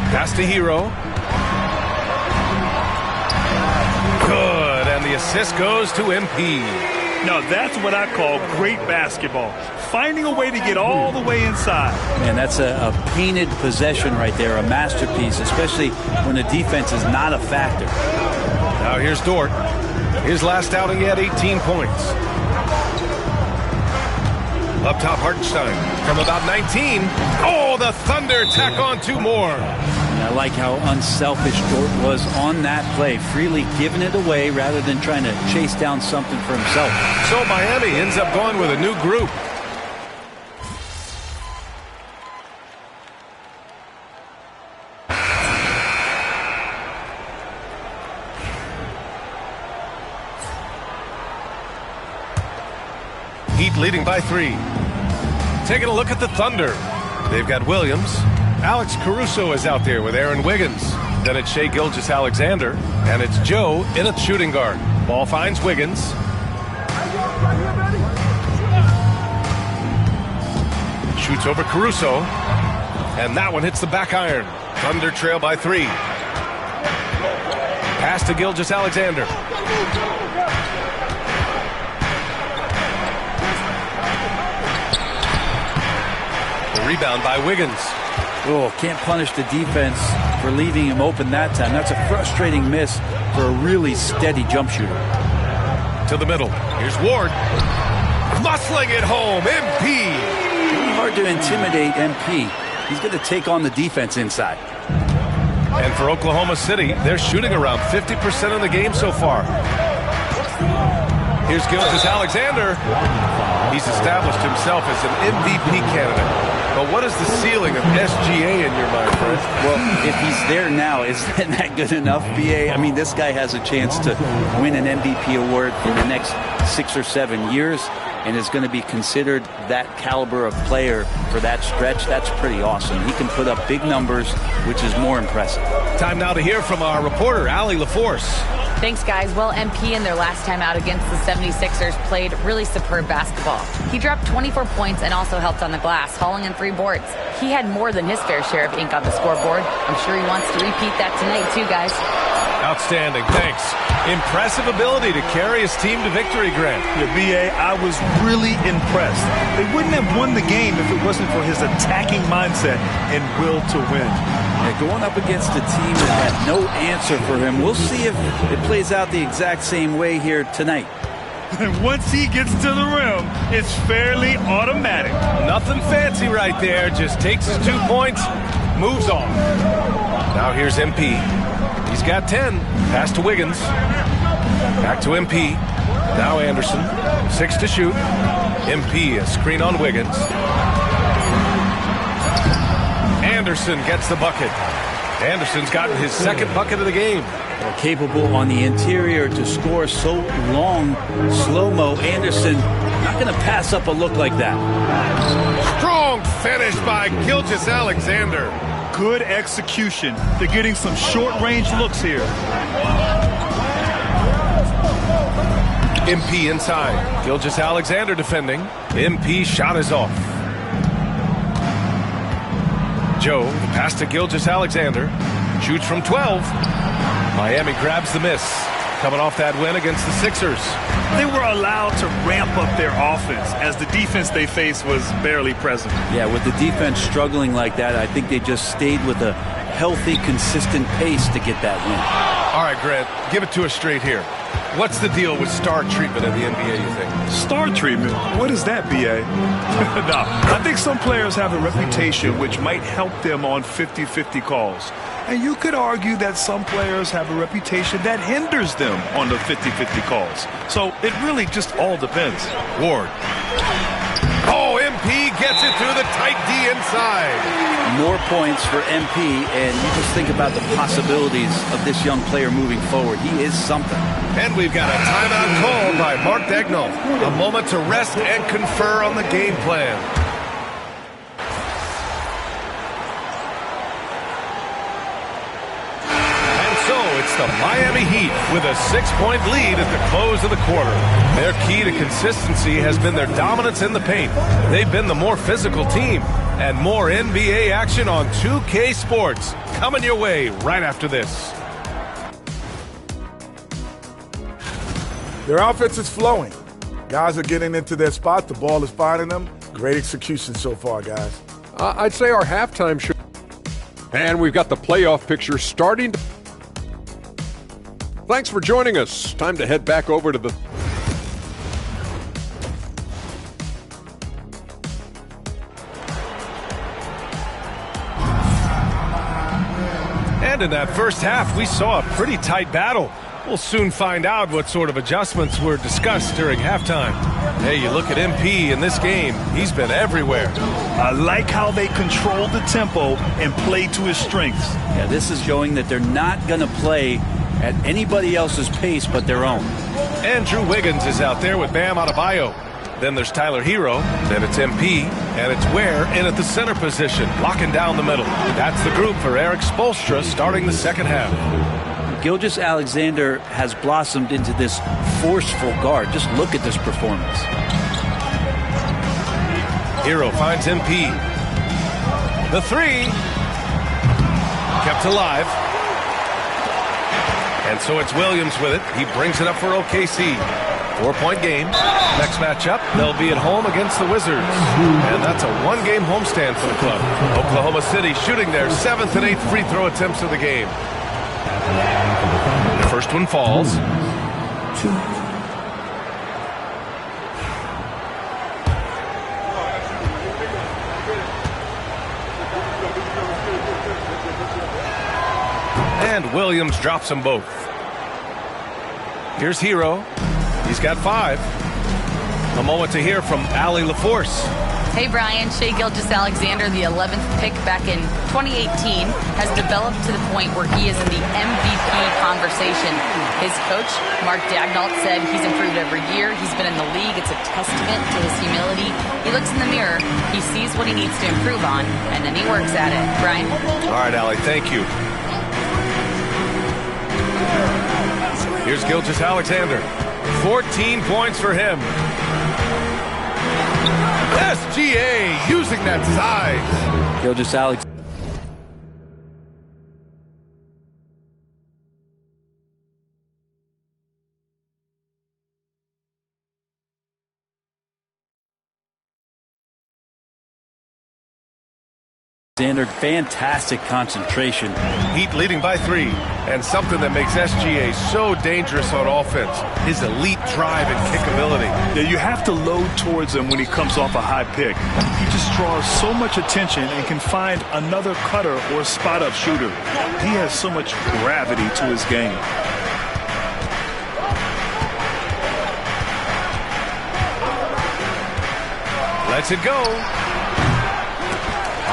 Pass to Hero. Good, and the assist goes to MP. Now that's what I call great basketball. Finding a way to get all the way inside. And that's a painted possession right there, a masterpiece, especially when the defense is not a factor. Now here's Dort. His last outing, he had 18 points. Up top, Hartenstein from about 19. Oh, the Thunder tack on 2 more. And I like how unselfish Dort was on that play, freely giving it away rather than trying to chase down something for himself. So Miami ends up going with a new group. Heat leading by 3. Taking a look at the Thunder. They've got Williams. Alex Caruso is out there with Aaron Wiggins. Then it's Shai Gilgeous-Alexander. And it's Joe in at shooting guard. Ball finds Wiggins. Shoots over Caruso. And that one hits the back iron. Thunder trail by 3. Pass to Gilgeous-Alexander. Rebound by Wiggins. Oh, can't punish the defense for leaving him open that time. That's a frustrating miss for a really steady jump shooter. To the middle. Here's Ward. Muscling it home. MP. Really hard to intimidate MP. He's going to take on the defense inside. And for Oklahoma City, they're shooting around 50% in the game so far. Here's Gilgeous-Alexander. He's established himself as an MVP candidate. But what is the ceiling of SGA in your mind, Fred? Well, if he's there now, is that good enough, BA? I mean, this guy has a chance to win an MVP award in the next 6 or 7 years. and is going to be considered that caliber of player for that stretch, that's pretty awesome. He can put up big numbers, which is more impressive. Time now to hear from our reporter, Allie LaForce. Thanks, guys. Well, MP in their last time out against the 76ers played really superb basketball. He dropped 24 points and also helped on the glass, hauling in 3 boards. He had more than his fair share of ink on the scoreboard. I'm sure he wants to repeat that tonight, too, guys. Outstanding, thanks. Impressive ability to carry his team to victory, Grant. Yeah, B.A., I was really impressed. They wouldn't have won the game if it wasn't for his attacking mindset and will to win. Yeah, going up against a team that had no answer for him. We'll see if it plays out the exact same way here tonight. And once he gets to the rim, it's fairly automatic. Nothing fancy right there. Just takes his 2 points, moves on. Now here's MP. He's got 10. Pass to Wiggins. Back to MP. Now Anderson. 6 to shoot. MP, a screen on Wiggins. Anderson gets the bucket. Anderson's gotten his 2nd bucket of the game. Capable on the interior to score so long. Slow-mo. Anderson not going to pass up a look like that. Strong finish by Gilgeous-Alexander. Good execution. They're getting some short-range looks here. MP inside. Gilgeous-Alexander defending. MP shot is off. Joe, the pass to Gilgeous-Alexander. Shoots from 12. Miami grabs the miss. Coming off that win against the Sixers. They were allowed to ramp up their offense as the defense they faced was barely present. Yeah, with the defense struggling like that, I think they just stayed with a healthy, consistent pace to get that win. All right, Grant, give it to us straight here. What's the deal with star treatment in the NBA, you think? Star treatment? What is that, B.A.? No, I think some players have a reputation which might help them on 50-50 calls. And you could argue that some players have a reputation that hinders them on the 50-50 calls. So it really just all depends. Ward. Oh, MP gets it through the tight D inside. More points for MP, and you just think about the possibilities of this young player moving forward. He is something. And we've got a timeout called by Mark Daigneault. A moment to rest and confer on the game plan. It's the Miami Heat with a 6-point lead at the close of the quarter. Their key to consistency has been their dominance in the paint. They've been the more physical team. And more NBA action on 2K Sports coming your way right after this. Their offense is flowing. Guys are getting into their spot. The ball is finding them. Great execution so far, guys. I'd say our halftime show. And we've got the playoff picture starting to... Thanks for joining us. Time to head back over to the... And in that first half, we saw a pretty tight battle. We'll soon find out what sort of adjustments were discussed during halftime. Hey, you look at MP in this game, he's been everywhere. I like how they controlled the tempo and played to his strengths. Yeah, this is showing that they're not going to play at anybody else's pace but their own. Andrew Wiggins is out there with Bam Adebayo. Then there's Tyler Hero. Then it's MP. And it's Ware in at the center position, locking down the middle. That's the group for Eric Spoelstra starting the second half. Gilgeous-Alexander has blossomed into this forceful guard. Just look at this performance. Hero finds MP. The three. Kept alive. And so it's Williams with it. He brings it up for OKC. 4-point game. Next matchup, they'll be at home against the Wizards. And that's a one-game homestand for the club. Oklahoma City shooting their 7th and 8th free throw attempts of the game. The first one falls. And Williams drops them both. Here's Hero. He's got 5. A moment to hear from Allie LaForce. Hey, Brian. Shai Gilgeous-Alexander, the 11th pick back in 2018, has developed to the point where he is in the MVP conversation. His coach, Mark Daigneault, said he's improved every year. He's been in the league. It's a testament to his humility. He looks in the mirror, he sees what he needs to improve on, and then he works at it. Brian? All right, Allie, thank you. Here's Gilgeous-Alexander. 14 points for him. SGA using that size. Gilgeous-Alexander. Fantastic concentration. Heat leading by 3, and something that makes SGA so dangerous on offense, his elite drive and kick ability. Yeah, you have to load towards him when he comes off a high pick. He just draws so much attention and can find another cutter or spot-up shooter. He has so much gravity to his game. Lets it go.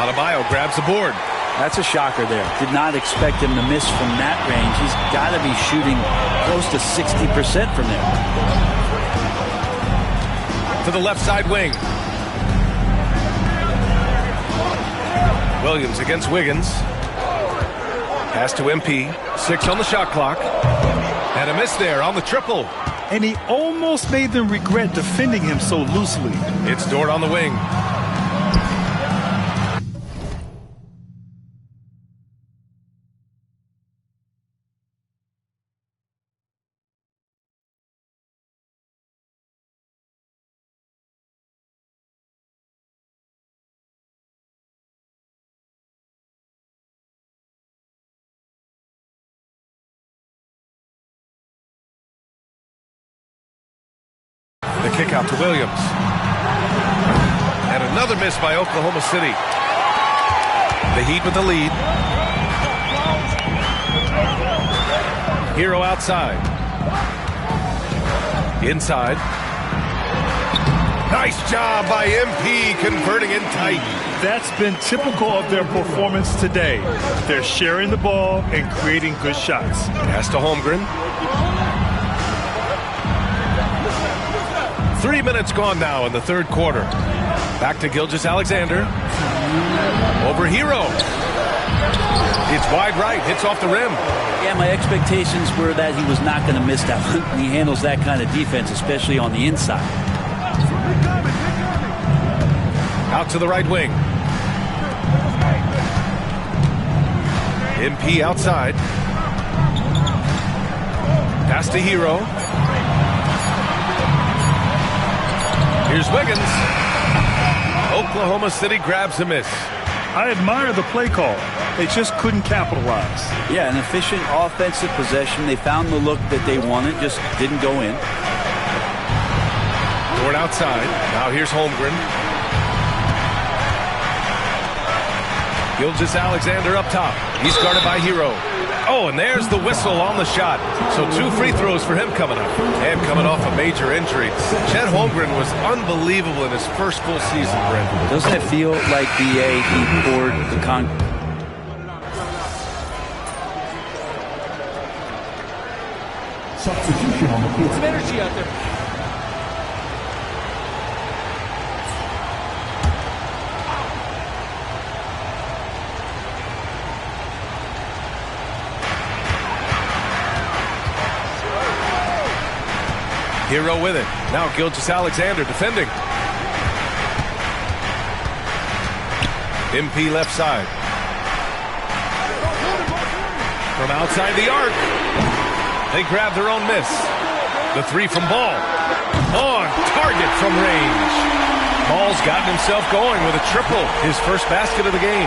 Adebayo grabs the board. That's a shocker there. Did not expect him to miss from that range. He's got to be shooting close to 60% from there. To the left side wing. Williams against Wiggins. Pass to MP. 6 on the shot clock. And a miss there on the triple. And he almost made them regret defending him so loosely. It's Dort on the wing. The kick out to Williams. And another miss by Oklahoma City. The Heat with the lead. Hero outside. Inside. Nice job by MP converting in tight. That's been typical of their performance today. They're sharing the ball and creating good shots. Pass to Holmgren. 3 minutes gone now in the third quarter. Back to Gilgeous-Alexander. Over Hero. It's wide right. Hits off the rim. Yeah, my expectations were that he was not going to miss that one. He handles that kind of defense, especially on the inside. Out to the right wing. MP outside. Pass to Hero. Here's Wiggins. Oklahoma City grabs a miss. I admire the play call. They just couldn't capitalize. Yeah, an efficient offensive possession. They found the look that they wanted, just didn't go in. Dort outside. Now here's Holmgren. Gilgeous-Alexander up top. He's guarded by Hero. Oh, and there's the whistle on the shot. So 2 free throws for him coming up. And coming off a major injury. Chet Holmgren was unbelievable in his first full season, Brent. Doesn't it feel like BA, he poured the Substitution on the field. Some energy out there. Hero with it. Now Gilgeous-Alexander defending. MP left side. From outside the arc. They grab their own miss. The 3 from Ball. On target from range. Ball's gotten himself going with a triple. His first basket of the game.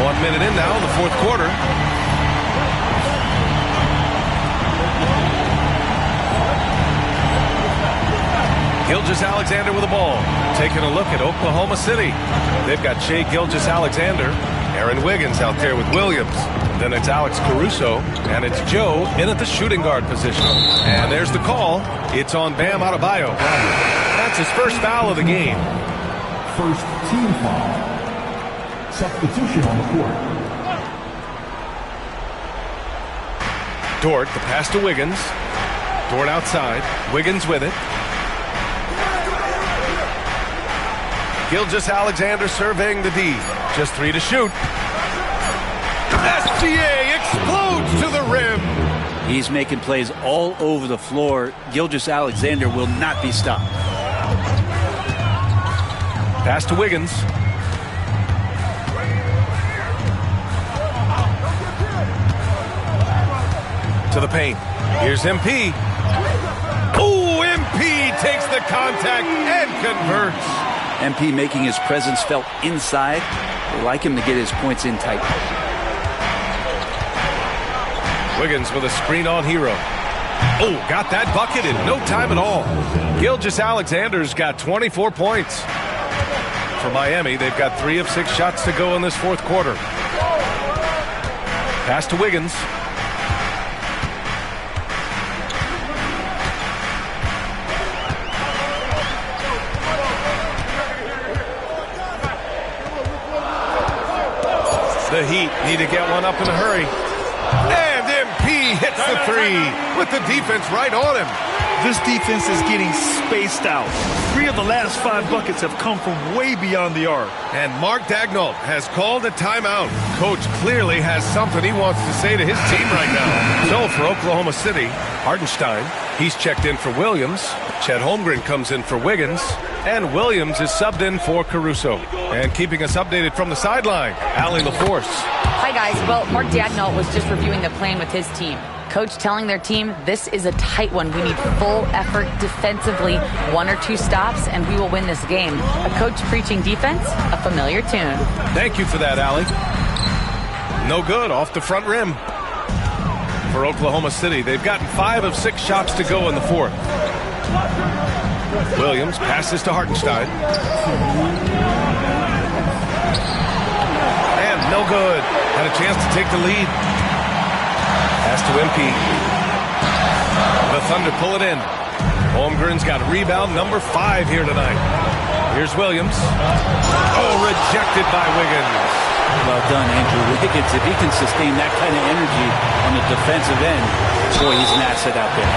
1 minute in now in the fourth quarter. Gilgeous-Alexander with the ball. Taking a look at Oklahoma City. They've got Shai Gilgeous-Alexander. Aaron Wiggins out there with Williams. Then it's Alex Caruso, and it's Joe in at the shooting guard position. And there's the call. It's on Bam Adebayo. That's his first foul of the game. First team foul. Substitution on the court. Dort, the pass to Wiggins. Dort outside. Wiggins with it. Gilgeous-Alexander surveying the D. Just 3 to shoot. SGA explodes to the rim. He's making plays all over the floor. Gilgeous-Alexander will not be stopped. Pass to Wiggins. To the paint. Here's MP. Oh, MP takes the contact and converts. MP making his presence felt inside. They like him to get his points in tight. Wiggins with a screen on Hero. Oh, got that bucket in no time at all. Gilgeous-Alexander's got 24 points. For Miami, they've got 3 of 6 shots to go in this fourth quarter. Pass to Wiggins. The Heat need to get one up in a hurry. And MP hits the 3 with the defense right on him. This defense is getting spaced out. 3 of the last 5 buckets have come from way beyond the arc. And Mark Daigneault has called a timeout. Coach clearly has something he wants to say to his team right now. So for Oklahoma City, Hartenstein, he's checked in for Williams. Chet Holmgren comes in for Wiggins. And Williams is subbed in for Caruso. And keeping us updated from the sideline, Allie LaForce. Hi, guys. Well, Mark Daigneault was just reviewing the plan with his team. Coach telling their team, this is a tight one. We need full effort defensively, 1 or 2 stops, and we will win this game. A coach preaching defense, a familiar tune. Thank you for that, Allie. No good off the front rim. For Oklahoma City, they've gotten 5 of 6 shots to go in the fourth. Williams passes to Hartenstein. And no good. Had a chance to take the lead. Pass to MP. The Thunder pull it in. Holmgren's got rebound number 5 here tonight. Here's Williams. Oh, rejected by Wiggins. Well done, Andrew Wiggins. If he can sustain that kind of energy on the defensive end, boy, he's an asset out there.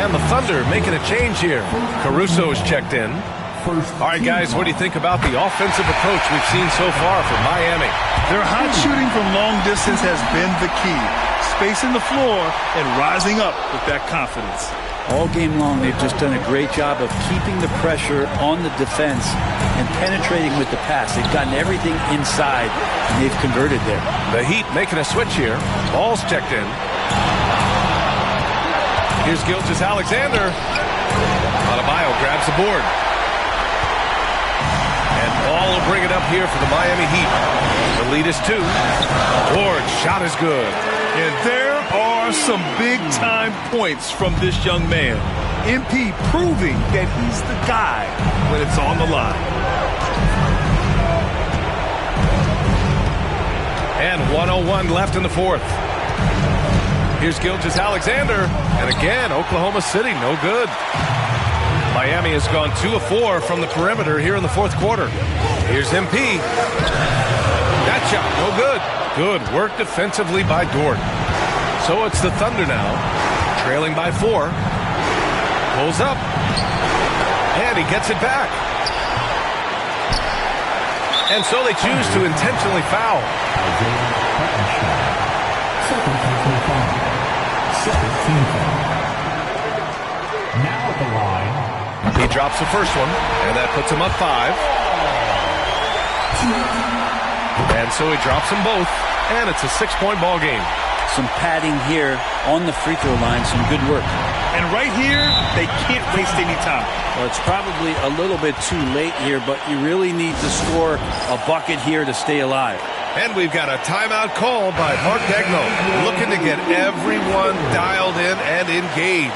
And the Thunder making a change here. Caruso is checked in. All right, guys, what do you think about the offensive approach we've seen so far from Miami? Their hot shooting from long distance has been the key. Spacing the floor and rising up with that confidence. All game long, they've just done a great job of keeping the pressure on the defense and penetrating with the pass. They've gotten everything inside, and they've converted there. The Heat making a switch here. Ball's checked in. Here's Gilgeous-Alexander. Adebayo grabs the board. And Ball will bring it up here for the Miami Heat. The lead is 2. Ward's shot is good. And there are some big-time points from this young man. MP proving that he's the guy when it's on the line. And 1:01 left in the fourth. Here's Gilgeous-Alexander. And again, Oklahoma City, no good. Miami has gone 2 of 4 from the perimeter here in the fourth quarter. Here's MP. That shot, no good. Good work defensively by Dort. So it's the Thunder now, trailing by 4. Pulls up. And he gets it back. And so they choose to intentionally foul. Now at the line. He drops the first one, and that puts him up 5. And so he drops them both, and it's a 6-point ball game. Some padding here on the free throw line, some good work. And right here, they can't waste any time. Well, it's probably a little bit too late here, but you really need to score a bucket here to stay alive. And we've got a timeout called by Mark Daigneault, looking to get everyone dialed in and engaged.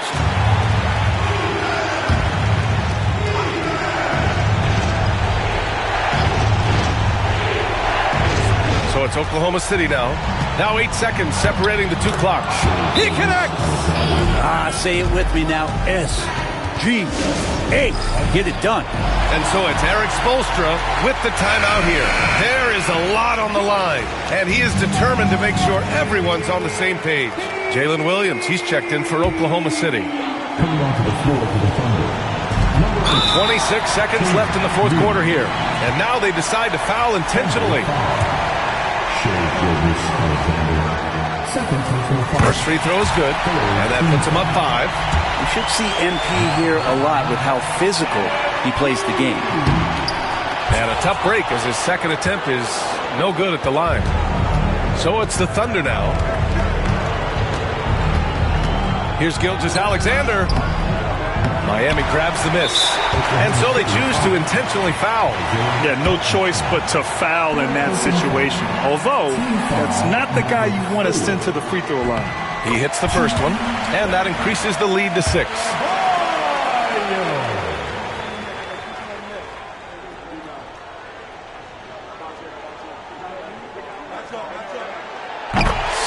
So it's Oklahoma City now. Now 8 seconds separating the two clocks. He connects! Say it with me now. SGA. Get it done. And so it's Eric Spoelstra with the timeout here. There is a lot on the line, and he is determined to make sure everyone's on the same page. Jalen Williams, he's checked in for Oklahoma City. Coming onto the floor for the Thunder. 26 seconds left in the fourth quarter here. And now they decide to foul intentionally. First free throw is good, and that puts him up 5. We should see MP here a lot with how physical he plays the game. And a tough break as his second attempt is no good at the line. So it's the Thunder now. Here's Gilgeous-Alexander. Miami grabs the miss. And so they choose to intentionally foul. Yeah, no choice but to foul in that situation. Although, that's not the guy you want to send to the free throw line. He hits the first one, and that increases the lead to 6.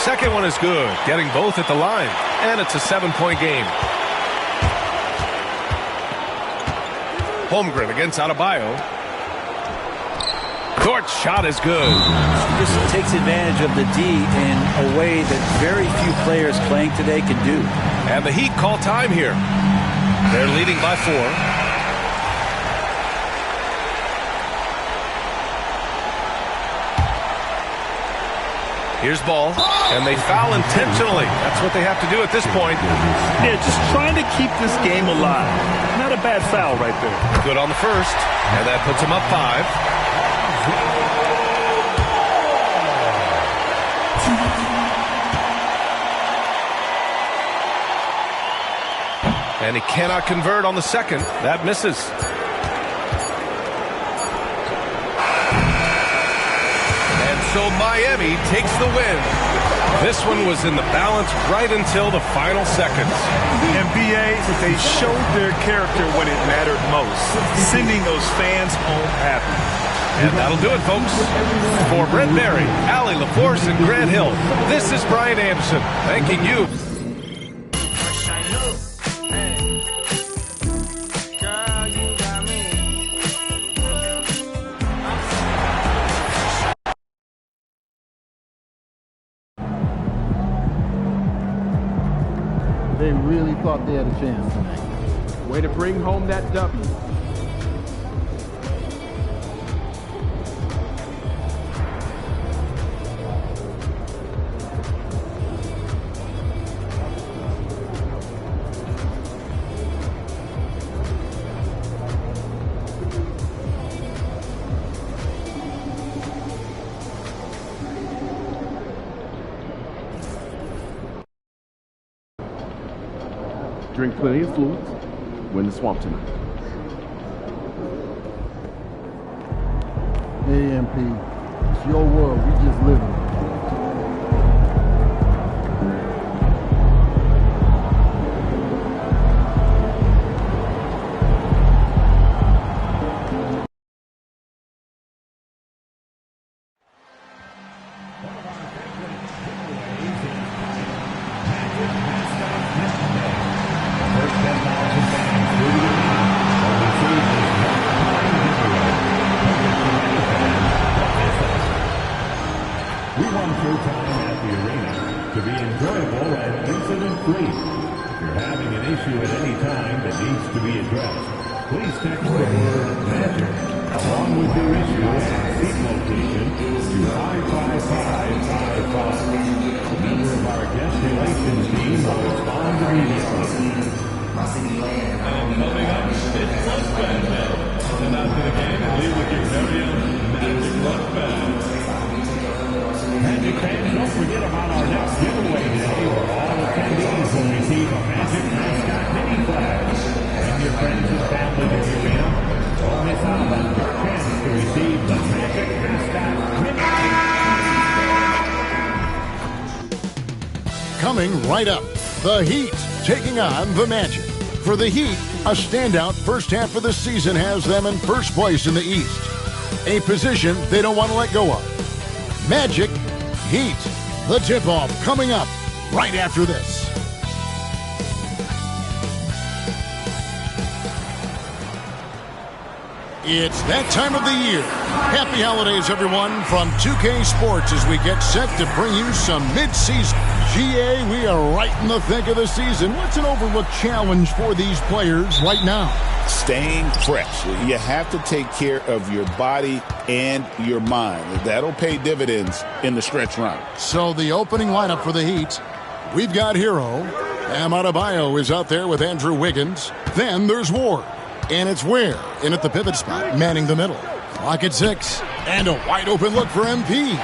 Second one is good, getting both at the line, and it's a 7-point game. Holmgren against Adebayo. Dort's shot is good. He just takes advantage of the D in a way that very few players playing today can do. And the Heat call time here. They're leading by 4. Here's Ball, and they foul intentionally. That's what they have to do at this point. Yeah, just trying to keep this game alive. Not a bad foul right there. Good on the first, and that puts him up 5. And he cannot convert on the second. That misses. So Miami takes the win. This one was in the balance right until the final seconds. NBA, they showed their character when it mattered most, sending those fans home happy. And that'll do it, folks. For Brent Barry, Allie LaForce, and Grant Hill, this is Brian Anderson, thanking you. They really thought they had a chance tonight. Way to bring home that W. Drink plenty of fluids. Win the swamp tonight. AMP, it's your world. We just live in it. We want your time at the arena to be enjoyable and incident-free. If you're having an issue at any time that needs to be addressed, please text the word MAGIC along with your issue and seat location to 55555. A member of our guest relations team will respond immediately. And coming up, it's Lunch Band Day. Send out to the game and leave with your very own Magic Lunch Band. Magic fans, don't forget about our next giveaway day where all attendees will receive a Magic Mascot mini flag. Bring your friends and family to the arena. Don't miss out on your chance to receive the Magic Mascot mini. Coming right up, the Heat taking on the Magic. For the Heat, a standout first half of the season has them in first place in the East, a position they don't want to let go of. Magic, Heat. The tip-off coming up right after this. It's that time of the year. Happy holidays, everyone, from 2K Sports as we get set to bring you some mid-season. GA, we are right in the thick of the season. What's an overlooked challenge for these players right now? Staying fresh. You have to take care of your body and your mind. That'll pay dividends in the stretch run. So the opening lineup for the Heat, we've got Hero. Bam Adebayo is out there with Andrew Wiggins. Then there's Ward. And it's Ware in at the pivot spot, manning the middle. Clock at 6. And a wide open look for MP.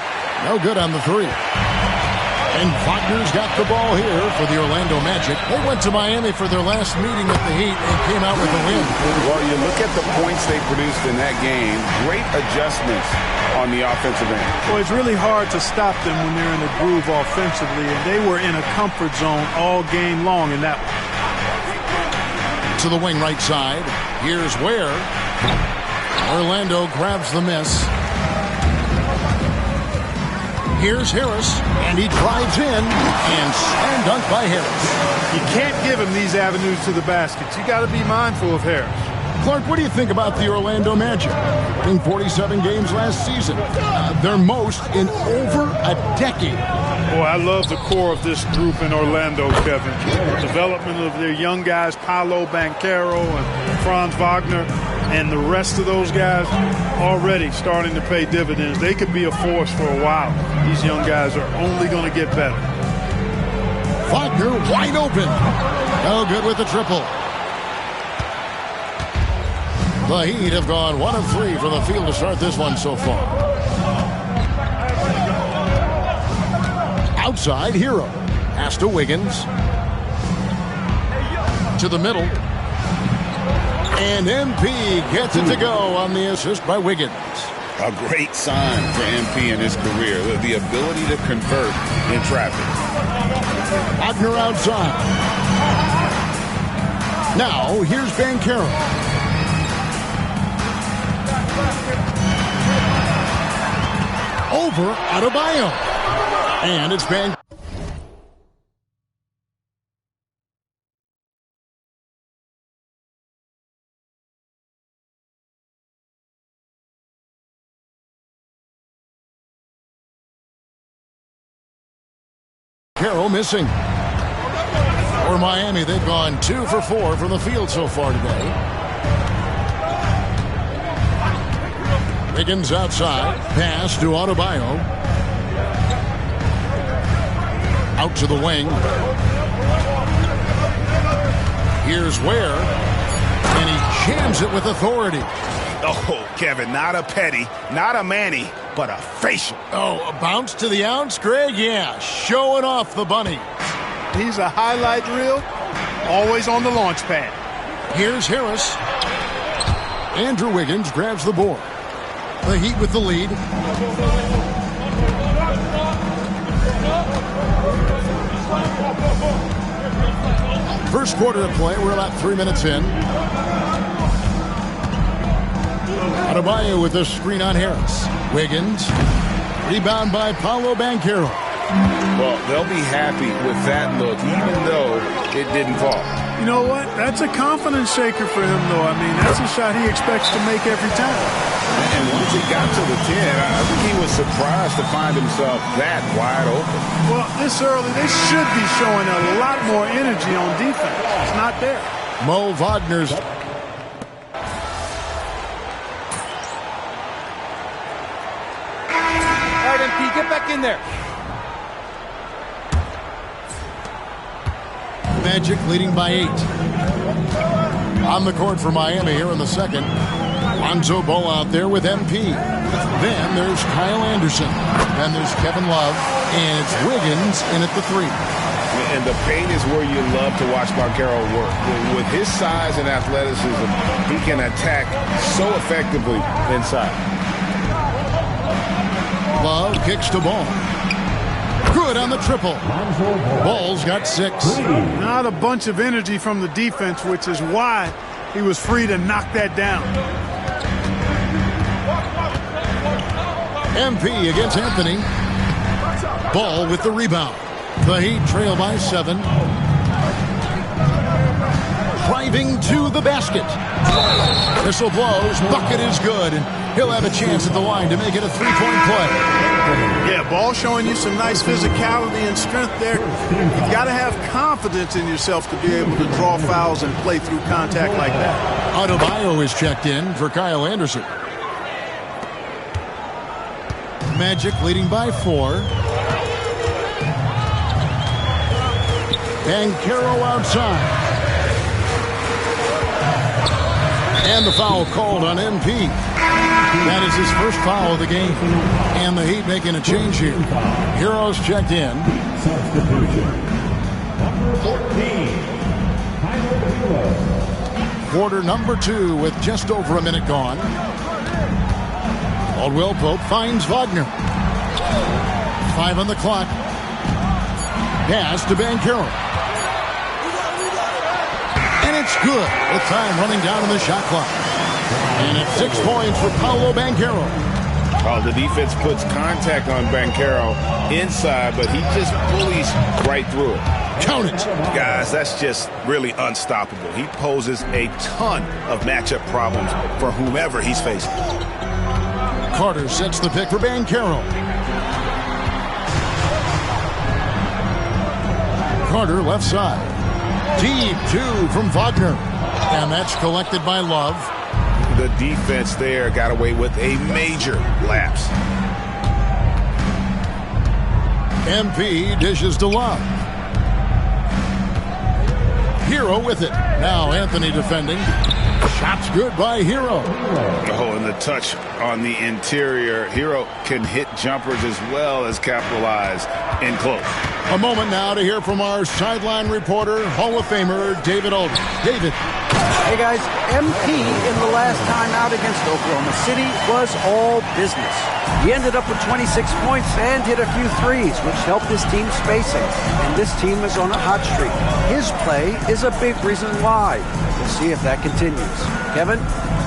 No good on the 3. And Wagner's got the ball here for the Orlando Magic. They went to Miami for their last meeting with the Heat and came out with a win. Well, you look at the points they produced in that game. Great adjustments on the offensive end. Well, it's really hard to stop them when they're in the groove offensively, and they were in a comfort zone all game long in that one. To the wing right side. Here's Ware. Orlando grabs the miss. Here's Harris, and he drives in, and slam dunk by Harris. You can't give him these avenues to the baskets. You got to be mindful of Harris. Clark, what do you think about the Orlando Magic? In 47 games last season, their most in over a decade. Boy, I love the core of this group in Orlando, Kevin. The development of their young guys, Paolo Banchero and Franz Wagner, and the rest of those guys already starting to pay dividends. They could be a force for a while. These young guys are only going to get better. Wagner wide open. No good with the triple. The Heat have gone 1 of 3 from the field to start this one so far. Outside, Hero. Pass to Wiggins. To the middle. And MP gets it to go on the assist by Wiggins. A great sign for MP in his career, the ability to convert in traffic. Wagner outside. Now, here's Banchero. Over Adebayo. And it's Banchero. Carroll missing. For Miami, they've gone 2 for 4 from the field so far today. Wiggins outside. Pass to Adebayo. Out to the wing. Here's Ware. And he jams it with authority. Oh, Kevin, not a petty, not a Manny, but a facial. Oh, a bounce to the ounce, Greg? Yeah, showing off the bunny. He's a highlight reel, always on the launch pad. Here's Harris. Andrew Wiggins grabs the board. The Heat with the lead. First quarter of play, we're about 3 minutes in. Adebayo with the screen on Harris. Wiggins. Rebound by Paolo Banchero. Well, they'll be happy with that look, even though it didn't fall. You know what? That's a confidence shaker for him, though. I mean, that's a shot he expects to make every time. And once he got to the 10, I think he was surprised to find himself that wide open. Well, this early, they should be showing a lot more energy on defense. It's not there. Mo Wagner's. MP, get back in there. Magic leading by 8. On the court for Miami here in the second. Lonzo Ball out there with MP. Then there's Kyle Anderson. Then there's Kevin Love. And it's Wiggins in at the 3. And the paint is where you love to watch Banchero work. With his size and athleticism, he can attack so effectively inside. Love kicks to Ball. Good on the triple. Ball's got 6. Not a bunch of energy from the defense, which is why he was free to knock that down. MP against Anthony. Ball with the rebound. The Heat trail by 7. Driving to the basket. Whistle blows. Bucket is good. He'll have a chance at the line to make it a 3-point play. Yeah, ball showing you some nice physicality and strength there. You've got to have confidence in yourself to be able to draw fouls and play through contact like that. Adebayo is checked in for Kyle Anderson. Magic leading by 4. Banchero outside. And the foul called on MP. That is his first foul of the game. And the Heat making a change here. Heroes checked in. Quarter number 2 with just over a minute gone. Caldwell Pope finds Wagner. 5 on the clock. Pass to Banchero. And it's good with time running down in the shot clock. And it's 6 points for Paolo Banchero. Oh, the defense puts contact on Banchero inside, but he just bullies right through it. Count it. Guys, that's just really unstoppable. He poses a ton of matchup problems for whomever he's facing. Carter sets the pick for Banchero. Carter left side. Deep 2 from Wagner. And that's collected by Love. The defense there got away with a major lapse. MP dishes to Love. Hero with it. Now Anthony defending. Shot's good by Hero. Oh, and the touch on the interior. Hero can hit jumpers as well as capitalize in close. A moment now to hear from our sideline reporter, Hall of Famer David Aldridge. David. Hey guys, MP in the last time out against Oklahoma City was all business. He ended up with 26 points and hit a few threes, which helped his team spacing. And this team is on a hot streak. His play is a big reason why. We'll see if that continues. Kevin?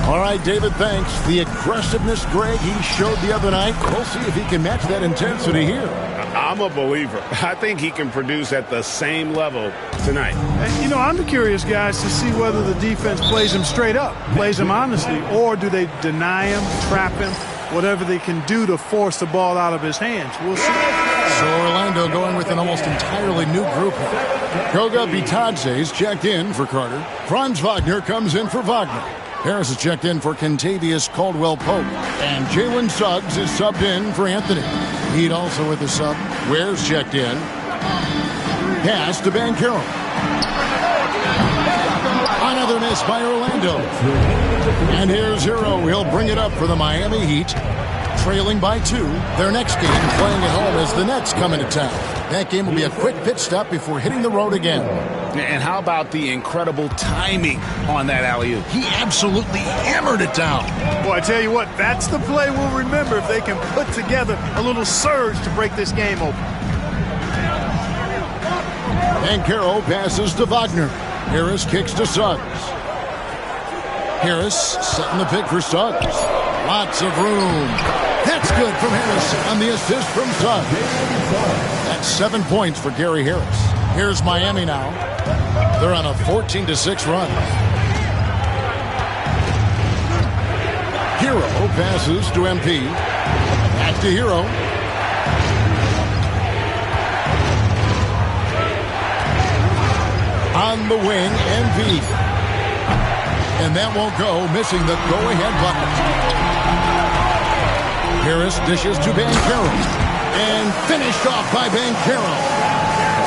All right, David, thanks. The aggressiveness, Greg, he showed the other night. We'll see if he can match that intensity here. I'm a believer. I think he can produce at the same level tonight. And, you know, I'm curious, guys, to see whether the defense plays him straight up, plays him honestly, or do they deny him, trap him, whatever they can do to force the ball out of his hands. We'll see. So Orlando going with an almost entirely new group. Goga Bitadze is checked in for Carter. Franz Wagner comes in for Wagner. Harris is checked in for Kentavious Caldwell-Pope. And Jalen Suggs is subbed in for Anthony. Heat also with the sub. Ware's checked in. Pass to Banchero. Another miss by Orlando. And here's Hero. He'll bring it up for the Miami Heat. Trailing by 2. Their next game playing at home as the Nets come into town. That game will be a quick pit stop before hitting the road again. And how about the incredible timing on that alley-oop? He absolutely hammered it down. Boy, I tell you what, that's the play we'll remember if they can put together a little surge to break this game open. Banchero passes to Wagner. Harris kicks to Suggs. Harris setting the pick for Suggs. Lots of room. That's good from Harris on the assist from Suggs. That's 7 points for Gary Harris. Here's Miami now. They're on a 14-6 run. Hero passes to MP. Back to Hero. On the wing, MP. And that won't go, missing the go-ahead bucket. Harris dishes to Banchero. And finished off by Banchero.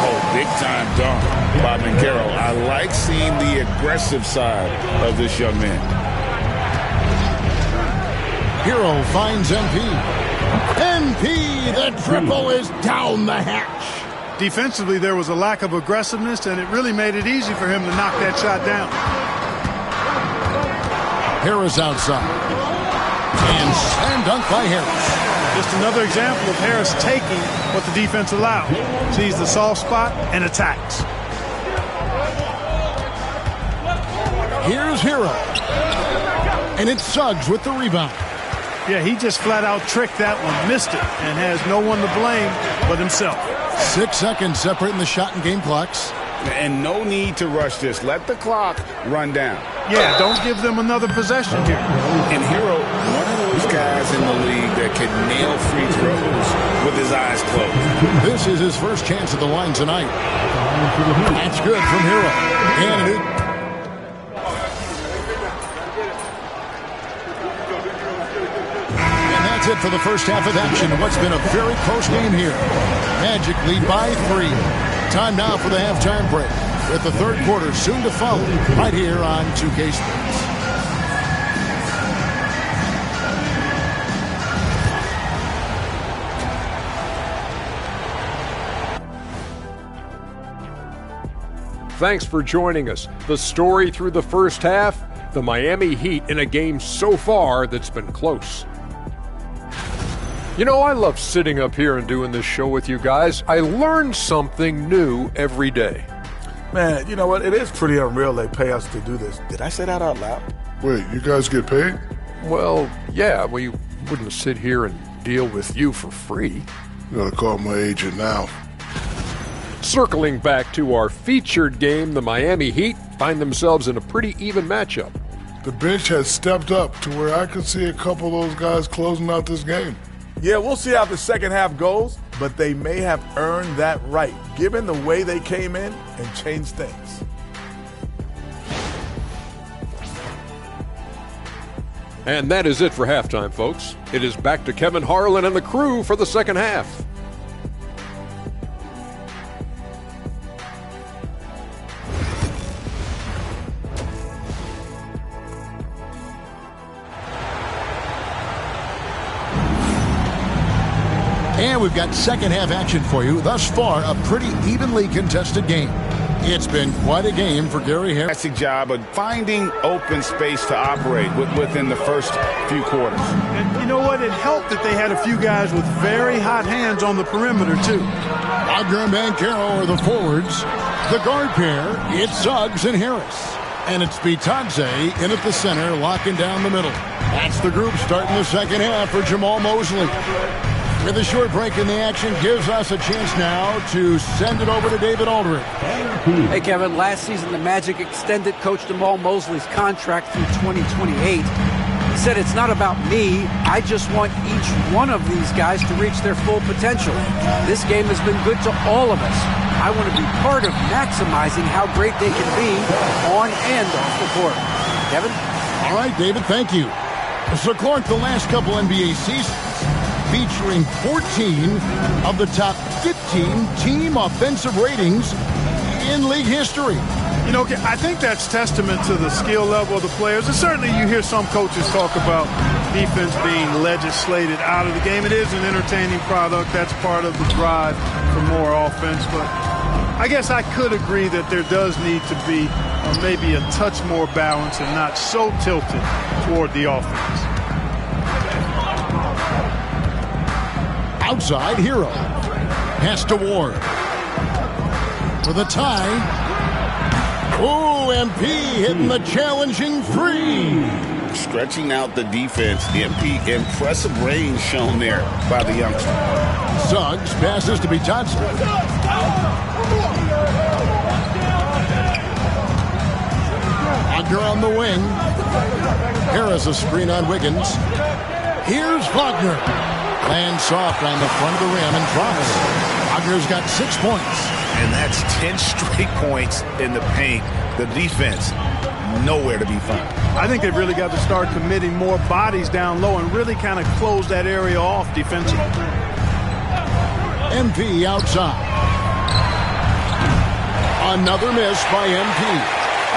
Oh, big-time dunk by Banchero. I like seeing the aggressive side of this young man. Hero finds MP. MP, the triple is down the hatch. Defensively, there was a lack of aggressiveness, and it really made it easy for him to knock that shot down. Harris outside. And slam dunk by Harris. Just another example of Harris taking what the defense allowed. Sees the soft spot and attacks. Here's Hero. And it's Suggs with the rebound. Yeah, he just flat out tricked that one, missed it, and has no one to blame but himself. 6 seconds separating the shot and game clocks. And no need to rush this. Let the clock run down. Yeah, don't give them another possession here. And Hero, one of those guys in the league that can nail free throws with his eyes closed. This is his first chance at the line tonight. That's good from Hero. And that's it for the first half of action in what's been a very close game here. Magic lead by 3. Time now for the halftime break, with the third quarter soon to follow, right here on 2K Sports. Thanks for joining us. The story through the first half, the Miami Heat in a game so far that's been close. You know, I love sitting up here and doing this show with you guys. I learn something new every day. Man, you know what? It is pretty unreal they pay us to do this. Did I say that out loud? Wait, you guys get paid? Well, yeah, we wouldn't sit here and deal with you for free. You gotta call my agent now. Circling back to our featured game, the Miami Heat find themselves in a pretty even matchup. The bench has stepped up to where I could see a couple of those guys closing out this game. Yeah, we'll see how the second half goes, but they may have earned that right, given the way they came in and changed things. And that is it for halftime, folks. It is back to Kevin Harlan and the crew for the second half. And we've got second half action for you. Thus far, a pretty evenly contested game. It's been quite a game for Gary Harris. Fantastic job of finding open space to operate within the first few quarters. And you know what? It helped that they had a few guys with very hot hands on the perimeter, too. Wagner and Banchero are the forwards. The guard pair, it's Suggs and Harris. And it's Bitadze in at the center, locking down the middle. That's the group starting the second half for Jamal Mosley. With a short break in the action, gives us a chance now to send it over to David Aldridge. Hey, Kevin, last season the Magic extended Coach Jamal Mosley's contract through 2028. He said, it's not about me. I just want each one of these guys to reach their full potential. This game has been good to all of us. I want to be part of maximizing how great they can be on and off the court. Kevin? All right, David, thank you. So, Clark, the last couple NBA seasons featuring 14 of the top 15 team offensive ratings in league history. You know, I think that's testament to the skill level of the players. And certainly you hear some coaches talk about defense being legislated out of the game. It is an entertaining product. That's part of the drive for more offense. But I guess I could agree that there does need to be maybe a touch more balance and not so tilted toward the offense. Outside, Hero. Pass to Ward. For the tie. Oh, MP hitting the challenging three. Stretching out the defense. MP, impressive range shown there by the youngster. Suggs passes to Bitadze. Wagner on the wing. Harris a screen on Wiggins. Here's Wagner. Lands soft on the front of the rim and drops. Wagner's got 6 points. And that's 10 straight points in the paint. The defense, nowhere to be found. I think they've really got to start committing more bodies down low and really kind of close that area off defensively. MP outside. Another miss by MP.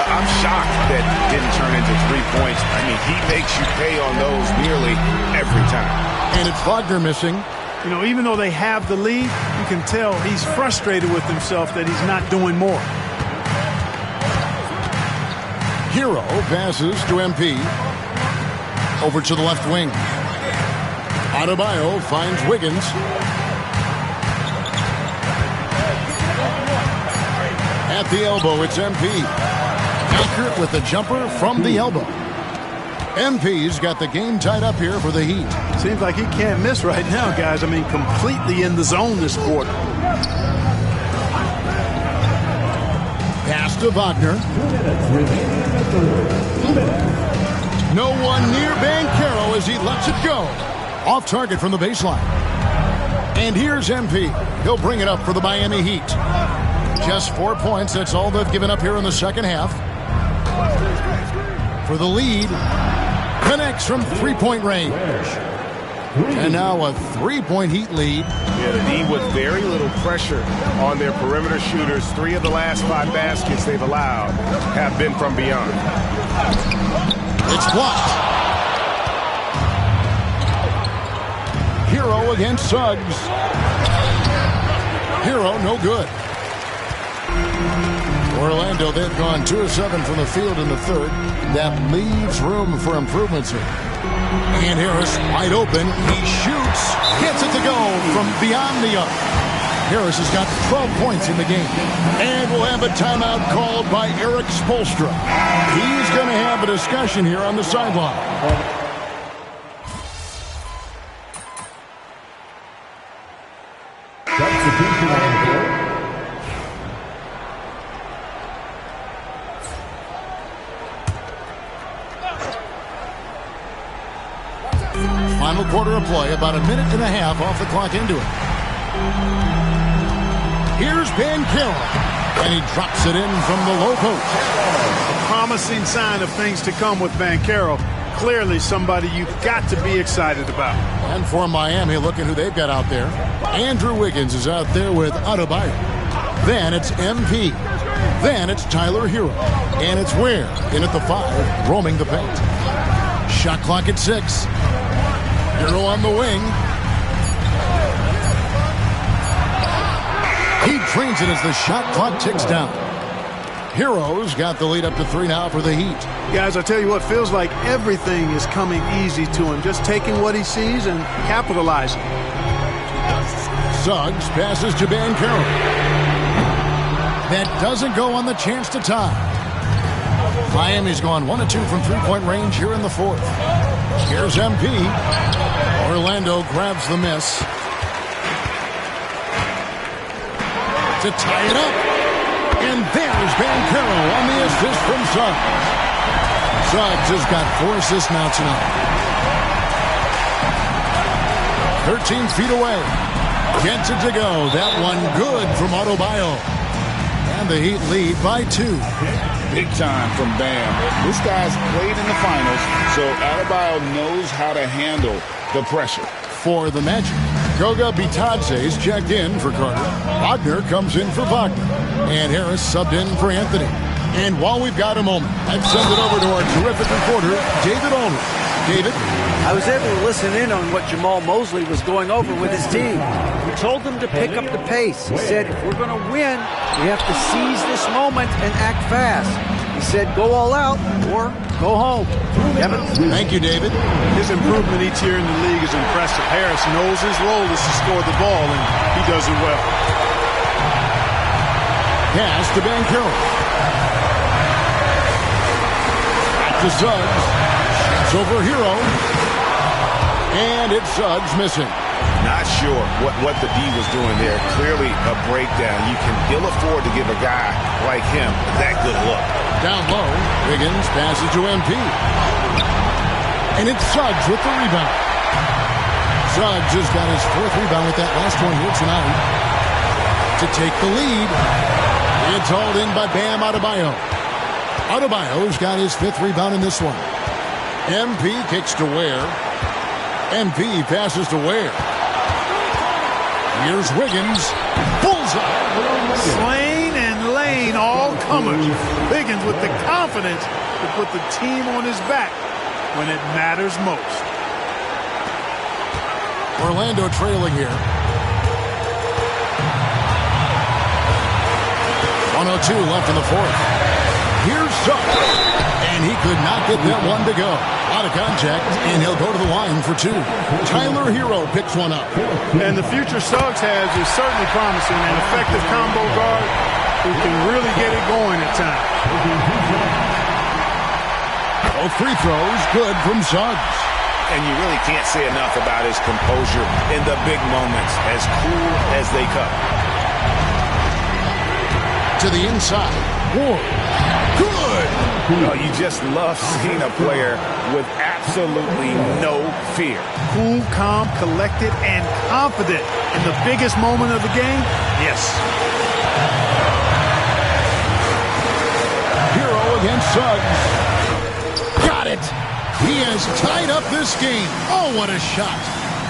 I'm shocked that didn't turn into 3 points. I mean, he makes you pay on those nearly every time. And it's Wagner missing. You know, even though they have the lead, you can tell he's frustrated with himself that he's not doing more. Hero passes to MP. Over to the left wing. Adebayo finds Wiggins. At the elbow, it's MP. Accurate with the jumper from the elbow. MP's got the game tied up here for the Heat. Seems like he can't miss right now, guys. I mean, completely in the zone this quarter. Pass to Wagner. No one near Banchero as he lets it go. Off target from the baseline. And here's MP. He'll bring it up for the Miami Heat. Just 4 points. That's all they've given up here in the second half. For the lead. Connects from three-point range. And now a three-point Heat lead. Yeah, the D with very little pressure on their perimeter shooters. 3 of the last 5 baskets they've allowed have been from beyond. It's blocked. Hero against Suggs. Hero, no good. Orlando, they've gone 2 of 7 from the field in the third. That leaves room for improvements here. And Harris wide open. He shoots. Gets it to go from beyond the arc. Harris has got 12 points in the game. And we'll have a timeout called by Eric Spoelstra. He's going to have a discussion here on the sideline. Final quarter of play, about a minute and a half off the clock into it. Here's Banchero, and he drops it in from the low post. A promising sign of things to come with Banchero. Clearly somebody you've got to be excited about. And for Miami, look at who they've got out there. Andrew Wiggins is out there with Adebayo. Then it's MP. Then it's Tyler Hero. And it's Ware in at the 5, roaming the paint. Shot clock at 6. Hero on the wing. He trains it as the shot clock ticks down. Hero's got the lead up to 3 now for the Heat. Guys, I tell you what, feels like everything is coming easy to him. Just taking what he sees and capitalizing. Suggs passes to Banchero. That doesn't go on the chance to tie. Miami's gone 1 of 2 from three-point range here in the fourth. Here's MP. Orlando grabs the miss. To tie it up. And there's Banchero on the assist from Suggs. Suggs has got 4 assists now tonight. 13 feet away. Gets it to go. That one good from Adebayo. And the Heat lead by 2. Big time from Bam. This guy's played in the finals, so Adebayo knows how to handle the pressure. For the Magic, Goga Bitadze's checked in for Carter. Wagner comes in for Wagner. And Harris subbed in for Anthony. And while we've got a moment, I've sent it over to our terrific reporter, David Aldridge. David? I was able to listen in on what Jamal Mosley was going over with his team. He told them to pick up the pace. He said, if we're going to win, we have to seize this moment and act fast. He said, go all out or go home. Kevin? Thank you, David. His improvement each year in the league is impressive. Harris knows his role is to score the ball, and he does it well. Pass to Banchero. To Suggs. It's over Hero. And it's Suggs missing. Not sure what the D was doing there. Clearly a breakdown. You can ill afford to give a guy like him that good look. Down low, Wiggins passes to MP. And it's Suggs with the rebound. Suggs has got his 4th rebound with that last one here tonight. To take the lead. It's hauled in by Bam Adebayo. Adebayo's got his 5th rebound in this one. MP kicks to Ware. MP passes to Ware. Here's Wiggins. Bullseye. Slane and Lane, all comers. Wiggins with the confidence to put the team on his back when it matters most. Orlando trailing here. 1:02 left in the fourth. Here's Suggs. And he could not get that one to go. Out of contact, and he'll go to the line for 2. Tyler Hero picks one up. And the future Suggs has is certainly promising. An effective combo guard who can really get it going at times. Both free throws good from Suggs. And you really can't say enough about his composure in the big moments, as cool as they come. To the inside. Ward. Good. Oh, you just love seeing a player with absolutely no fear. Cool, calm, collected, and confident in the biggest moment of the game. Yes. Hero against Suggs. Got it. He has tied up this game. Oh, what a shot.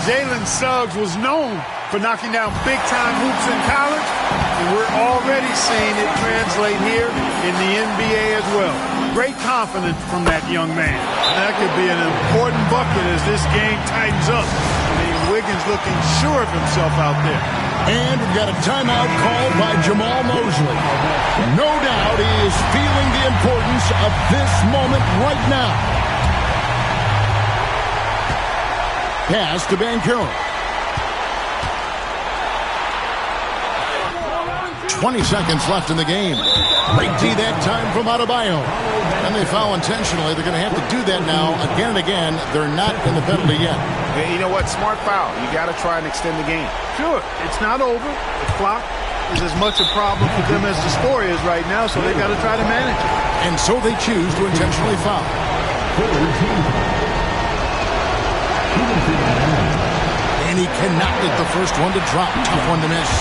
Jalen Suggs was known for knocking down big-time hoops in college, and we're already seeing it translate here in the NBA as well. Great confidence from that young man. That could be an important bucket as this game tightens up. I mean, Wiggins looking sure of himself out there. And we've got a timeout called by Jamal Mosley. No doubt he is feeling the importance of this moment right now. Pass to Banchero. 20 seconds left in the game. Great D that time from Adebayo. And they foul intentionally. They're going to have to do that now again and again. They're not in the penalty yet. Yeah, you know what? Smart foul. You got to try and extend the game. Sure. It's not over. The clock is as much a problem for them as the score is right now, so they got to try to manage it. And so they choose to intentionally foul. And he cannot get the first one to drop. Tough one to miss.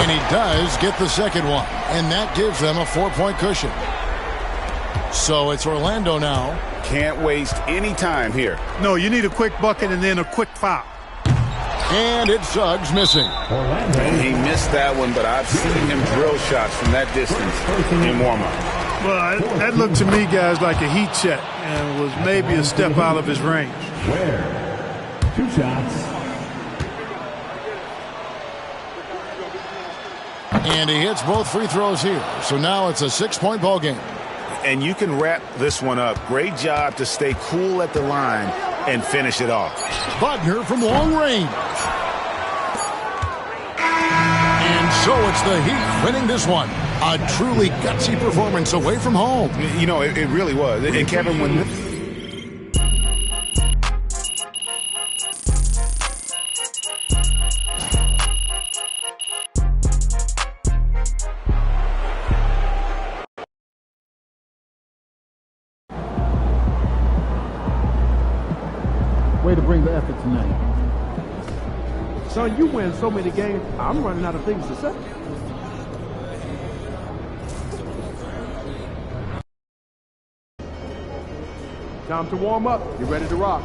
And he does get the second one. And that gives them a 4-point cushion. So it's Orlando now. Can't waste any time here. No, you need a quick bucket and then a quick foul. And it's Suggs missing. And he missed that one, but I've seen him drill shots from that distance in warm-up. Well, that looked to me, guys, like a heat check and was maybe a step out of his range. Ware. 2 shots. And he hits both free throws here. So now it's a 6-point ball game. And you can wrap this one up. Great job to stay cool at the line and finish it off. Buckner from long range. And so it's the Heat winning this one. A truly gutsy performance away from home. You know, it really was. And Kevin, when way to bring the effort tonight. Son, you win so many games, I'm running out of things to say. Time to warm up. You ready to rock?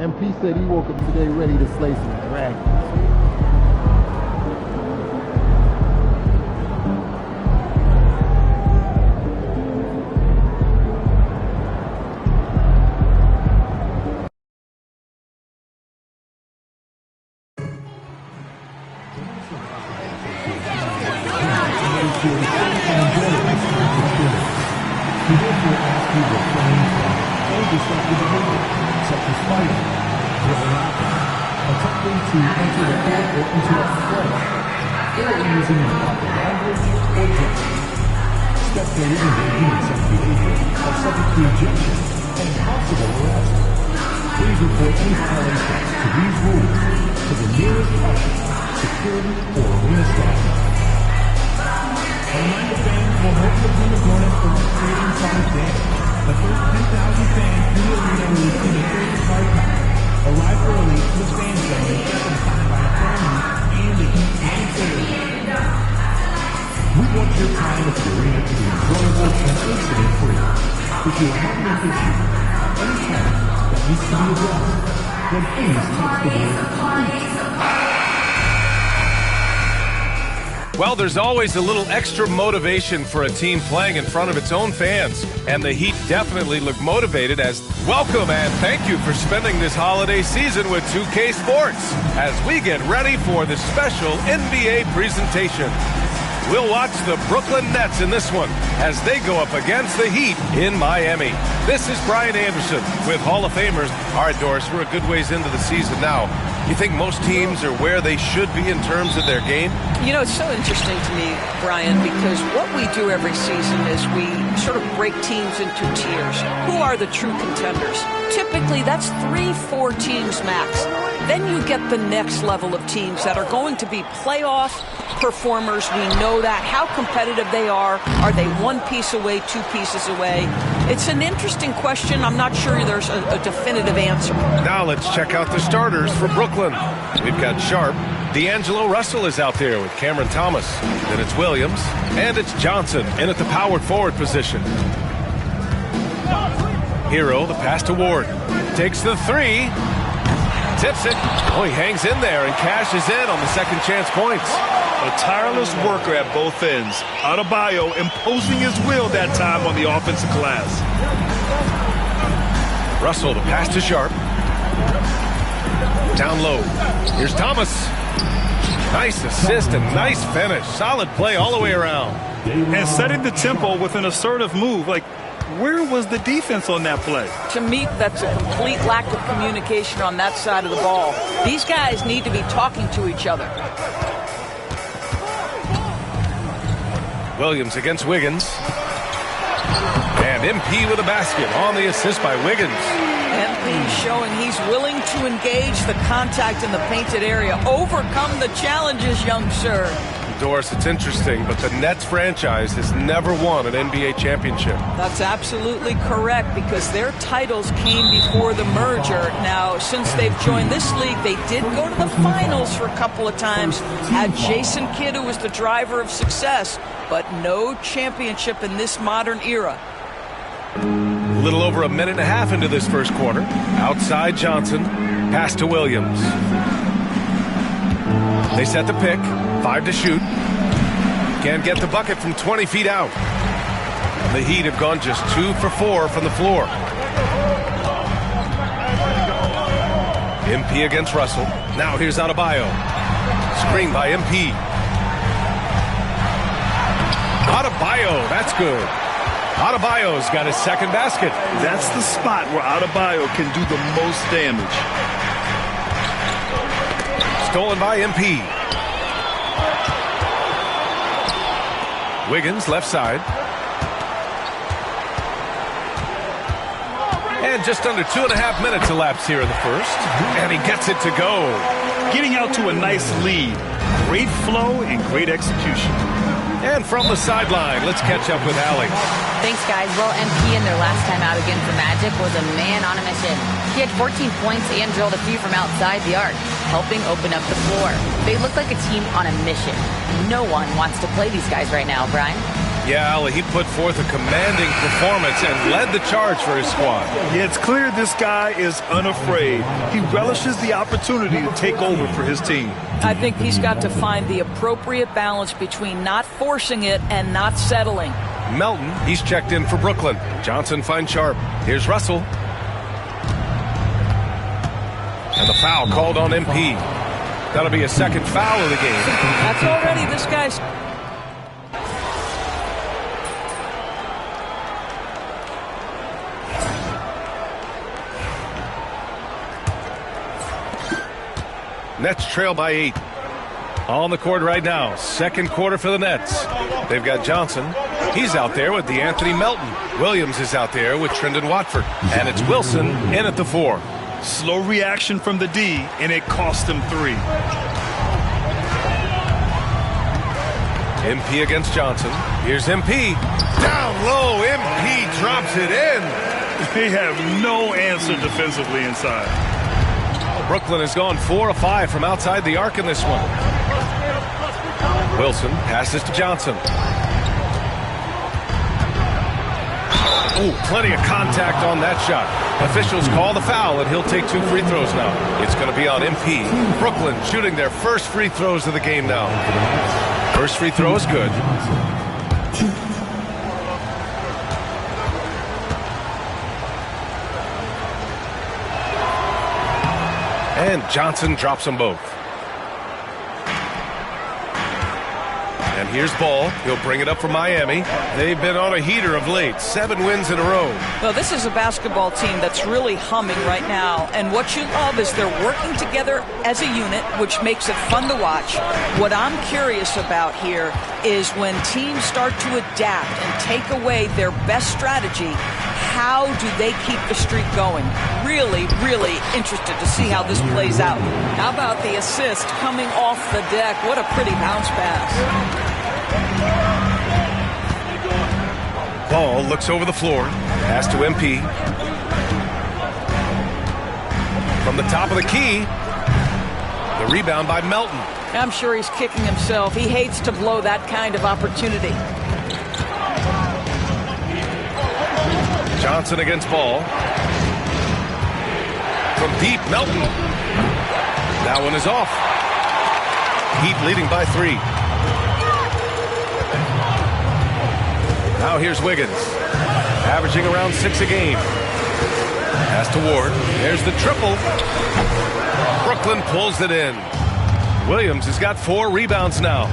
MP said he woke up today ready to slay some dragons. to refrain from any disruptive behavior, such as fighting, throwing out, attempting to enter the court or into a fray, or using improper language or gesture. Spectators engaging in such behavior are subject to ejection and possible arrest. Please report any violations to these rules to the nearest usher, security, or arena staff. A reminder, fans will help the team opponents from creating solid damage. The first 10,000 fans in the arena will receive a $35 pack. Arrive early to the fan zone and get them signed by a family and the Heat and players. We want your time at the arena to be enjoyable and incident-free. If you are having an issue, any habit that needs to be addressed, then please text the word "please." Well, there's always a little extra motivation for a team playing in front of its own fans. And the Heat definitely look motivated as welcome and thank you for spending this holiday season with 2K Sports as we get ready for the special NBA presentation. We'll watch the Brooklyn Nets in this one as they go up against the Heat in Miami. This is Brian Anderson with Hall of Famers. All right, Doris, we're a good ways into the season now. You think most teams are where they should be in terms of their game? You know, it's so interesting to me, Brian, because what we do every season is we sort of break teams into tiers. Who are the true contenders? Typically, that's 3-4 teams max. Then you get the next level of teams that are going to be playoff performers. We know that. How competitive they are. Are they one piece away, two pieces away? It's an interesting question. I'm not sure there's a definitive answer. Now let's check out the starters for Brooklyn. We've got Sharp. D'Angelo Russell is out there with Cameron Thomas. Then it's Williams. And it's Johnson in at the power forward position. Hero, the pass to Ward. Takes the three. Tips it. Oh, he hangs in there and cashes in on the second chance points. A tireless worker at both ends. Adebayo imposing his will that time on the offensive glass. Russell, the pass to Sharp. Down low. Here's Thomas. Nice assist and nice finish. Solid play all the way around. And setting the tempo with an assertive move. Like, where was the defense on that play? To me, that's a complete lack of communication on that side of the ball. These guys need to be talking to each other. Williams against Wiggins. And MP with a basket on the assist by Wiggins. MP showing he's willing to engage the contact in the painted area. Overcome the challenges, young sir. Doris, it's interesting, but the Nets franchise has never won an NBA championship. That's absolutely correct because their titles came before the merger. Now, since they've joined this league, they did go to the finals for a couple of times. Had Jason Kidd, who was the driver of success, but no championship in this modern era. A little over a minute and a half into this first quarter. Outside Johnson, pass to Williams. They set the pick, 5 to shoot. Can't get the bucket from 20 feet out. The Heat have gone just 2 for 4 from the floor. MP against Russell. Now here's Adebayo. Screen by MP. Adebayo, that's good. Adebayo's got his second basket. That's the spot where Adebayo can do the most damage. Stolen by MP. Wiggins, left side. And just under 2.5 minutes elapsed here in the first. And he gets it to go. Getting out to a nice lead. Great flow and great execution. And from the sideline, let's catch up with Allie. Thanks, guys. Well, MP in their last time out again for Magic was a man on a mission. He had 14 points and drilled a few from outside the arc, helping open up the floor. They look like a team on a mission. No one wants to play these guys right now, Brian. Yeah, Allie, he put forth a commanding performance and led the charge for his squad. Yeah, it's clear this guy is unafraid. He relishes the opportunity to take over for his team. I think he's got to find the appropriate balance between not forcing it and not settling. Melton, he's checked in for Brooklyn. Johnson finds Sharp. Here's Russell. And the foul called on MP. That'll be a second foul of the game. That's already this guy's... Nets trail by 8. On the court right now, second quarter for the Nets. They've got Johnson. He's out there with DeAnthony Melton. Williams is out there with Trendon Watford. And it's Wilson in at the 4. Slow reaction from the D, and it cost him 3. MP against Johnson. Here's MP. Down low, MP drops it in. They have no answer defensively inside. Brooklyn has gone 4 of 5 from outside the arc in this one. Wilson passes to Johnson. Oh, plenty of contact on that shot. Officials call the foul, and he'll take 2 free throws now. It's going to be on MP. Brooklyn shooting their first free throws of the game now. First free throw is good. And Johnson drops them both. And here's Ball. He'll bring it up for Miami. They've been on a heater of late. 7 wins in a row. Well, this is a basketball team that's really humming right now. And what you love is they're working together as a unit, which makes it fun to watch. What I'm curious about here is when teams start to adapt and take away their best strategy, how do they keep the streak going? Really, really interested to see how this plays out. How about the assist coming off the deck? What a pretty bounce pass. Ball looks over the floor. Pass to MP. From the top of the key. The rebound by Melton. I'm sure he's kicking himself. He hates to blow that kind of opportunity. Johnson against Ball. From deep, Melton. That one is off. Heat leading by 3. Now here's Wiggins. Averaging around 6 a game. Pass to Ward. There's the triple. Brooklyn pulls it in. Williams has got 4 rebounds now.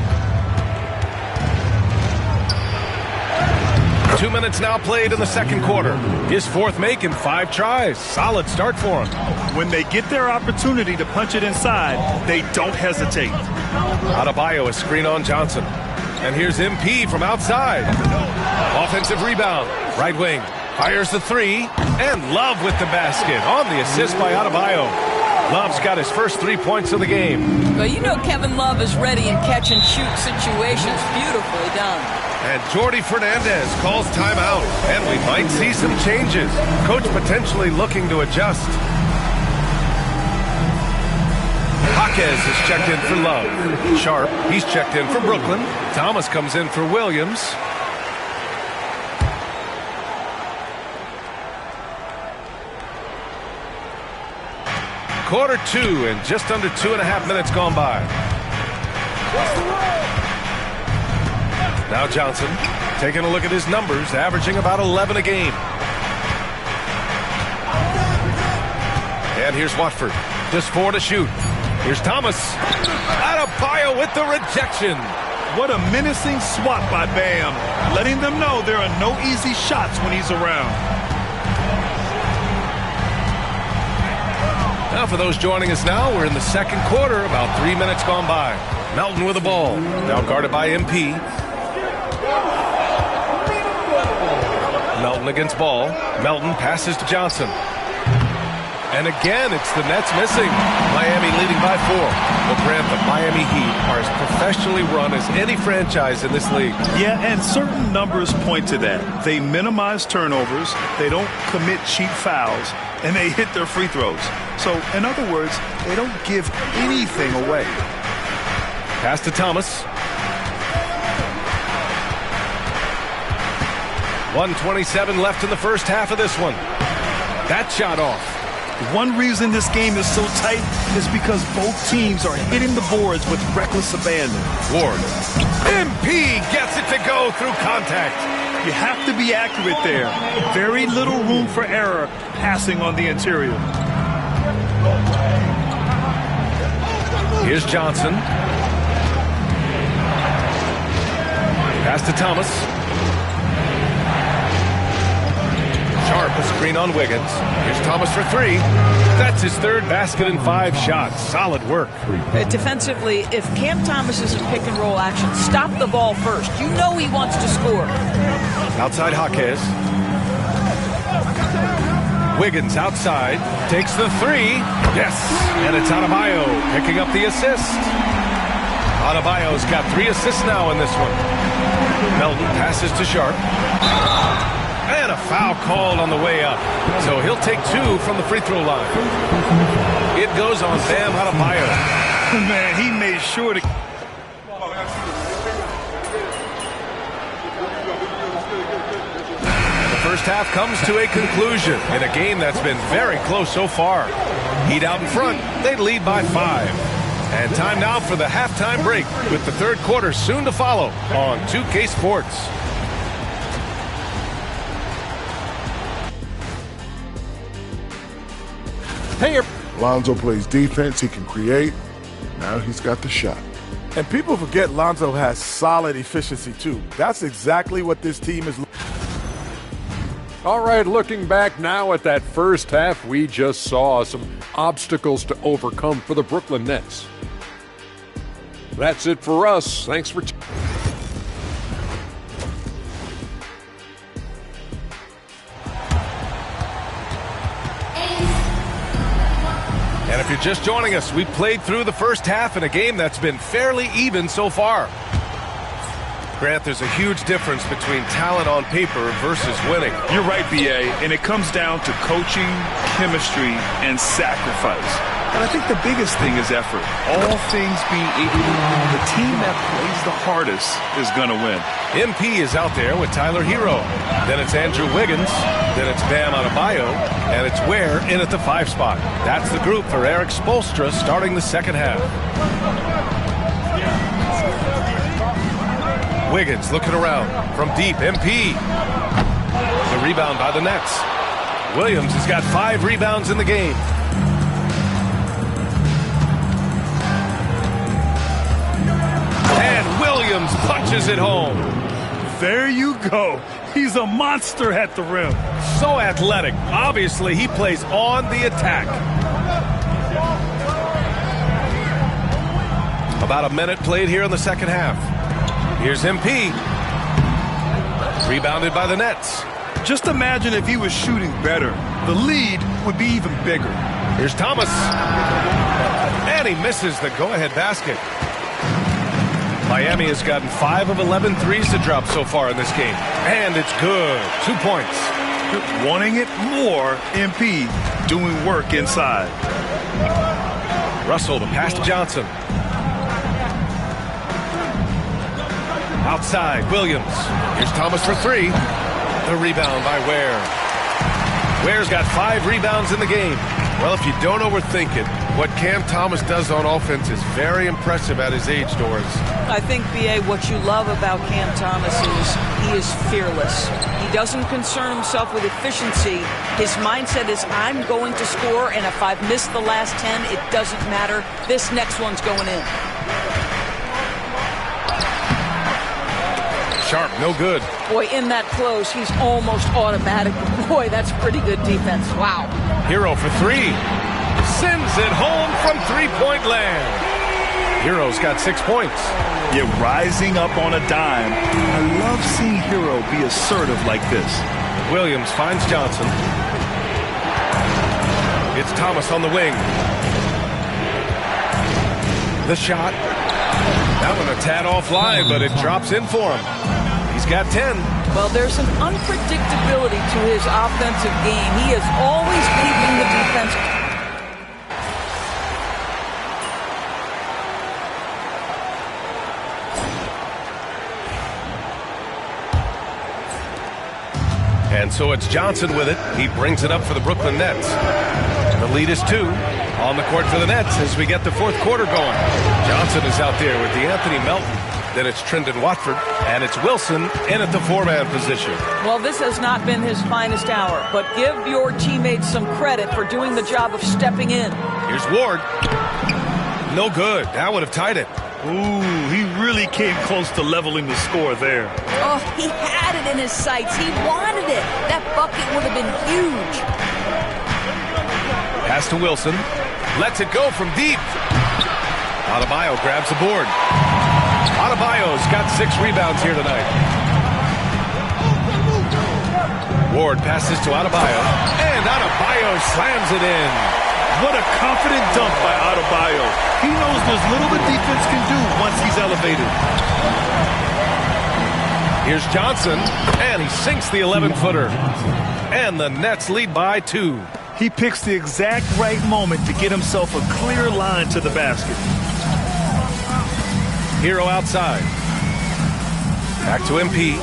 2 minutes now played in the second quarter. His 4th make in 5 tries. Solid start for him. When they get their opportunity to punch it inside, they don't hesitate. Adebayo is screen on Johnson. And here's MP from outside. Offensive rebound. Right wing. Fires the 3. And Love with the basket. On the assist by Adebayo. Love's got his first 3 points of the game. Well, you know Kevin Love is ready in catch-and-shoot situations. Beautifully done. And Jordi Fernandez calls timeout. And we might see some changes. Coach potentially looking to adjust. Jaquez is checked in for Love. Sharp, he's checked in for Brooklyn. Thomas comes in for Williams. Quarter 2 and just under 2.5 minutes gone by. Now Johnson taking a look at his numbers, averaging about 11 a game. And here's Watford, just 4 to shoot. Here's Thomas. Adebayo with the rejection. What a menacing swat by Bam, letting them know there are no easy shots when he's around. Now for those joining us now, we're in the second quarter, about 3 minutes gone by. Melton with the ball, now guarded by MP. Melton against Ball. Melton passes to Johnson. And again, it's the Nets missing. Miami leading by 4. But Brent, the Miami Heat are as professionally run as any franchise in this league. Yeah, and certain numbers point to that. They minimize turnovers, they don't commit cheap fouls, and they hit their free throws. So, in other words, they don't give anything away. Pass to Thomas. 1:27 left in the first half of this one. That shot off. One reason this game is so tight is because both teams are hitting the boards with reckless abandon. Ward. MP gets it to go through contact. You have to be accurate there. Very little room for error passing on the interior. Here's Johnson. Pass to Thomas. Sharp, a screen screen on Wiggins. Here's Thomas for three. That's his third basket in 5 shots. Solid work. Defensively, if Cam Thomas is in pick and roll action, stop the ball first. You know he wants to score. Outside Jaquez. Wiggins outside, takes the three. Yes, and it's Adebayo picking up the assist. Adebayo's got 3 assists now in this one. Melton passes to Sharp. And a foul called on the way up. So he'll take 2 from the free throw line. It goes on Bam Adebayo. Man, he made sure to... First half comes to a conclusion in a game that's been very close so far. Heat out in front, they lead by 5. And time now for the halftime break with the third quarter soon to follow on 2K Sports. Hey, Lonzo plays defense, he can create. Now he's got the shot. And people forget Lonzo has solid efficiency too. That's exactly what this team is. All right, looking back now at that first half, we just saw some obstacles to overcome for the Brooklyn Nets. That's it for us. Thanks for And if you're just joining us, we played through the first half in a game that's been fairly even so far. Grant, there's a huge difference between talent on paper versus winning. You're right, B.A., and it comes down to coaching, chemistry, and sacrifice. And I think the biggest thing is effort. All things being equal, the team that plays the hardest is going to win. MP is out there with Tyler Hero. Then it's Andrew Wiggins. Then it's Bam Adebayo. And it's Ware in at the 5 spot. That's the group for Eric Spoelstra starting the second half. Wiggins looking around from deep. MP. The rebound by the Nets. Williams has got 5 rebounds in the game. And Williams punches it home. There you go. He's a monster at the rim. So athletic. Obviously, he plays on the attack. About a minute played here in the second half. Here's MP. Rebounded by the Nets. Just imagine if he was shooting better. The lead would be even bigger. Here's Thomas. And he misses the go-ahead basket. Miami has gotten 5 of 11 threes to drop so far in this game. And it's good. 2 points. Wanting it more, MP doing work inside. Russell, the pass to Johnson. Outside, Williams. Here's Thomas for 3. The rebound by Ware. Ware's got 5 rebounds in the game. Well, if you don't overthink it, what Cam Thomas does on offense is very impressive at his age, Doris. I think, B.A., what you love about Cam Thomas is he is fearless. He doesn't concern himself with efficiency. His mindset is, I'm going to score, and if I've missed the last 10, it doesn't matter. This next one's going in. Sharp, no good. Boy, in that close, he's almost automatic. Boy, that's pretty good defense. Wow. Hero for 3. Sends it home from 3-point land. Hero's got 6 points. Yeah, rising up on a dime. I love seeing Hero be assertive like this. Williams finds Johnson. It's Thomas on the wing. The shot. That one a tad offline, but it drops in for him. He's got 10. Well, there's an unpredictability to his offensive game. He is always keeping the defense. And so it's Johnson with it. He brings it up for the Brooklyn Nets. The lead is 2. On the court for the Nets as we get the fourth quarter going. Johnson is out there with DeAnthony Melton. Then it's Trendon Watford, and it's Wilson in at the 4-man position. Well, this has not been his finest hour, but give your teammates some credit for doing the job of stepping in. Here's Ward. No good. That would have tied it. Ooh, he really came close to leveling the score there. Oh, he had it in his sights. He wanted it. That bucket would have been huge. Pass to Wilson. Lets it go from deep. Adebayo grabs the board. Adebayo's got 6 rebounds here tonight. Ward passes to Adebayo. And Adebayo slams it in. What a confident dunk by Adebayo. He knows there's little the defense can do once he's elevated. Here's Johnson, and he sinks the 11-footer. And the Nets lead by 2. He picks the exact right moment to get himself a clear line to the basket. Hero outside. Back to MP.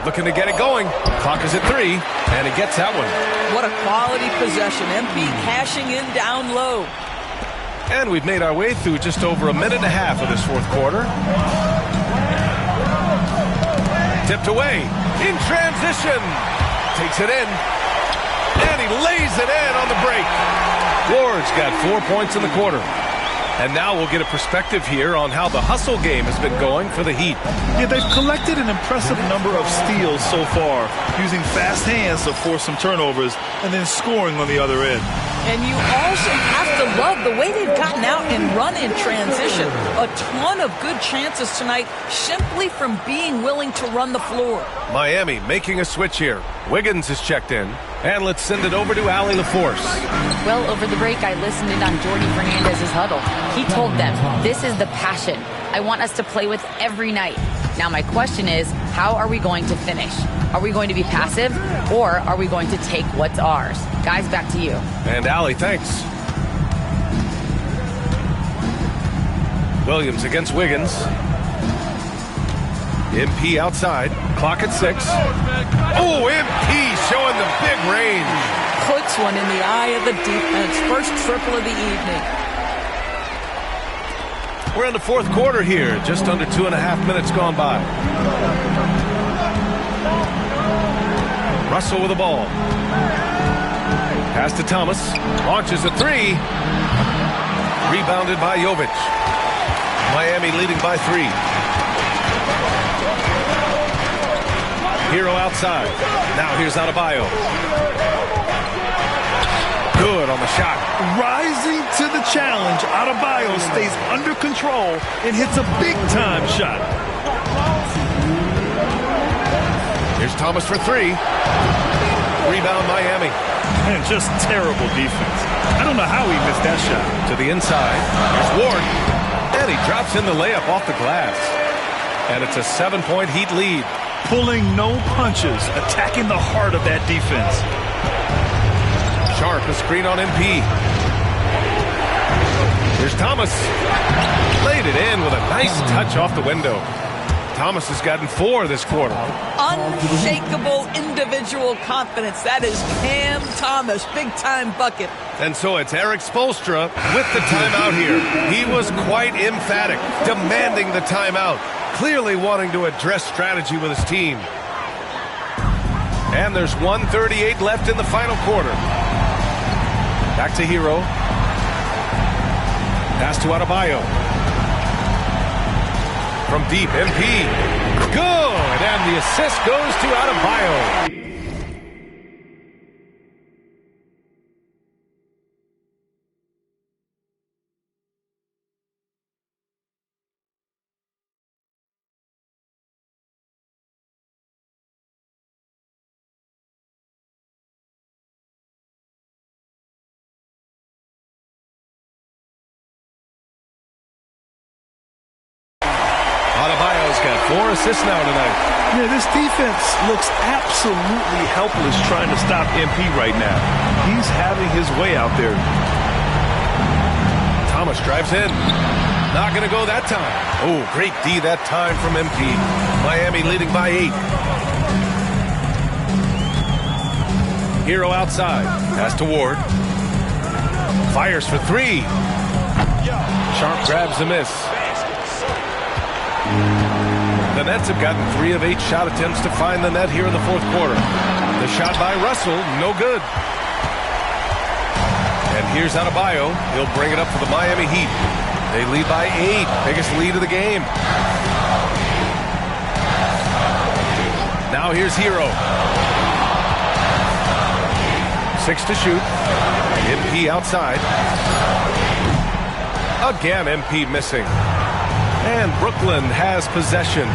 Looking to get it going. Clock is at 3, and he gets that one. What a quality possession. MP cashing in down low. And we've made our way through just over a minute and a half of this fourth quarter. Tipped away. In transition. Takes it in. And he lays it in on the break. Ward's got 4 points in the quarter. And now we'll get a perspective here on how the hustle game has been going for the Heat. Yeah, they've collected an impressive number of steals so far, using fast hands to force some turnovers and then scoring on the other end. And you also have to love the way they've gotten out and run in transition. A ton of good chances tonight simply from being willing to run the floor. Miami making a switch here. Wiggins is checked in. And let's send it over to Allie LaForce. Well, over the break, I listened in on Jordi Fernandez's huddle. He told them, this is the passion I want us to play with every night. Now, my question is, how are we going to finish? Are we going to be passive, or are we going to take what's ours? Guys, back to you. And Allie, thanks. Williams against Wiggins. MP outside. Clock at 6. Oh, MP showing the big range. Puts one in the eye of the defense. First triple of the evening. We're in the fourth quarter here. Just under 2.5 minutes gone by. Russell with the ball. Pass to Thomas. Launches a 3. Rebounded by Jovic. Miami leading by 3. Hero outside. Now here's Adebayo. Good on the shot. Rising to the challenge, Adebayo stays under control and hits a big-time shot. Here's Thomas for 3. Rebound Miami. And just terrible defense. I don't know how he missed that shot. To the inside. Here's Ward. And he drops in the layup off the glass. And it's a 7-point Heat lead. Pulling no punches, attacking the heart of that defense. Sharp, a screen on MP. Here's Thomas. Laid it in with a nice touch off the window. Thomas has gotten 4 this quarter. Unshakable individual confidence. That is Cam Thomas. Big-time bucket. And so it's Eric Spoelstra with the timeout here. He was quite emphatic, demanding the timeout. Clearly wanting to address strategy with his team. And there's 1:38 left in the final quarter. Back to Hero. Pass to Adebayo. From deep, MP. Good! And the assist goes to Adebayo. Adebayo's got 4 assists now tonight. Yeah, this defense looks absolutely helpless trying to stop MP right now. He's having his way out there. Thomas drives in. Not going to go that time. Oh, great D that time from MP. Miami leading by 8. Hero outside. Pass to Ward. Fires for 3. Sharp grabs the miss. The Nets have gotten 3 of 8 shot attempts to find the net here in the fourth quarter. The shot by Russell, no good. And here's Adebayo. He'll bring it up for the Miami Heat. They lead by 8. Biggest lead of the game. Now here's Hero. 6 to shoot. MP outside. Again, MP missing. And Brooklyn has possession.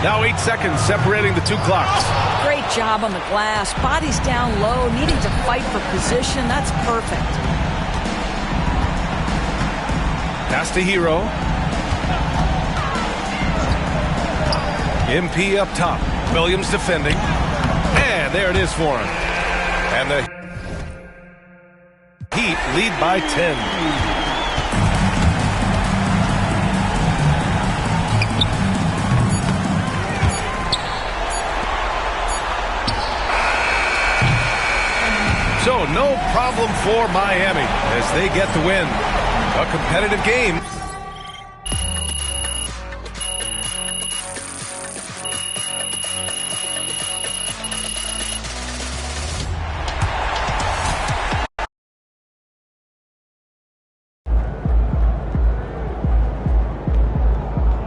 Now 8 seconds separating the two clocks. Great job on the glass. Body's down low, needing to fight for position. That's perfect. Pass to Hero. MP up top. Williams defending. And there it is for him. And the Heat lead by 10. So no problem for Miami as they get the win. A competitive game.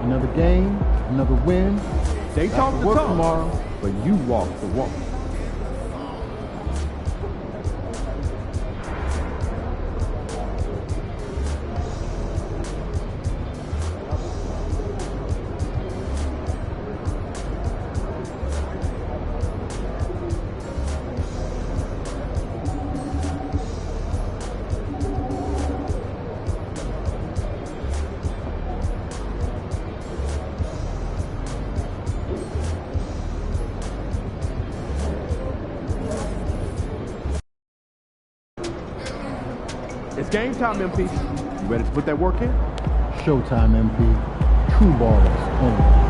Another game, another win. They talk the work talk tomorrow, but you walk the walk. It's game time, MP. You ready to put that work in? Showtime, MP. True ballers only.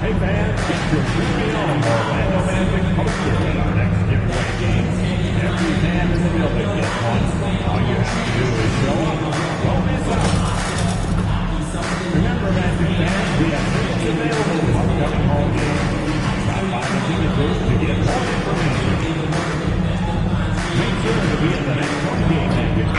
Hey fans, get your premium Orlando Magic poster in our next giveaway game. Every fan in the building gets one. All you have to do is show up. Don't miss out. Remember, Magic fans, we have tickets available for upcoming home games. Stop by the ticket booth to get more information. Make sure to be in the next home game, Magic.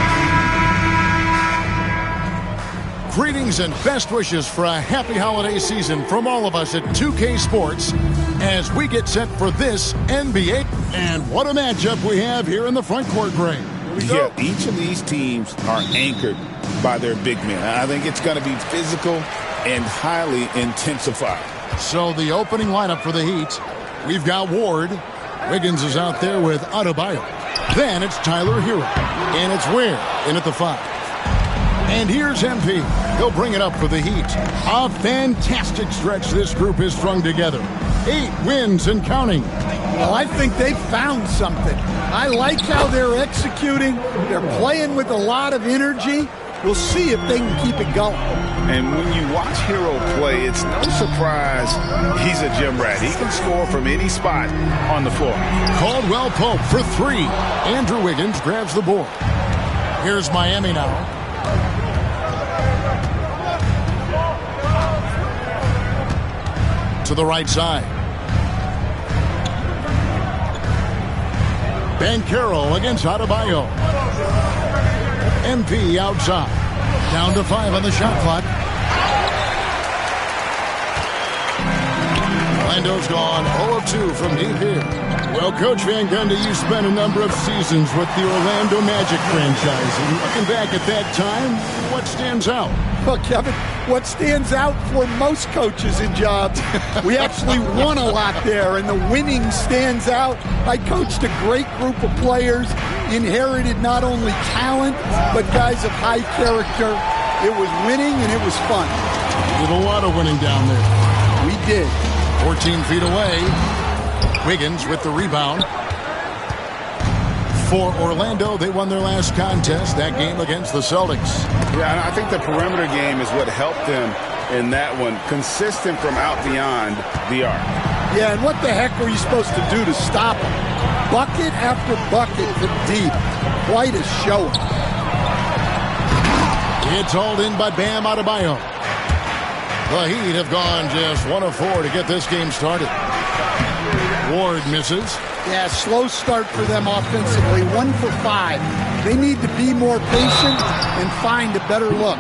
Greetings and best wishes for a happy holiday season from all of us at 2K Sports as we get set for this NBA. And what a matchup we have here in the front court, Greg. Yeah, each of these teams are anchored by their big men. I think it's going to be physical and highly intensified. So the opening lineup for the Heat, we've got Ward. Wiggins is out there with Adebayo. Then it's Tyler Hero. And it's Ware in at the 5. And here's MP. He'll bring it up for the Heat. A fantastic stretch this group has strung together. 8 wins and counting. Well, I think they've found something. I like how they're executing. They're playing with a lot of energy. We'll see if they can keep it going. And when you watch Hero play, it's no surprise he's a gym rat. He can score from any spot on the floor. Caldwell Pope for 3. Andrew Wiggins grabs the board. Here's Miami now. To the right side. Banchero against Adebayo. MP outside. Down to 5 on the shot clock. Orlando's gone 0 of 2 from deep here. Well, Coach Van Gundy, you spent a number of seasons with the Orlando Magic franchise. And looking back at that time, what stands out? Well, Kevin, what stands out for most coaches in jobs, we actually won a lot there, and the winning stands out. I coached a great group of players, inherited not only talent, but guys of high character. It was winning, and it was fun. We did a lot of winning down there. We did. 14 feet away. Wiggins with the rebound. For Orlando, they won their last contest, that game against the Celtics. Yeah, and I think the perimeter game is what helped them in that one. Consistent from out beyond the arc. Yeah, and what the heck were you supposed to do to stop them? Bucket after bucket from deep. Quite a showing. It's hauled in by Bam Adebayo. The Heat have gone just 1 of 4 to get this game started. Ward misses. Yeah, slow start for them offensively. 1 for 5. They need to be more patient and find a better look.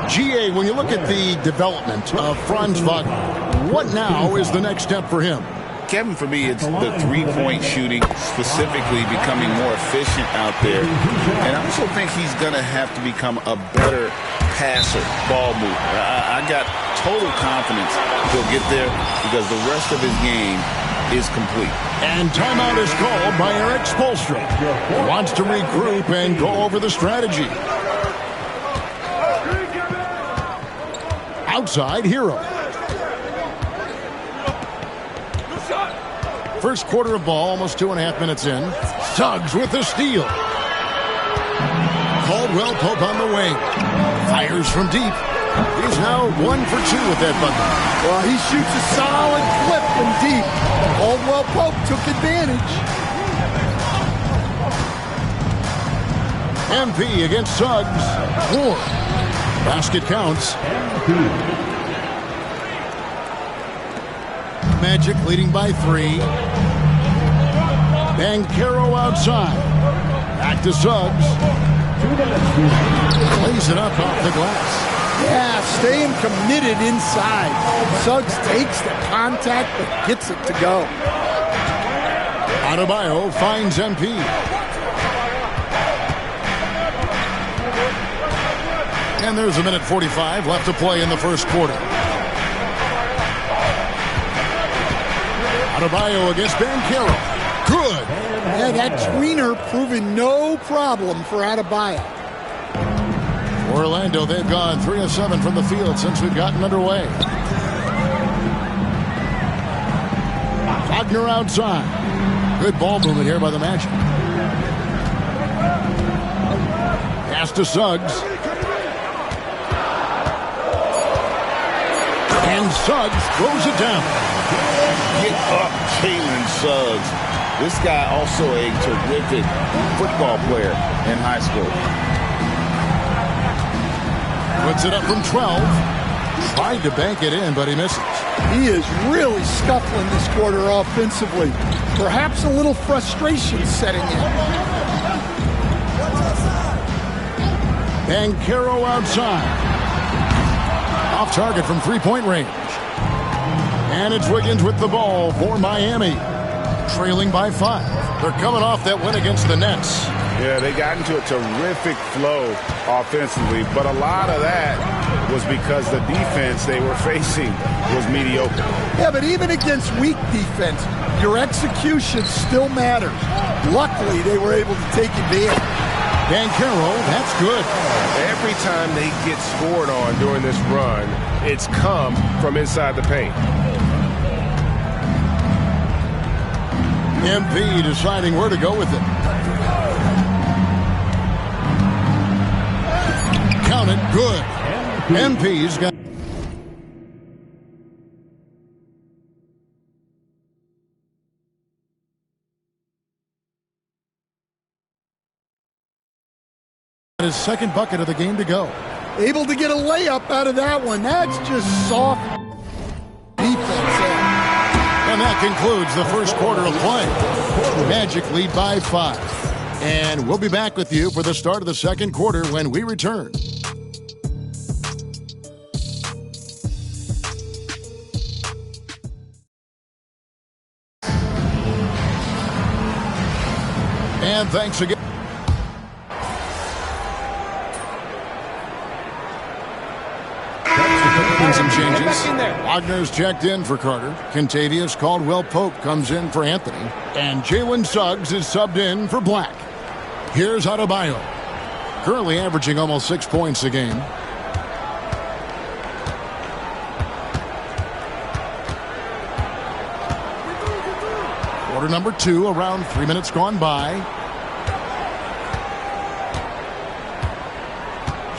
GA, when you look at the development of Franz Wagner, what now is the next step for him? Kevin, for me, it's the three-point shooting, specifically becoming more efficient out there. And I also think he's going to have to become a better passer, ball mover. I got total confidence he'll get there because the rest of his game is complete. And timeout is called by Eric Spoelstra, who wants to regroup and go over the strategy. Outside, Hero. First quarter of ball, almost 2.5 minutes in. Suggs with the steal. Caldwell Pope on the wing. Fires from deep. He's now 1 for 2 with that bucket. Well, he shoots a solid flip from deep. Caldwell Pope took advantage. MP against Suggs. Ward. Basket counts. Magic leading by 3. Banchero outside. Back to Suggs. Plays it up off the glass. Yeah, staying committed inside. Suggs takes the contact but gets it to go. Adebayo finds MP. And there's 1:45 left to play in the first quarter. Adebayo against Banchero. Good. Yeah, that tweener proving no problem for Adebayo. Orlando, they've gone 3 of 7 from the field since we've gotten underway. Wagner outside. Good ball movement here by the Magic. Pass to Suggs. And Suggs throws it down. Get up, Jalen Suggs. This guy also a terrific football player in high school. Puts it up from 12. Tried to bank it in, but he misses. He is really scuffling this quarter offensively. Perhaps a little frustration setting in. Banchero outside. Off target from three-point range. And it's Wiggins with the ball for Miami. Trailing by 5. They're coming off that win against the Nets. Yeah, they got into a terrific flow offensively, but a lot of that was because the defense they were facing was mediocre. Yeah, but even against weak defense, your execution still matters. Luckily, they were able to take advantage. Banchero, that's good. Every time they get scored on during this run, it's come from inside the paint. MP deciding where to go with it. Count it, good. MP's got his second bucket of the game to go. Able to get a layup out of that one. That's just soft defense. And that concludes the first quarter of play. Magic lead by 5. And we'll be back with you for the start of the second quarter when we return. And thanks again. making some changes. Wagner's checked in for Carter. Kentavious Caldwell-Pope comes in for Anthony. And Jalen Suggs is subbed in for Black. Here's Adebayo. Currently averaging almost 6 points a game. Quarter number 2, around 3 minutes gone by.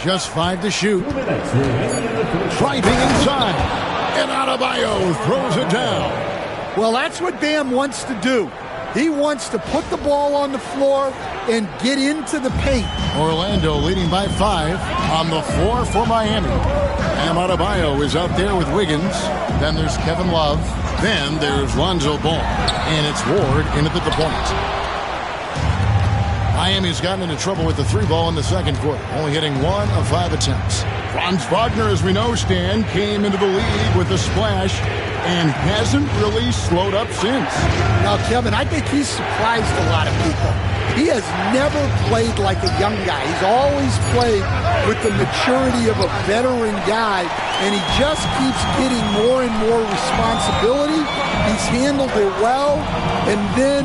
Just 5 to shoot. Driving inside. And Adebayo throws it down. Well, that's what Bam wants to do. He wants to put the ball on the floor and get into the paint. Orlando leading by 5 on the floor for Miami. Bam Adebayo is out there with Wiggins. Then there's Kevin Love. Then there's Lonzo Ball. And it's Ward in at the point. Miami's gotten into trouble with the 3-ball in the second quarter, only hitting 1 of 5 attempts. Franz Wagner, as we know, Stan, came into the league with a splash and hasn't really slowed up since. Now, Kevin, I think he's surprised a lot of people. He has never played like a young guy. He's always played with the maturity of a veteran guy, and he just keeps getting more and more responsibility. He's handled it well, and then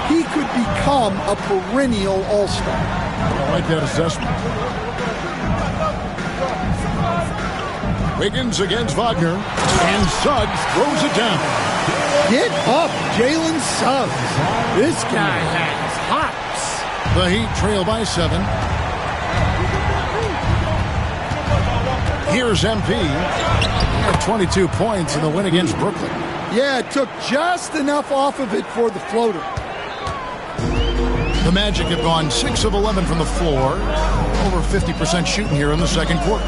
he could become a perennial all-star. I like that assessment. Wiggins against Wagner, and Suggs throws it down. Get up, Jalen Suggs. This guy has hops. The Heat trail by 7. Here's MP. He had 22 points in the win against Brooklyn. Yeah, it took just enough off of it for the floater. The Magic have gone 6 of 11 from the floor. Over 50% shooting here in the second quarter.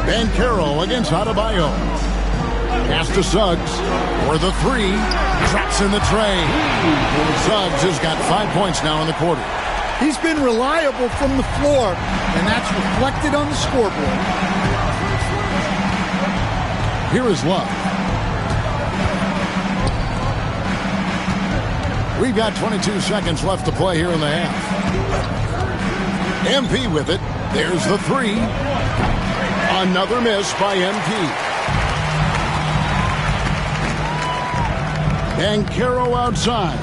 Banchero against Adebayo. Pass to Suggs for the 3. Drops in the tray. Suggs has got 5 points now in the quarter. He's been reliable from the floor, and that's reflected on the scoreboard. Here is Love. We've got 22 seconds left to play here in the half. MP with it. There's the 3. Another miss by MP. Banchero outside.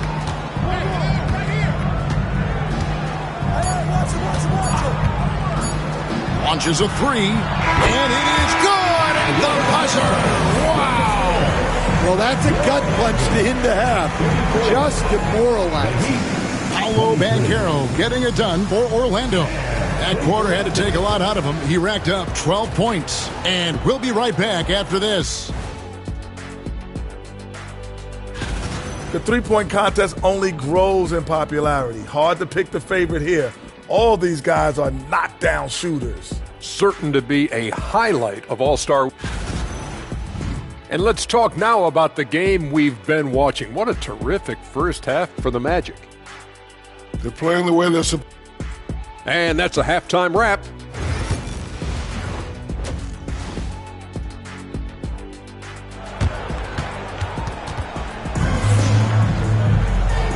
Launches a 3. And it is good at the buzzer. Wow. Well, that's a gut punch to end the half. Just demoralizing. Paolo Banchero getting it done for Orlando. That quarter had to take a lot out of him. He racked up 12 points. And we'll be right back after this. The three-point contest only grows in popularity. Hard to pick the favorite here. All these guys are knockdown shooters. Certain to be a highlight of All-Star. And let's talk now about the game we've been watching. What a terrific first half for the Magic. They're playing the way they're supposed. And that's a halftime wrap.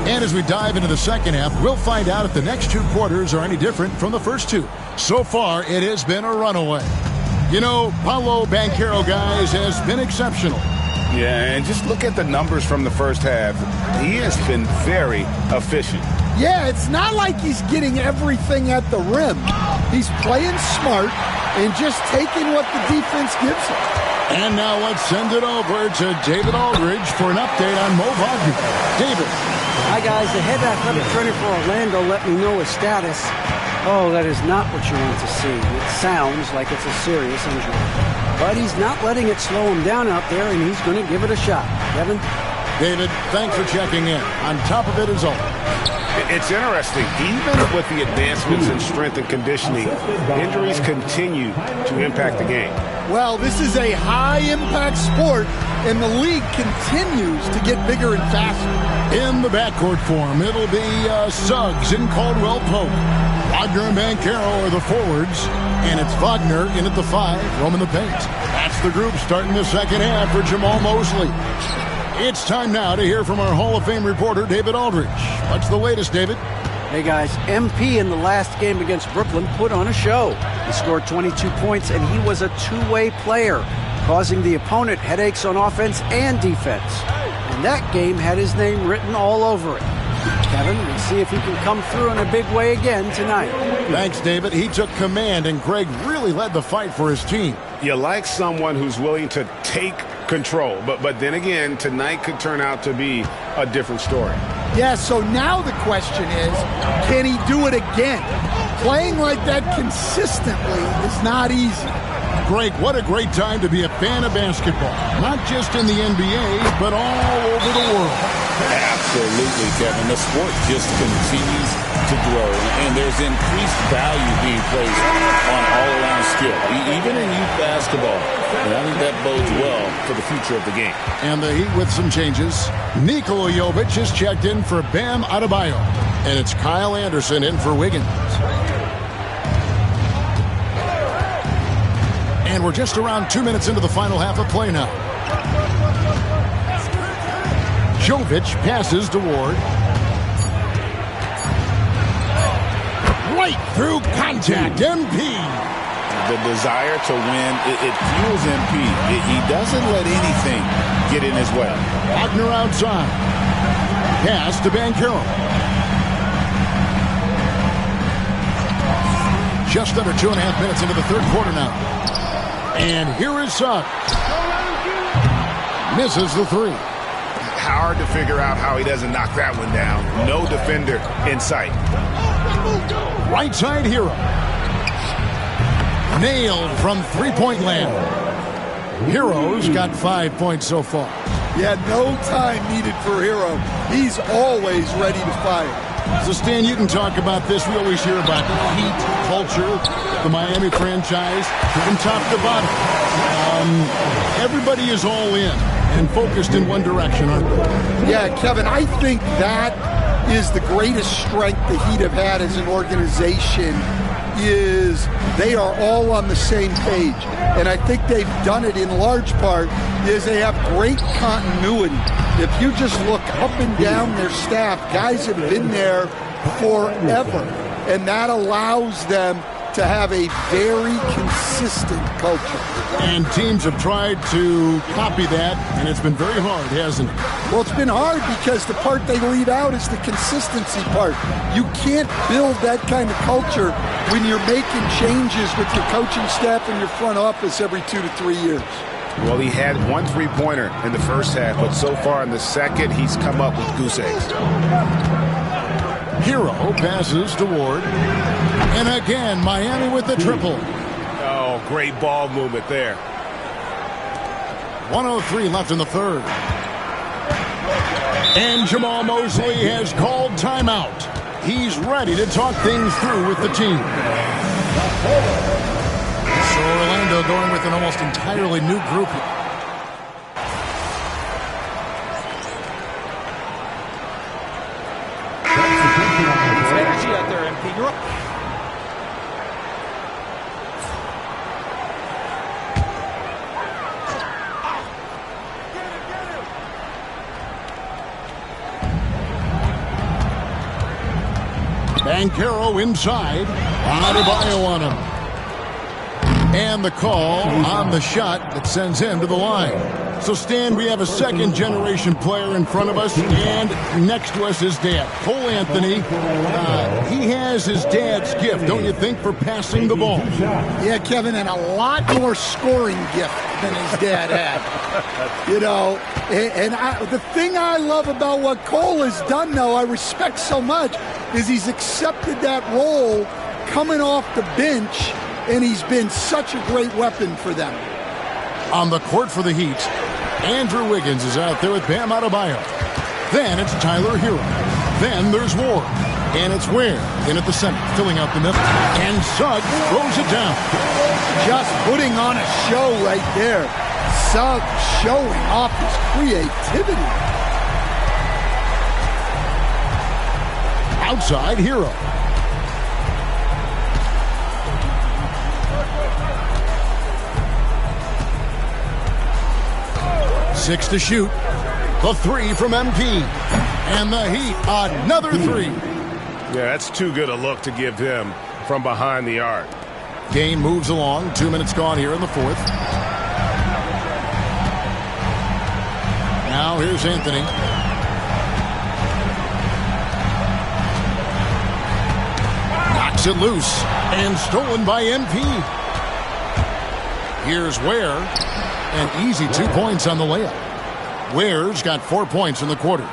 And as we dive into the second half, we'll find out if the next 2 quarters are any different from the first 2. So far, it has been a runaway. You know, Paolo Banchero, guys, has been exceptional. Yeah, and just look at the numbers from the first half. He has been very efficient. Yeah, it's not like he's getting everything at the rim. He's playing smart and just taking what the defense gives him. And now let's send it over to David Aldridge for an update on Mo Wagner. David. Hi, guys. The head athletic trainer for Orlando let me know his status. Oh, that is not what you want to see. It sounds like it's a serious injury. But he's not letting it slow him down out there, and he's going to give it a shot. Kevin? David, thanks for checking in. On top of it is all. It's interesting. Even with the advancements in strength and conditioning, injuries continue to impact the game. Well, this is a high-impact sport, and the league continues to get bigger and faster. In the backcourt form, it'll be Suggs and Caldwell-Pope. Wagner and Banchero are the forwards, and it's Wagner in at the 5, roaming the paint. That's the group starting the second half for Jamal Mosley. It's time now to hear from our Hall of Fame reporter, David Aldridge. What's the latest, David? Hey guys, MP in the last game against Brooklyn put on a show. He scored 22 points and he was a two-way player, causing the opponent headaches on offense and defense. And that game had his name written all over it. Kevin, we'll see if he can come through in a big way again tonight. Thanks, David. He took command, and Greg really led the fight for his team. You like someone who's willing to take control, but then again, tonight could turn out to be a different story. Yeah, so now the question is, can he do it again? Playing like that consistently is not easy. Greg, what a great time to be a fan of basketball. Not just in the NBA, but all over the world. Absolutely, Kevin. The sport just continues to grow, and there's increased value being placed on all-around skill, even in youth basketball. And I think that bodes well for the future of the game. And the Heat with some changes. Nikola Jovic has checked in for Bam Adebayo, and it's Kyle Anderson in for Wiggins. And we're just around 2 minutes into the final half of play now. Jovic passes to Ward. Right through contact. MP. The desire to win, it fuels MP. He doesn't let anything get in his way. Wagner outside. Pass to Banchero. Just under 2.5 minutes into the third quarter now. And here is Suggs. Misses the three. Hard to figure out how he doesn't knock that one down. No defender in sight. Right side Hero. Nailed from three-point land. Hero's got 5 points so far. Yeah, no time needed for Hero. He's always ready to fire. So, Stan, you can talk about this. We always hear about Heat culture, the Miami franchise, from top to bottom. Everybody is all in and focused in one direction, aren't they? Yeah, Kevin, I think that is the greatest strength the Heat have had as an organization, is they are all on the same page. And I think they've done it in large part is they have great continuity. If you just look up and down their staff, guys have been there forever. And that allows them to have a very consistent culture. And teams have tried to copy that, and it's been very hard, hasn't it? Well, it's been hard because the part they leave out is the consistency part. You can't build that kind of culture when you're making changes with your coaching staff and your front office every 2 to 3 years. Well, he had one three-pointer in the first half, but so far in the second, he's come up with goose eggs. Hero passes to Ward. And again, Miami with the triple. Oh, great ball movement there. 1:03 left in the third. And Jamal Mosley has called timeout. He's ready to talk things through with the team. So Orlando going with an almost entirely new group. Energy out there, MP. You're up. Banchero inside. Adebayo on him. And the call on the shot that sends him to the line. So, Stan, we have a second-generation player in front of us, and next to us is Dad. Cole Anthony, he has his dad's gift, don't you think, for passing the ball? Yeah, Kevin, and a lot more scoring gift than his dad had. You know, and the thing I love about what Cole has done, though, I respect so much, is he's accepted that role coming off the bench, and he's been such a great weapon for them. On the court for the Heat, Andrew Wiggins is out there with Bam Adebayo. Then it's Tyler Hero. Then there's Ward. And it's Ware in at the center, filling out the middle. And Suggs throws it down. Just putting on a show right there. Suggs showing off his creativity. Outside Hero. Six to shoot. The three from MP. And the Heat, another three. Yeah, that's too good a look to give him from behind the arc. Game moves along. 2 minutes gone here in the fourth. Now here's Anthony. Knocks it loose and stolen by MP. Here's Ware. An easy 2 points on the layup. Ware's got 4 points in the quarter.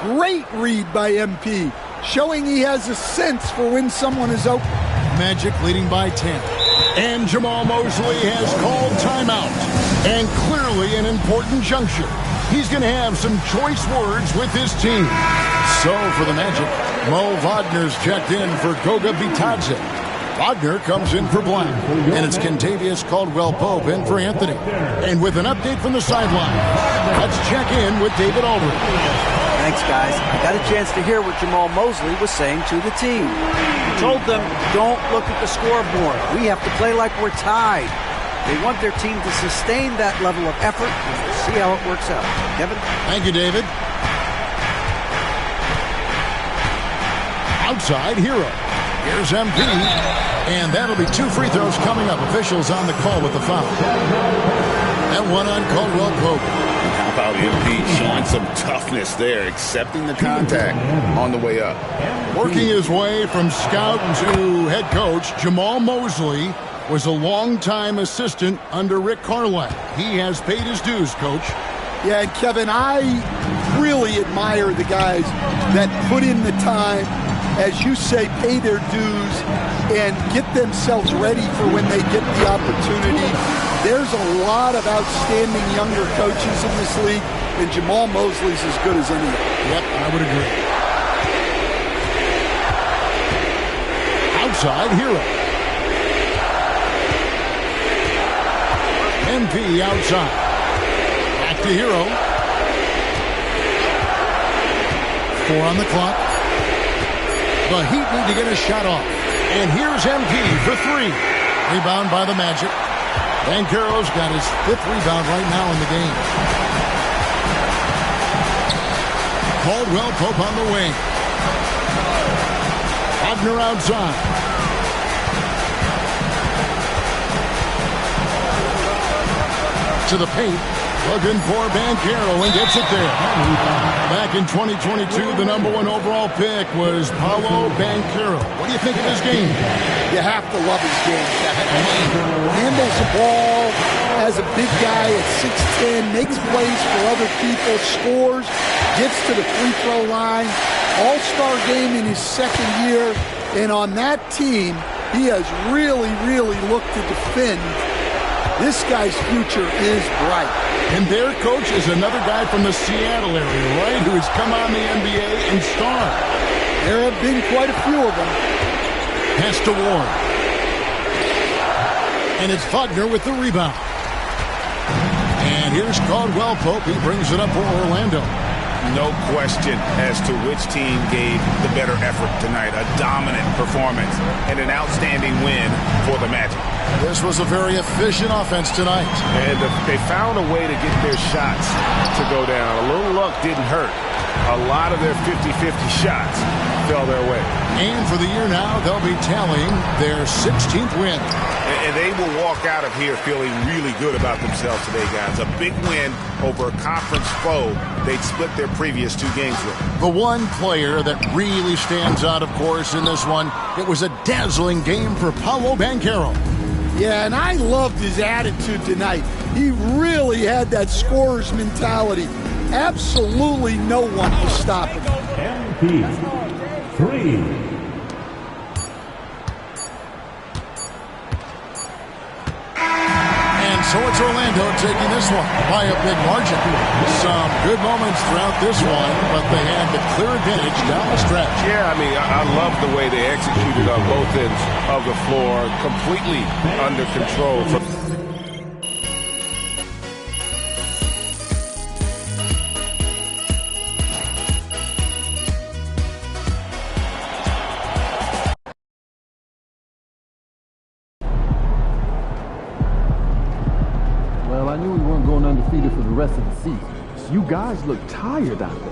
Great read by MP, showing he has a sense for when someone is open. Magic leading by 10. And Jamal Mosley has called timeout. And clearly an important juncture. He's going to have some choice words with his team. So for the Magic, Mo Wagner's checked in for Goga Bitadze. Wagner comes in for Black. And it's Kentavious Caldwell-Pope in for Anthony. And with an update from the sideline, let's check in with David Aldridge. Thanks, guys. I got a chance to hear what Jamal Mosley was saying to the team. He told them, don't look at the scoreboard. We have to play like we're tied. They want their team to sustain that level of effort, and we'll see how it works out. Kevin? Thank you, David. Outside Hero. Here's MP. And that'll be 2 free throws coming up. Officials on the call with the foul. And one on Caldwell-Pope. How about MP showing some toughness there, accepting the contact on the way up. Working his way from scout to head coach, Jamal Mosley was a longtime assistant under Rick Carlisle. He has paid his dues, Coach. Yeah, and Kevin, I really admire the guys that put in the time, as you say, pay their dues, and get themselves ready for when they get the opportunity. There's a lot of outstanding younger coaches in this league, and Jamal Mosley's as good as any. Yep, I would agree. Outside Hero. MP outside. Back to Hero. 4 on the clock. The Heat need to get a shot off. And here's MP for 3. Rebound by the Magic. Banchero's got his 5th rebound right now in the game. Caldwell-Pope on the wing. Wagner outside. To the paint. Looking for Banchero and gets it there. Back in 2022, the #1 overall pick was Paolo Banchero. What do you think of his game? You have to love his game. Handles the ball as a big guy at 6'10", makes plays for other people, scores, gets to the free throw line. All-star game in his 2nd year. And on that team, he has really, really looked to defend. This guy's future is bright. And their coach is another guy from the Seattle area, right, who has come on the NBA and starred. There have been quite a few of them. Pass to Ward. And it's Wagner with the rebound. And here's Caldwell-Pope. He brings it up for Orlando. No question as to which team gave the better effort tonight. A dominant performance and an outstanding win for the Magic. This was a very efficient offense tonight. And they found a way to get their shots to go down. A little luck didn't hurt. A lot of their 50-50 shots fell their way. And for the year now, they'll be tallying their 16th win. And they will walk out of here feeling really good about themselves today, guys. A big win over a conference foe they'd split their previous 2 games with. The one player that really stands out, of course, in this one, it was a dazzling game for Paolo Banchero. Yeah, and I loved his attitude tonight. He really had that scorer's mentality. Absolutely no one will stop him. MP 3. So it's Orlando taking this one by a big margin. Some good moments throughout this one, but they had the clear advantage down the stretch. Yeah, I mean, I love the way they executed on both ends of the floor, completely under control. I knew we weren't going undefeated for the rest of the season. You guys look tired out there.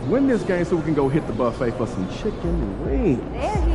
Win this game so we can go hit the buffet for some chicken wings. There